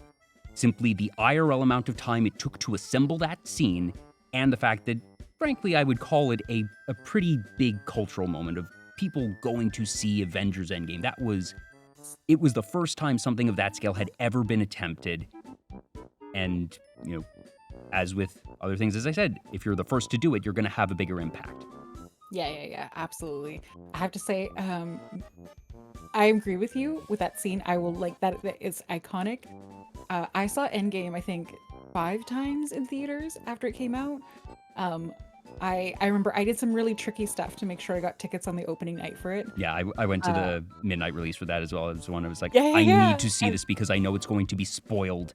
simply the IRL amount of time it took to assemble that scene, and the fact that, frankly, I would call it a pretty big cultural moment of people going to see Avengers Endgame. It was the first time something of that scale had ever been attempted. And, as with other things, as I said, if you're the first to do it, you're going to have a bigger impact. Yeah. Yeah. Yeah. Absolutely. I have to say, I agree with you with that scene. I will like that. That is iconic. I saw Endgame, I think, 5 times in theaters after it came out. Um, I remember I did some really tricky stuff to make sure I got tickets on the opening night for it. Yeah, I went to Uh, the midnight release for that as well. It was one I was like, yeah, yeah, I need yeah. to see this because I know it's going to be spoiled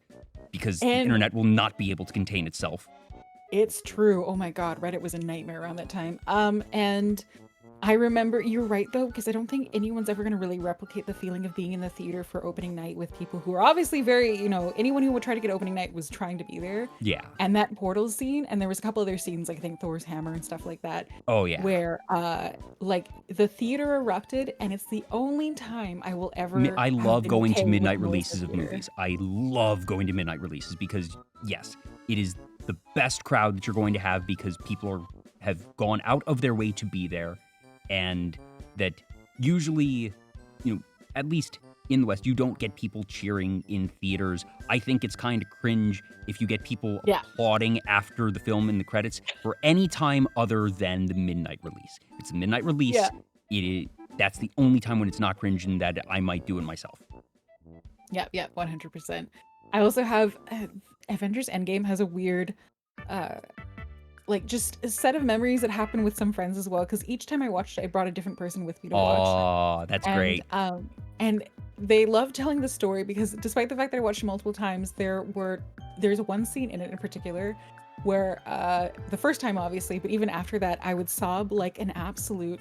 because the And internet will not be able to contain itself. it's true. Oh my God, Reddit was a nightmare around that time. And I remember you're right though, because I don't think anyone's ever going to really replicate the feeling of being in the theater for opening night with people who are obviously very, anyone who would try to get opening night was trying to be there. Yeah. And that portal scene, and there was a couple other scenes, like I think Thor's hammer and stuff like that, Oh, yeah. where like the theater erupted, and it's the only time I will ever I have love been going okay to with midnight noise in releases the of theater. movies. I love going to midnight releases because, yes, it is the best crowd that you're going to have because people have gone out of their way to be there. And that usually, at least in the West, you don't get people cheering in theaters. I think it's kind of cringe if you get people Yeah. applauding after the film in the credits for any time other than the midnight release. If it's a midnight release, Yeah. that's the only time when it's not cringe and that I might do it myself. Yeah, yeah, 100%. I also have Avengers Endgame has a weird uh like just a set of memories that happen with some friends as well, because each time I watched it, I brought a different person with me to watch. Oh, that's And great. and they love telling the story because despite the fact that I watched it multiple times, there's one scene in it in particular where the first time obviously, but even after that, I would sob like an absolute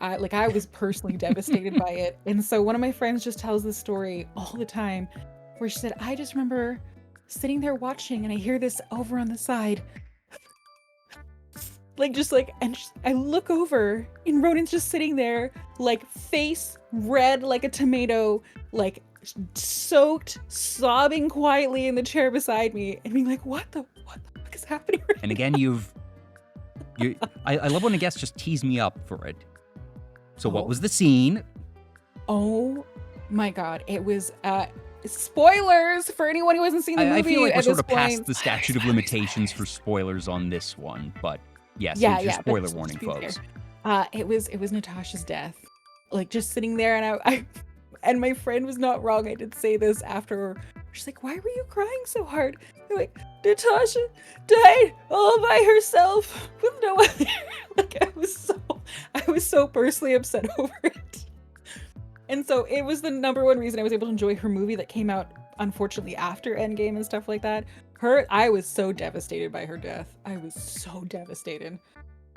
I was personally devastated by it. And so one of my friends just tells this story all the time. where she said, I just remember sitting there watching and I hear this over on the side. Like, just like, and I look over and Ronen's just sitting there, like face red like a tomato, like soaked, sobbing quietly in the chair beside me and being like, what the fuck is happening right And again, I love when a guest just tease me up for it. So what was the scene? Oh my God. It was, spoilers for anyone who hasn't seen the movie. I feel like we're at sort this of past point. the statute of limitations for spoilers on this one, but yes, Yeah, it's your yeah, spoiler but warning, to be fair, folks. it was Natasha's death. Like, just sitting there, and I and my friend was not wrong. I did say this after. She's like, "Why were you crying so hard?" I'm like, Natasha died all by herself with no other. Like, I was so personally upset over it. And so it was the #1 reason I was able to enjoy her movie that came out, unfortunately, after Endgame and stuff like that. I was so devastated by her death. I was so devastated.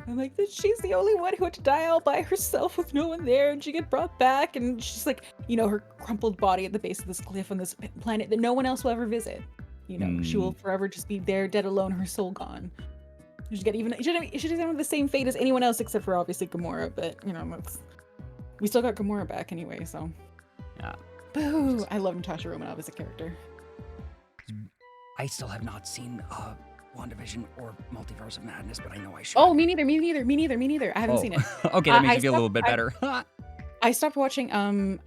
I'm like, she's the only one who had to die all by herself with no one there, and she get brought back, and she's like, you know, her crumpled body at the base of this cliff on this planet that no one else will ever visit. You know, she will forever just be there, dead alone, her soul gone. She doesn't have the same fate as anyone else except for obviously Gamora, but you know, we still got Gamora back anyway, so. Yeah. Boo! I love Natasha Romanoff as a character. I still have not seen WandaVision or Multiverse of Madness, but I know I should. Oh, me neither. I haven't seen it. Okay, that makes you feel a little bit better. I stopped watching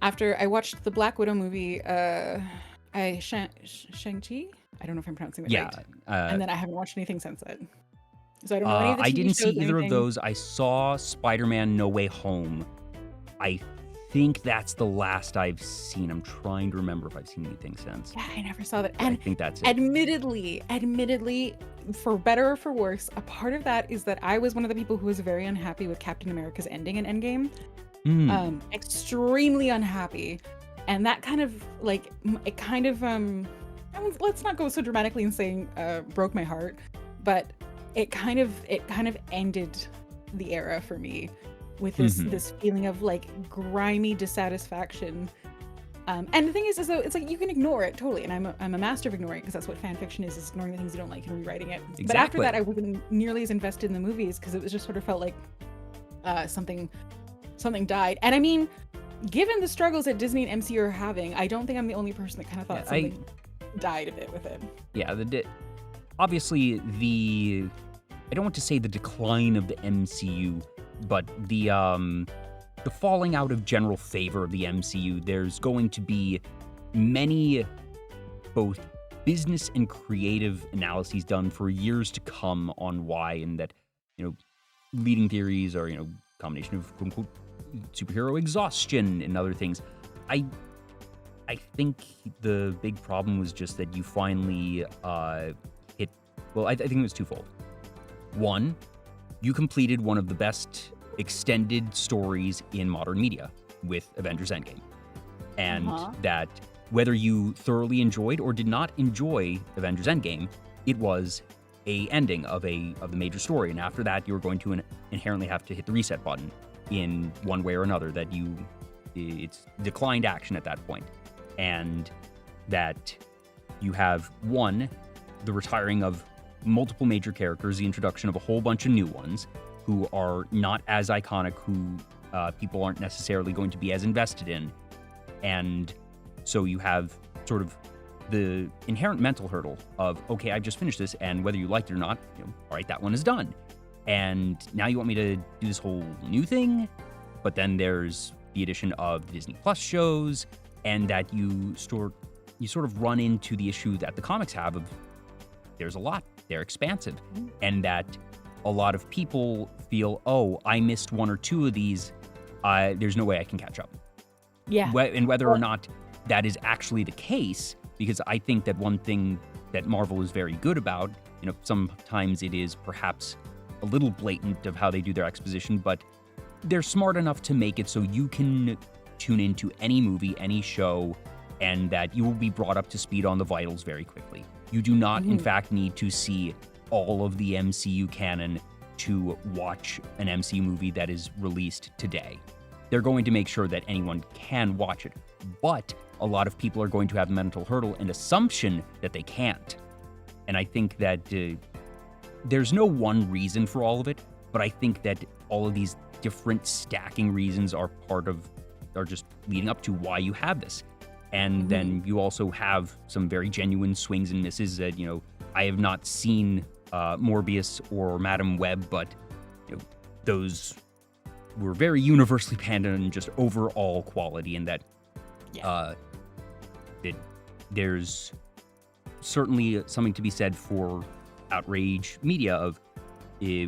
after I watched the Black Widow movie, Shang-Chi? I don't know if I'm pronouncing that right. And then I haven't watched anything since then. So I don't know any of the TV I didn't see shows or either of anything. those. I saw Spider-Man No Way Home. I think that's the last I've seen. I'm trying to remember if I've seen anything since. Yeah, I never saw that. I And think that's it. admittedly, for better or for worse, a part of that is that I was one of the people who was very unhappy with Captain America's ending in Endgame. Extremely unhappy. And that kind of like, it kind of, let's not go so dramatically in saying broke my heart, but it kind of ended the era for me with this feeling of like grimy dissatisfaction. And the thing is though, it's like you can ignore it totally, and I'm a master of ignoring it because that's what fan fiction is ignoring the things you don't like and rewriting it. Exactly. But after that, I wasn't nearly as invested in the movies because it was just sort of felt like something died. And I mean, given the struggles that Disney and MCU are having, I don't think I'm the only person that kind of thought something died a bit with it. Yeah, obviously I don't want to say the decline of the MCU, but the falling out of general favor of the MCU. There's going to be many both business and creative analyses done for years to come on why, and that, you know, leading theories are, you know, combination of quote unquote superhero exhaustion and other things. I think the big problem was just that you finally hit. Well, I think it was twofold. One, you completed one of the best extended stories in modern media with Avengers Endgame. And that whether you thoroughly enjoyed or did not enjoy Avengers Endgame, it was a ending of the major story. And after that, you're going to inherently have to hit the reset button in one way or another, that it's declined action at that point. And that you have, one, the retiring of multiple major characters, the introduction of a whole bunch of new ones who are not as iconic, who people aren't necessarily going to be as invested in. And so you have sort of the inherent mental hurdle of, okay, I've just finished this, and whether you liked it or not, you know, all right, that one is done. And now you want me to do this whole new thing? But then there's the addition of the Disney Plus shows, and that you sort of run into the issue that the comics have of there's a lot, they're expansive, and that a lot of people feel, oh, I missed one or two of these, there's no way I can catch up. Yeah. And whether or not that is actually the case, because I think that one thing that Marvel is very good about, you know, sometimes it is perhaps a little blatant of how they do their exposition, but they're smart enough to make it so you can tune into any movie, any show, and that you will be brought up to speed on the vitals very quickly. You do not, in fact, need to see all of the MCU canon to watch an MCU movie that is released today. They're going to make sure that anyone can watch it, but a lot of people are going to have a mental hurdle and assumption that they can't. And I think that there's no one reason for all of it, but I think that all of these different stacking reasons are just leading up to why you have this. And then you also have some very genuine swings and misses that, I have not seen Morbius or Madam Web, but those were very universally panned on just overall quality, and that there's certainly something to be said for outrage media of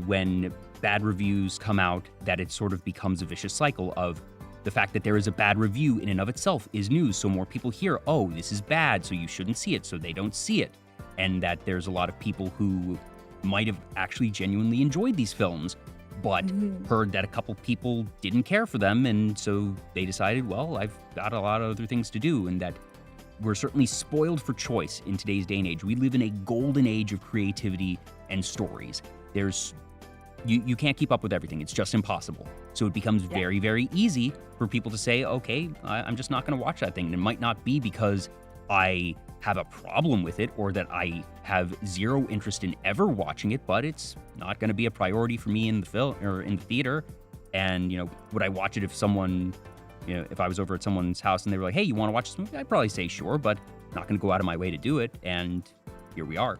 when bad reviews come out, that it sort of becomes a vicious cycle of the fact that there is a bad review in and of itself is news. So more people hear, oh, this is bad, so you shouldn't see it, so they don't see it. And that there's a lot of people who might have actually genuinely enjoyed these films, but heard that a couple people didn't care for them, and so they decided, well, I've got a lot of other things to do, and that we're certainly spoiled for choice in today's day and age. We live in a golden age of creativity and stories. You can't keep up with everything. It's just impossible. So it becomes very, very easy for people to say, okay, I'm just not going to watch that thing. And it might not be because I have a problem with it or that I have zero interest in ever watching it, but it's not going to be a priority for me in the film or in the theater. And, would I watch it if someone, if I was over at someone's house and they were like, hey, you want to watch this movie? I'd probably say sure, but not going to go out of my way to do it. And here we are.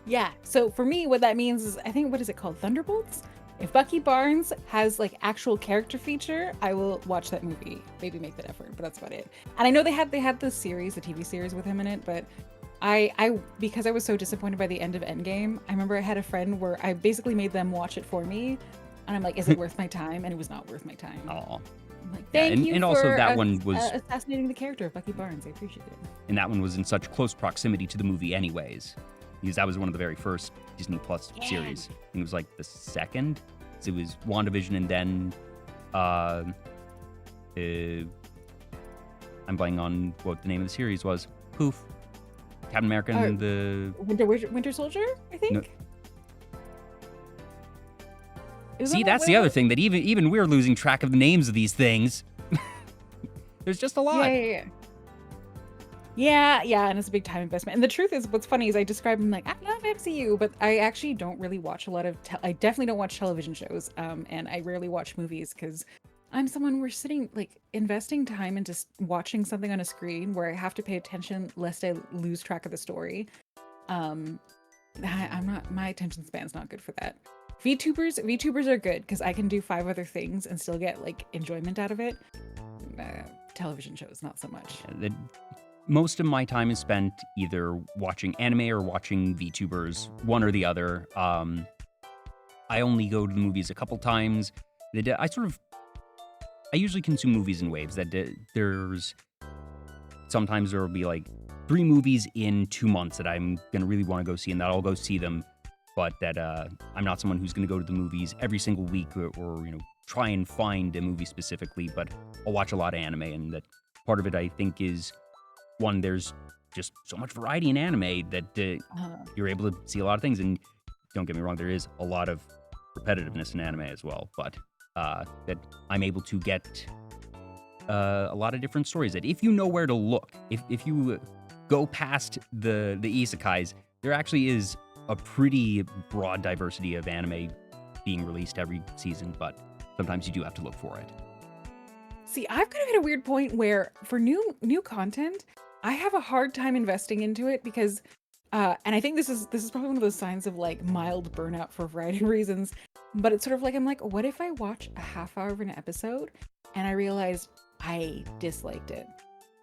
Yeah, so for me, what that means is, I think, what is it called? Thunderbolts? If Bucky Barnes has like actual character feature, I will watch that movie. Maybe make that effort, but that's about it. And I know they had the series, the TV series with him in it, but I because I was so disappointed by the end of Endgame, I remember I had a friend where I basically made them watch it for me, and I'm like, is it worth my time? And it was not worth my time. Oh. I'm like, thank you and for also that one was assassinating the character of Bucky Barnes. I appreciate it. And that one was in such close proximity to the movie anyways. Because that was one of the very first Disney Plus series. I think it was like the second. So it was WandaVision and then I'm blanking on what the name of the series was. Poof. Captain America and the Winter Soldier, I think. No. See, that's the other thing, that even we're losing track of the names of these things. There's just a lot. Yeah, and it's a big time investment. And the truth is, what's funny is I describe them like, I love MCU, but I actually don't really watch a lot of, I definitely don't watch television shows, and I rarely watch movies because I'm someone we're sitting, like, investing time into watching something on a screen where I have to pay attention lest I lose track of the story. I'm not, my attention span's not good for that. VTubers are good because I can do 5 other things and still get, like, enjoyment out of it. Television shows, not so much. Most of my time is spent either watching anime or watching VTubers, one or the other. I only go to the movies a couple times. I usually consume movies in waves. Sometimes there will be like 3 movies in 2 months that I'm gonna really want to go see, and that I'll go see them. But that I'm not someone who's gonna go to the movies every single week or try and find a movie specifically. But I'll watch a lot of anime, and that part of it I think is, one, there's just so much variety in anime that you're able to see a lot of things. And don't get me wrong, there is a lot of repetitiveness in anime as well. But that I'm able to get a lot of different stories that if you know where to look, if you go past the isekais, there actually is a pretty broad diversity of anime being released every season. But sometimes you do have to look for it. See, I've kind of hit a weird point where for new content, I have a hard time investing into it because, and I think this is probably one of those signs of like mild burnout for a variety of reasons. But it's sort of like, I'm like, what if I watch a half hour of an episode and I realize I disliked it?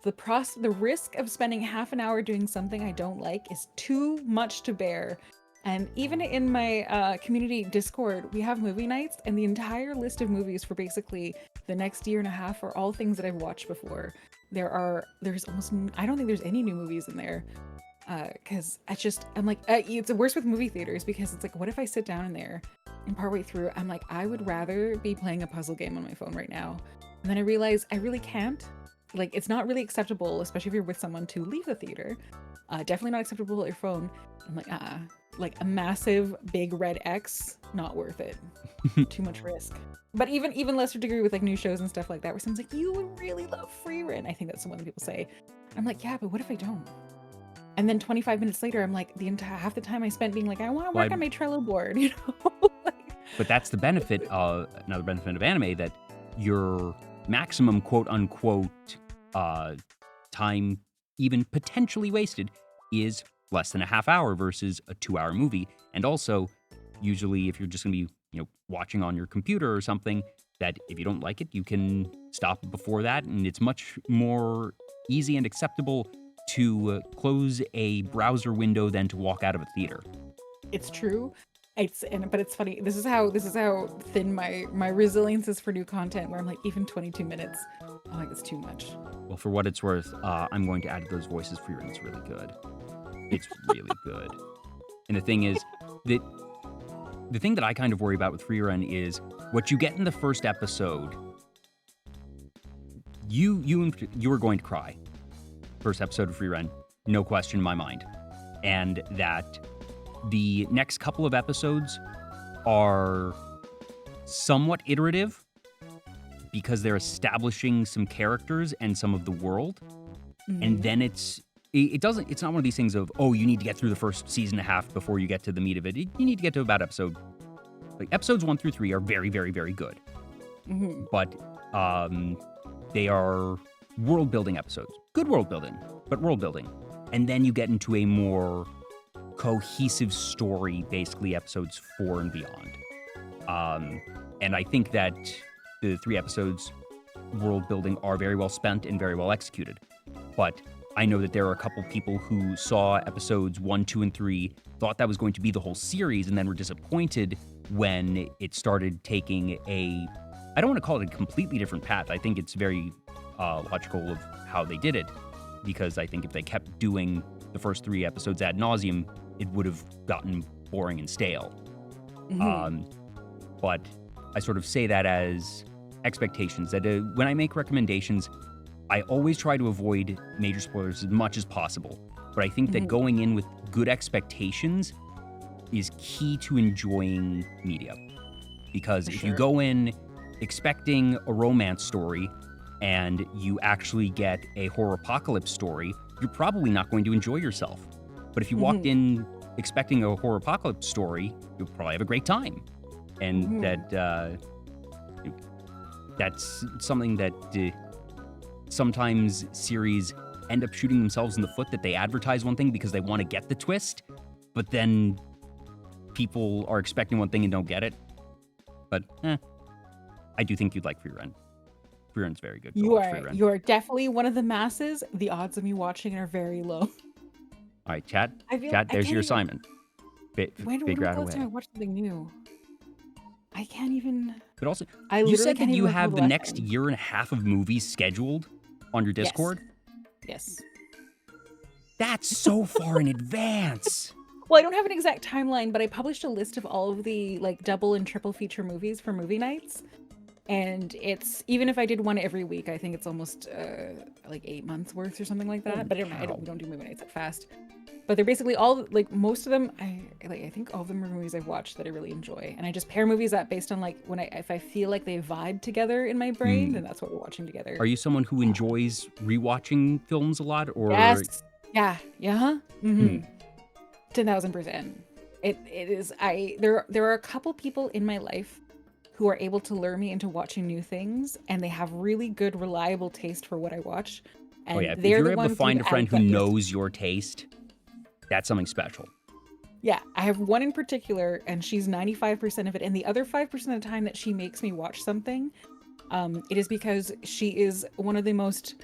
The risk of spending half an hour doing something I don't like is too much to bear. And even in my community Discord, we have movie nights, and the entire list of movies for basically the next year and a half are all things that I've watched before. There's almost, I don't think there's any new movies in there. Cause I'm like, it's worse with movie theaters because it's like, what if I sit down in there and partway through, I'm like, I would rather be playing a puzzle game on my phone right now. And then I realize I really can't. like it's not really acceptable, especially if you're with someone, to leave the theater. Definitely not acceptable at your phone. I'm like, like a massive big red X, not worth it. Too much risk. But even lesser degree with like new shows and stuff like that, where someone's like, you would really love Free Rent. I think that's what people say. I'm like, yeah, but what if I don't? And then 25 minutes later, I'm like, half the time I spent being like, I want to work on my Trello board, you know? But that's the benefit of another benefit of anime, that your maximum quote unquote time, even potentially wasted, is less than a half hour versus a 2-hour movie. And also, usually if you're just gonna be, watching on your computer or something, that if you don't like it, you can stop before that, and it's much more easy and acceptable to close a browser window than to walk out of a theater. It's true. But it's funny. This is how thin my resilience is for new content, where I'm like, even 22 minutes, I'm like, it's too much. Well, for what it's worth, I'm going to add those voices for you, and it's really good. It's really good. And the thing is, that the thing that I kind of worry about with Free Run is what you get in the first episode. You are going to cry. First episode of Free Run, no question in my mind. And that the next couple of episodes are somewhat iterative because they're establishing some characters and some of the world. Mm-hmm. And then it's not one of these things of, oh, you need to get through the first season and a half before you get to the meat of it. You need to get to about episodes 1 through 3 are very, very, very good. Mm-hmm. But they are world building episodes. Good world building, but world building. And then you get into a more cohesive story, basically episodes 4 and beyond. And I think that the 3 episodes world building are very well spent and very well executed. But I know that there are a couple people who saw episodes 1, 2, and 3, thought that was going to be the whole series, and then were disappointed when it started taking I don't want to call it a completely different path. I think it's very logical of how they did it, because I think if they kept doing the first 3 episodes ad nauseum, it would have gotten boring and stale. Mm-hmm. But I sort of say that as expectations, that when I make recommendations, I always try to avoid major spoilers as much as possible. But I think that going in with good expectations is key to enjoying media. Because if you go in expecting a romance story and you actually get a horror apocalypse story, you're probably not going to enjoy yourself. But if you walked in expecting a horror apocalypse story, you'll probably have a great time. And that's something that sometimes series end up shooting themselves in the foot, that they advertise one thing because they want to get the twist, but then people are expecting one thing and don't get it. But I do think you'd like Free Run. Free Run's very good. You are definitely one of the masses. The odds of me watching it are very low. All right, chat, there's your assignment. Figure out a way. I watch something new. I can't even. But also, you said that you have the next year and a half of movies scheduled on your Discord? Yes. That's so far in advance. Well, I don't have an exact timeline, but I published a list of all of the double and triple feature movies for movie nights. And it's, even if I did one every week, I think it's almost 8 months worth or something like that. But I don't do movie nights that fast. But they're basically all, most of them, I think all of them are movies I've watched that I really enjoy. And I just pair movies up based on if I feel like they vibe together in my brain, then that's what we're watching together. Are you someone who enjoys rewatching films a lot? Or yes. Yeah. Yeah. Mm-hmm. 10,000%. It is, there are a couple people in my life who are able to lure me into watching new things, and they have really good, reliable taste for what I watch. And if you're able to find a friend who knows your taste, that's something special. Yeah, I have one in particular, and she's 95% of it. And the other 5% of the time that she makes me watch something, it is because she is one of the most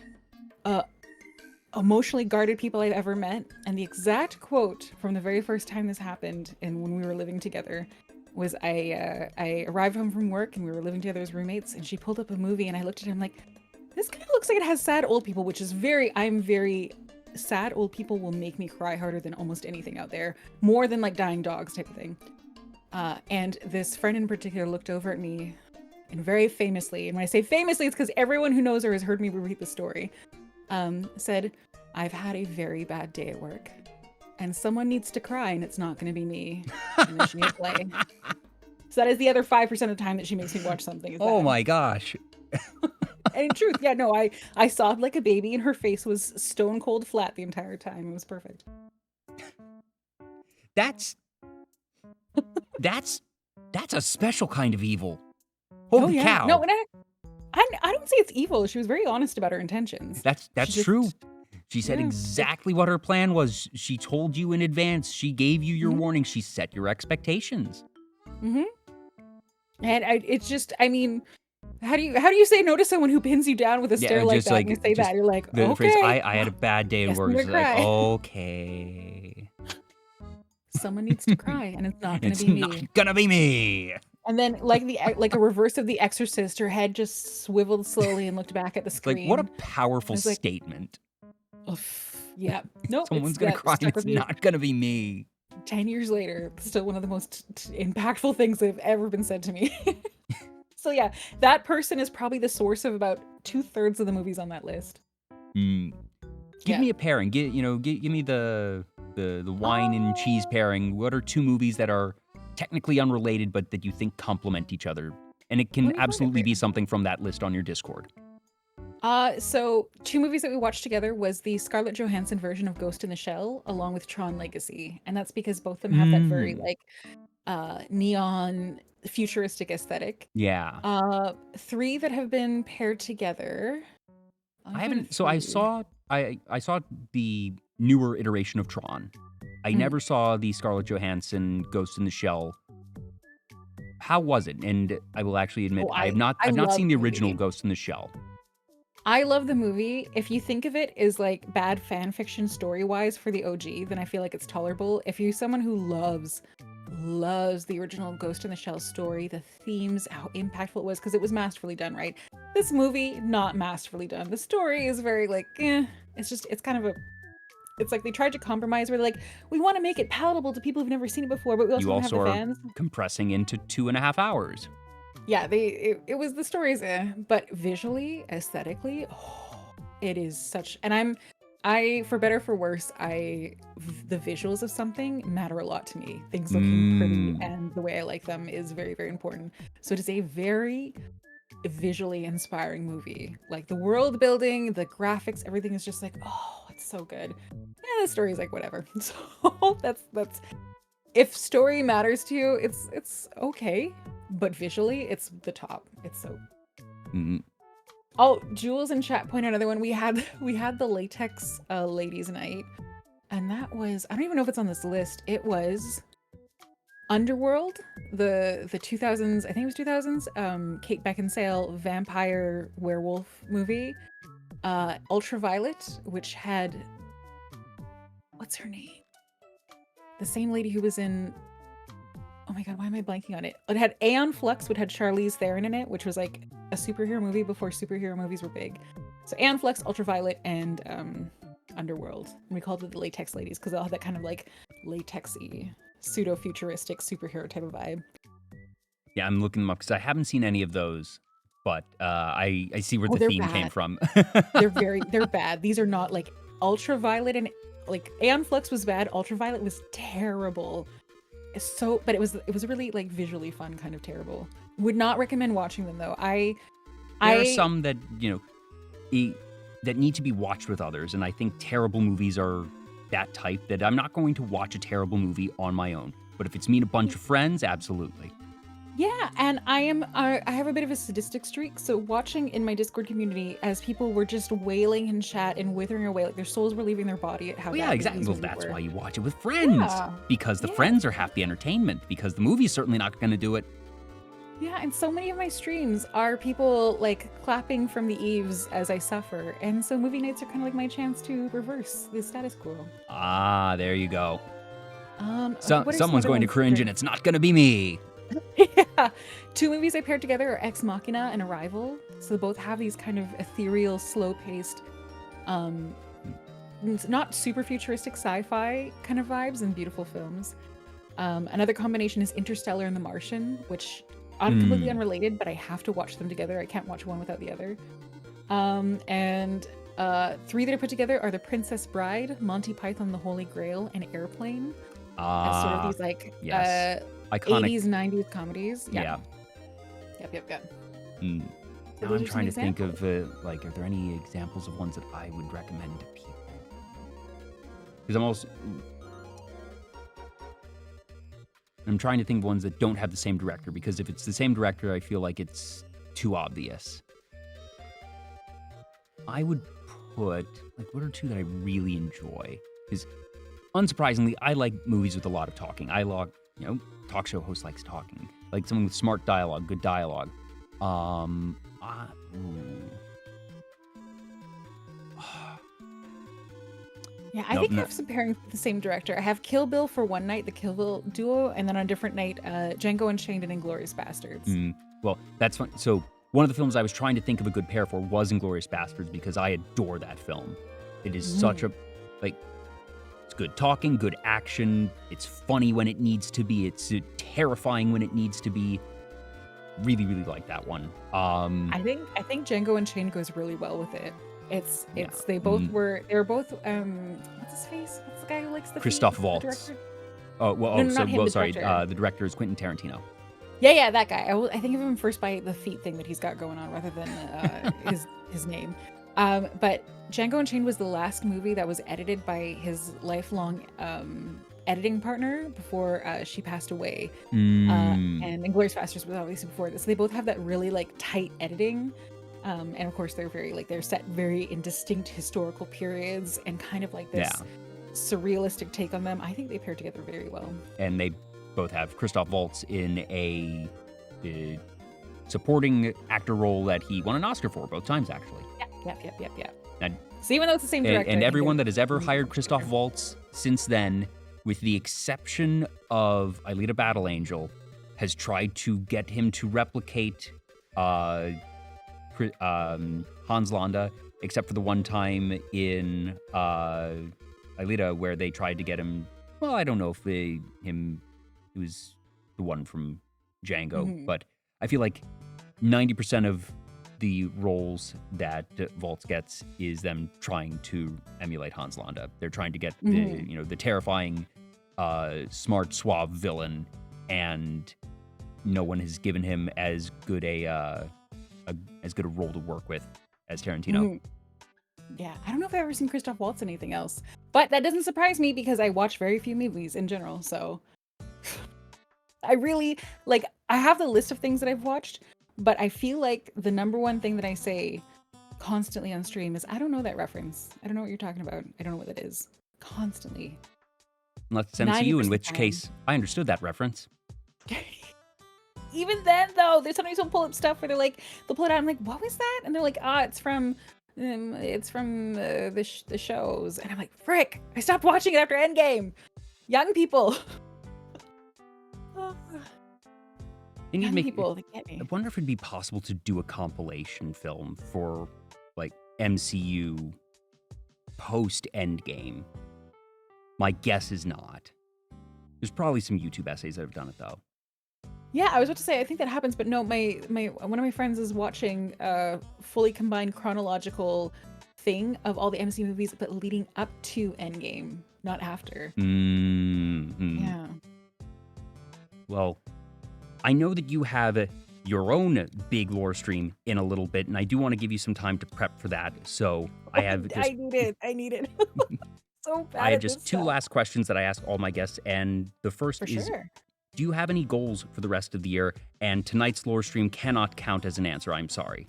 emotionally guarded people I've ever met. And the exact quote from the very first time this happened, and when we were living together, was I arrived home from work and we were living together as roommates, and she pulled up a movie, and I looked at her and I'm like, this kind of looks like it has sad old people, which is I'm very sad old people will make me cry harder than almost anything out there, more than dying dogs type of thing. And this friend in particular looked over at me and very famously, and when I say famously, it's because everyone who knows her has heard me repeat the story, said, "I've had a very bad day at work, and someone needs to cry, and it's not going to be me." And then she made a play. So that is the other 5% of the time that she makes me watch something. Oh my gosh. And in truth, yeah, no, I sobbed like a baby, and her face was stone cold flat the entire time. It was perfect. That's a special kind of evil. Holy cow. No, and I don't say it's evil. She was very honest about her intentions. That's true. She said exactly what her plan was. She told you in advance. She gave you your warning. She set your expectations. And it's just, I mean, how do you say no to someone who pins you down with a stare like that? Like, and you say that, you're like, the okay. Phrase, I had a bad day at work. It's like, okay. Someone needs to cry, and it's not going to be me. It's not gonna be me. And then, like a reverse of The Exorcist, her head just swiveled slowly and looked back at the screen. Like, what a powerful statement. Yeah. Nope. Someone's gonna cry, and it's not gonna be me. 10 years later, still one of the most impactful things that have ever been said to me. So yeah, that person is probably the source of about 2/3 of the movies on that list. Give me a pairing. Give me the wine and cheese pairing. What are 2 movies that are technically unrelated, but that you think complement each other? And it can absolutely be something from that list on your Discord. So 2 movies that we watched together was the Scarlett Johansson version of Ghost in the Shell, along with Tron Legacy. And that's because both of them have that very, like, neon, futuristic aesthetic. Yeah. 3 that have been paired together. I haven't, so I saw the newer iteration of Tron. I never saw the Scarlett Johansson Ghost in the Shell. How was it? And I will actually admit, I've not seen the original Ghost in the Shell. I love the movie. If you think of it as like bad fan fiction story-wise for the OG, then I feel like it's tolerable. If you're someone who loves the original Ghost in the Shell story, the themes, how impactful it was, because it was masterfully done, right? This movie, not masterfully done. The story is very like, it's kind of it's like they tried to compromise where they're like, we want to make it palatable to people who've never seen it before, but we also want to have the fans. Compressing into 2.5 hours. Yeah, it was the stories, but visually, aesthetically, it is such, and I for better or for worse, the visuals of something matter a lot to me. Things looking pretty and the way I like them is very, very important. So it is a very visually inspiring movie. Like the world building, the graphics, everything is just like, oh, it's so good. Yeah, the story is like whatever. So that's if story matters to you, it's okay. But visually, it's the top. It's so. Oh, Jules in chat point out another one. We had the Latex Ladies Night, and that was, I don't even know if it's on this list. It was Underworld, the 2000s. I think it was 2000s. Kate Beckinsale vampire werewolf movie. Ultraviolet, which had, what's her name? The same lady who was in. Oh my god, why am I blanking on it? It had Aeon Flux, which had Charlize Theron in it, which was like a superhero movie before superhero movies were big. So Aeon Flux, Ultraviolet, and Underworld. And we called it the Latex Ladies because they all had that kind of like latexy, pseudo-futuristic superhero type of vibe. Yeah, I'm looking them up because I haven't seen any of those, but I see where the theme came from. They're bad. These are not like Ultraviolet, and like Aeon Flux was bad. Ultraviolet was terrible. But it was really like visually fun, kind of terrible. Would not recommend watching them though. There are some that that need to be watched with others, and I think terrible movies are that type that I'm not going to watch a terrible movie on my own. But if it's me and a bunch of friends, absolutely. Yeah, and I have a bit of a sadistic streak, so watching in my Discord community as people were just wailing in chat and withering away, like their souls were leaving their body at how yeah, exactly. Well, that's why you watch it with friends, because the friends are half the entertainment, because the movie's certainly not going to do it. Yeah, and so many of my streams are people like clapping from the eaves as I suffer, and so movie nights are kind of like my chance to reverse the status quo. Ah, there you go. Someone's going to cringe, and it's not going to be me. Yeah. 2 movies I paired together are Ex Machina and Arrival. So both have these kind of ethereal, slow-paced, not super futuristic sci-fi kind of vibes and beautiful films. Another combination is Interstellar and The Martian, which completely Hmm. unrelated, but I have to watch them together. I can't watch one without the other. And three that are put together are The Princess Bride, Monty Python, The Holy Grail, and Airplane, as sort of Ah, these like yes. Iconic. 80s, 90s comedies. Yeah. Yeah. Yep. Hmm. So Now those I'm are some trying to think examples. of like, are there any examples of ones that I would recommend to people? Because I'm trying to think of ones that don't have the same director. Because if it's the same director, I feel like it's too obvious. I would put like, what are two that I really enjoy? Because unsurprisingly, I like movies with a lot of talking. I like, talk show host likes talking, like someone with smart dialogue, good dialogue. Ooh. Yeah, I Nope, think I have some pairings with the same director. I have Kill Bill for one night, the Kill Bill duo, and then on a different night, Django Unchained and Inglourious Bastards. Well, that's fun. So one of the films I was trying to think of a good pair for was Inglourious Bastards because I adore that film. It is such a, like, it's good talking, good action. It's funny when it needs to be. It's terrifying when it needs to be. Really, really like that one. I think Django Unchained goes really well with it. It's Yeah. they were both what's his face? What's the guy who likes the feet? Christoph The Waltz. director? Oh, well, No, not him, the sorry. director. The director is Quentin Tarantino. Yeah, that guy. I think of him first by the feet thing that he's got going on rather than his name. But Django Unchained was the last movie that was edited by his lifelong editing partner before she passed away. And Inglourious Basterds was obviously before this. So they both have that really like tight editing. And of course they're very like they're set very in distinct historical periods and kind of like this surrealistic take on them. I think they pair together very well. And they both have Christoph Waltz in a supporting actor role that he won an Oscar for both times, actually. Yeah. And, So even though it's the same director, and I think everyone they're that has ever really hired good Christoph together. Waltz since then, with the exception of Alita Battle Angel, has tried to get him to replicate Hans Landa, except for the one time in Alita where they tried to get him. Well, I don't know if he was the one from Django, but I feel like 90% of the roles that Waltz gets is them trying to emulate Hans Landa. They're trying to get the terrifying, smart, suave villain, and no one has given him as good a role to work with as Tarantino. Yeah, I don't know if I've ever seen Christoph Waltz in anything else, but that doesn't surprise me because I watch very few movies in general. So I really like. I have the list of things that I've watched, but I feel like the number one thing that I say constantly on stream is I don't know that reference. I don't know what you're talking about. I don't know what that is. Constantly. Unless it's MCU, in 90% which time. case I understood that reference. Even then, though, there's sometimes they'll pull up stuff where they'll pull it out. I'm like, what was that? And they're like, it's from the shows. And I'm like, frick! I stopped watching it after Endgame. Young people. They need to Young make. people, they get me. I wonder if it'd be possible to do a compilation film for like MCU post Endgame. My guess is not. There's probably some YouTube essays that have done it though. Yeah, I was about to say I think that happens, but no, my one of my friends is watching a fully combined chronological thing of all the MCU movies, but leading up to Endgame, not after. Yeah. Well, I know that you have your own big lore stream in a little bit, and I do want to give you some time to prep for that. So I have just, I need it. So bad. I have just two last questions that I ask all my guests, and the first is, do you have any goals for the rest of the year? And tonight's lore stream cannot count as an answer. I'm sorry.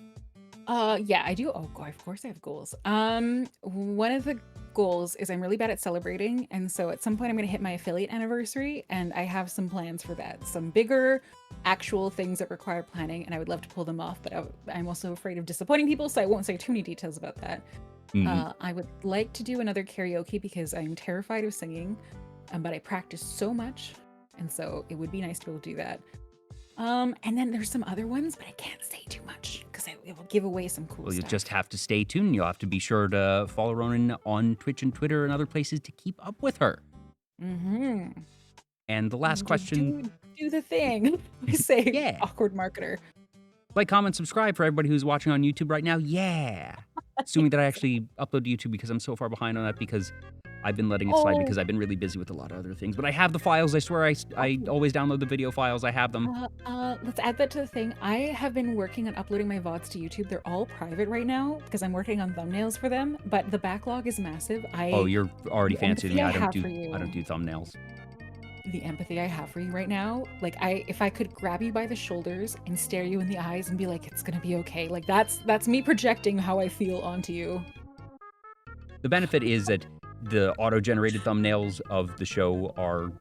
Yeah, I do. Oh God, of course I have goals. One of the goals is I'm really bad at celebrating, and so at some point I'm going to hit my affiliate anniversary, and I have some plans for that. Some bigger, actual things that require planning, and I would love to pull them off, but I'm also afraid of disappointing people, so I won't say too many details about that. I would like to do another karaoke because I'm terrified of singing, but I practice so much, and so it would be nice to be able to do that. And then there's some other ones, but I can't say too much because it will give away some cool Well, stuff. you'll just have to stay tuned. You'll have to be sure to follow Ronenn on Twitch and Twitter and other places to keep up with her. And the last question... do the thing. I say Yeah. awkward marketer. Like, comment, subscribe for everybody who's watching on YouTube right now. Yeah. Assuming that I actually upload to YouTube because I'm so far behind on that because I've been letting it slide Oh, because I've been really busy with a lot of other things. But I have the files. I swear I awesome. always download the video files. I have them. Let's add that to the thing. I have been working on uploading my VODs to YouTube. They're all private right now because I'm working on thumbnails for them, but the backlog is massive. Oh, you're already The fancy with empathy me. I I don't have do for you. I don't do thumbnails. The empathy I have for you right now, like if I could grab you by the shoulders and stare you in the eyes and be like, it's gonna be okay. Like that's me projecting how I feel onto you. The benefit is that the auto-generated thumbnails of the show are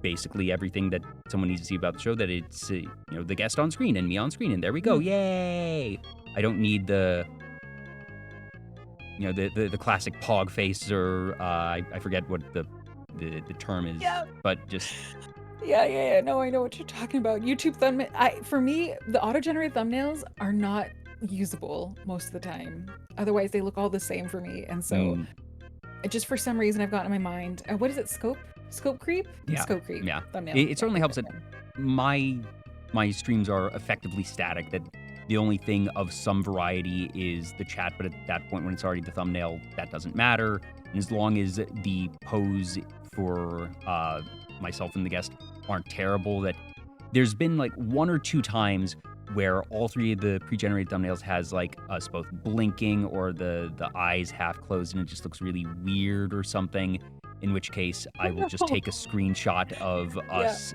basically everything that someone needs to see about the show. That it's you know, the guest on screen and me on screen, and there we go. Yay! I don't need the the classic pog face or I forget what the term is. Yeah. But just Yeah. No, I know what you're talking about. YouTube thumbnail. For me, the auto-generated thumbnails are not usable most of the time. Otherwise, they look all the same for me, and so just for some reason, I've got in my mind. What is it? Scope creep? Yeah. Scope creep. Yeah. Thumbnail. It certainly helps that my streams are effectively static. That the only thing of some variety is the chat, but at that point when it's already the thumbnail, that doesn't matter. And as long as the pose for myself and the guest aren't terrible, that there's been like 1 or 2 times where all 3 of the pre-generated thumbnails has like us both blinking or the eyes half closed and it just looks really weird or something, in which case I will just take a screenshot of us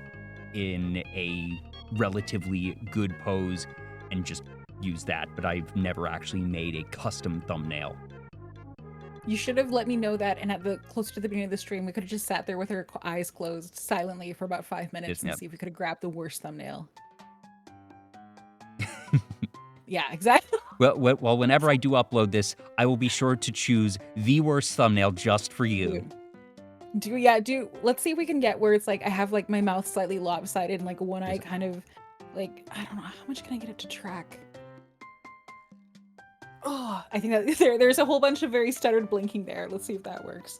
in a relatively good pose and just use that, but I've never actually made a custom thumbnail. You should have let me know that, and close to the beginning of the stream, we could have just sat there with our eyes closed silently for about 5 minutes and see if we could have grabbed the worst thumbnail. Yeah, exactly. Well, whenever I do upload this, I will be sure to choose the worst thumbnail just for you. Let's see if we can get where it's like I have like my mouth slightly lopsided and like one eye kind of like, I don't know, how much can I get it to track? Oh, I think that there's a whole bunch of very stuttered blinking there. Let's see if that works.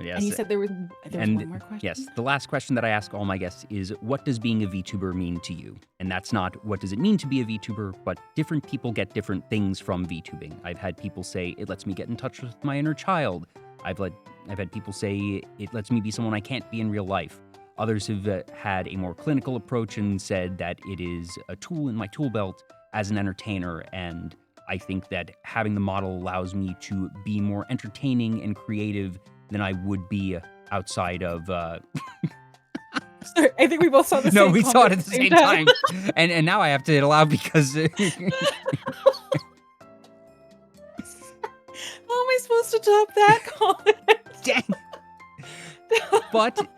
Yes, and you said there was one more question? Yes, the last question that I ask all my guests is, what does being a VTuber mean to you? And that's not what does it mean to be a VTuber, but different people get different things from VTubing. I've had people say it lets me get in touch with my inner child. I've had people say it lets me be someone I can't be in real life. Others have had a more clinical approach and said that it is a tool in my tool belt as an entertainer, and I think that having the model allows me to be more entertaining and creative than I would be outside of... Sorry, I think we both saw the same No, we saw it at the same time. and now I have to hit allow because... How am I supposed to top that comment? Dang. But...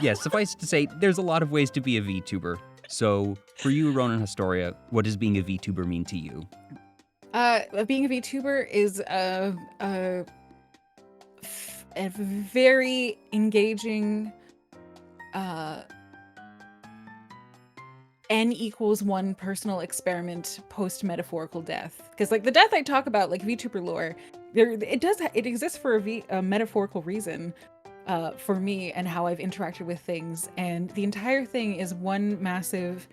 yes, suffice to say, there's a lot of ways to be a VTuber. So, for you, Ronenn HAUSTORIA, what does being a VTuber mean to you? Being a VTuber is a very engaging N=1 personal experiment post-metaphorical death. Because like the death I talk about, like VTuber lore, it exists for a metaphorical reason. For me and how I've interacted with things, and the entire thing is one massive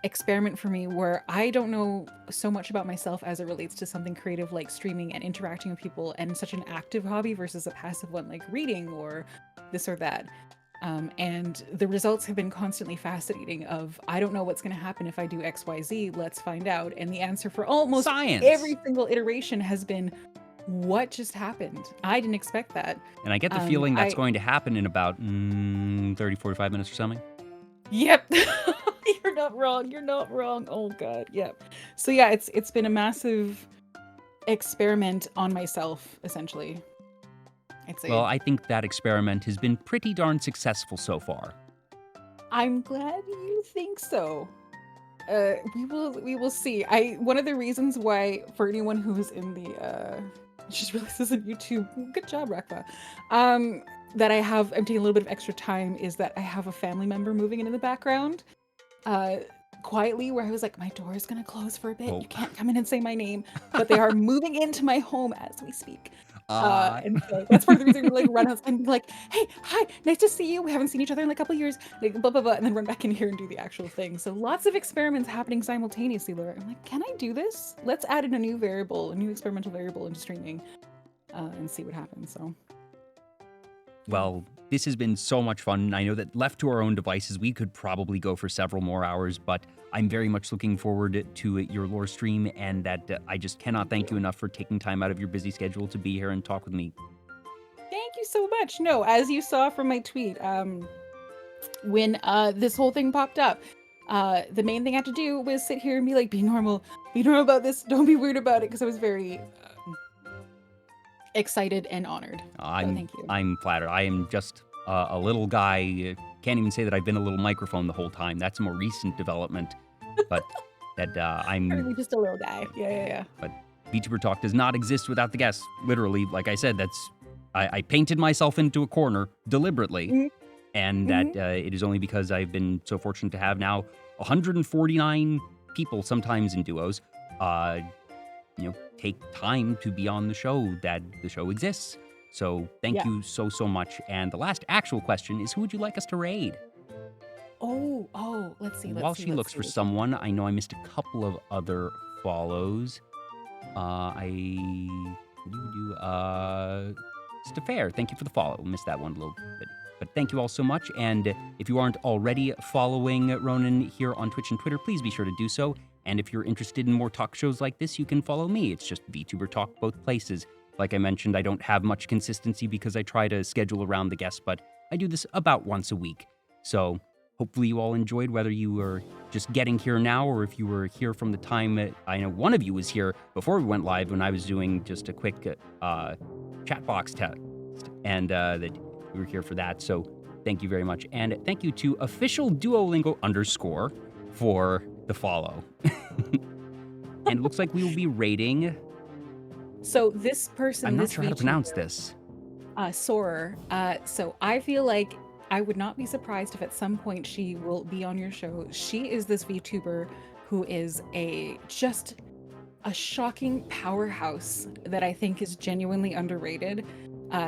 experiment for me where I don't know so much about myself as it relates to something creative like streaming and interacting with people, and such an active hobby versus a passive one like reading or this or that. And the results have been constantly fascinating of, I don't know what's going to happen if I do XYZ, let's find out. And the answer for almost Science. Every single iteration has been, what just happened? I didn't expect that. And I get the feeling that's going to happen in about 30, 45 minutes or something. Yep. You're not wrong. You're not wrong. Oh God. Yep. So yeah, it's been a massive experiment on myself, essentially. I'd say. Well, I think that experiment has been pretty darn successful so far. I'm glad you think so. We will see. One of the reasons why, for anyone who's in the just realized this on YouTube. Good job, Rakva. That I'm taking a little bit of extra time is that I have a family member moving in the background. quietly where I was like, my door is going to close for a bit. Oh. You can't come in and say my name. But they are moving into my home as we speak. And so that's part of the reason we like run out and be like, hey, hi, nice to see you. We haven't seen each other in like a couple years, like blah, blah, blah, and then run back in here and do the actual thing. So lots of experiments happening simultaneously, Laura. I'm like, can I do this? Let's add in a new variable, a new experimental variable into streaming and see what happens. So. Well, this has been so much fun. I know that left to our own devices, we could probably go for several more hours, but I'm very much looking forward to your lore stream, and that I just cannot thank you enough for taking time out of your busy schedule to be here and talk with me. Thank you so much. No, as you saw from my tweet, when this whole thing popped up, the main thing I had to do was sit here and be like, be normal about this. Don't be weird about it, because I was very excited and honored. Thank you. I'm flattered. I am just a little guy. Can't even say that I've been a little microphone the whole time. That's a more recent development. But that I'm Probably just a little guy. Yeah. But Vtuber Talk does not exist without the guests. Literally, like I said, I painted myself into a corner deliberately, and that it is only because I've been so fortunate to have now 149 people, sometimes in duos, take time to be on the show, that the show exists. So thank you so much. And the last actual question is, who would you like us to raid? Oh, let's see. While she looks for someone, I know I missed a couple of other follows. Stafair, thank you for the follow. Missed that one a little bit. But thank you all so much. And if you aren't already following Ronenn here on Twitch and Twitter, please be sure to do so. And if you're interested in more talk shows like this, you can follow me. It's just Vtuber Talk both places. Like I mentioned, I don't have much consistency because I try to schedule around the guests, but I do this about once a week. So hopefully you all enjoyed, whether you were just getting here now or if you were here from the time that I know one of you was here before we went live when I was doing just a quick chat box test, and that you were here for that. So thank you very much. And thank you to official Duolingo _ for the follow. And it looks like we will be rating. So this person, I'm not sure how to pronounce this. Sorer. So I feel like I would not be surprised if at some point she will be on your show. She is this VTuber who is just a shocking powerhouse that I think is genuinely underrated.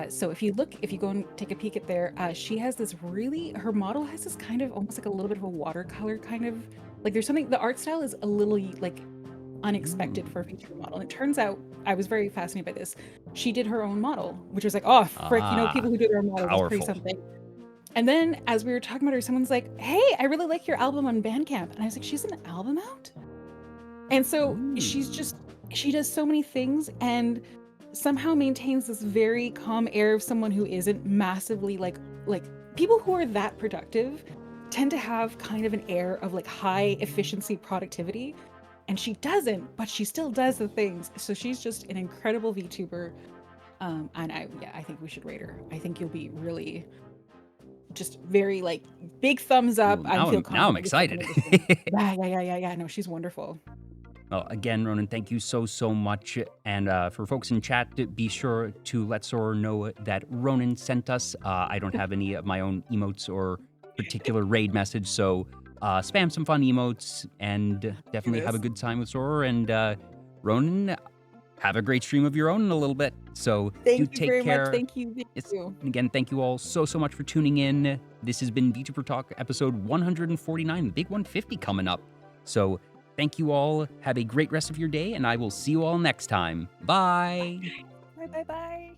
So if you go and take a peek at there, she has this her model has this kind of almost like a little bit of a watercolor kind of, like there's something, the art style is a little like unexpected for a VTuber model. And it turns out, I was very fascinated by this. She did her own model, which was like, oh, frick, people who do their own models is pretty something. And then as we were talking about her, someone's like, hey, I really like your album on Bandcamp. And I was like, she's an album out? And so she does so many things and somehow maintains this very calm air of someone who isn't massively like people who are that productive tend to have kind of an air of like high efficiency productivity. And she doesn't, but she still does the things. So she's just an incredible VTuber. And I think we should rate her. I think you'll be really just very like big thumbs up. Ooh, now I'm excited. Yeah. No, she's wonderful. Well, again, Ronenn, thank you so much. And for folks in chat, be sure to let Sora know that Ronenn sent us. I don't have any of my own emotes or particular raid message, so spam some fun emotes and definitely have a good time with Sora. And Ronenn, have a great stream of your own in a little bit. So thank you take very care. Much. Thank you. Again, thank you all so much for tuning in. This has been Vtuber Talk episode 149, the big 150 coming up. So thank you all. Have a great rest of your day, and I will see you all next time. Bye. Bye.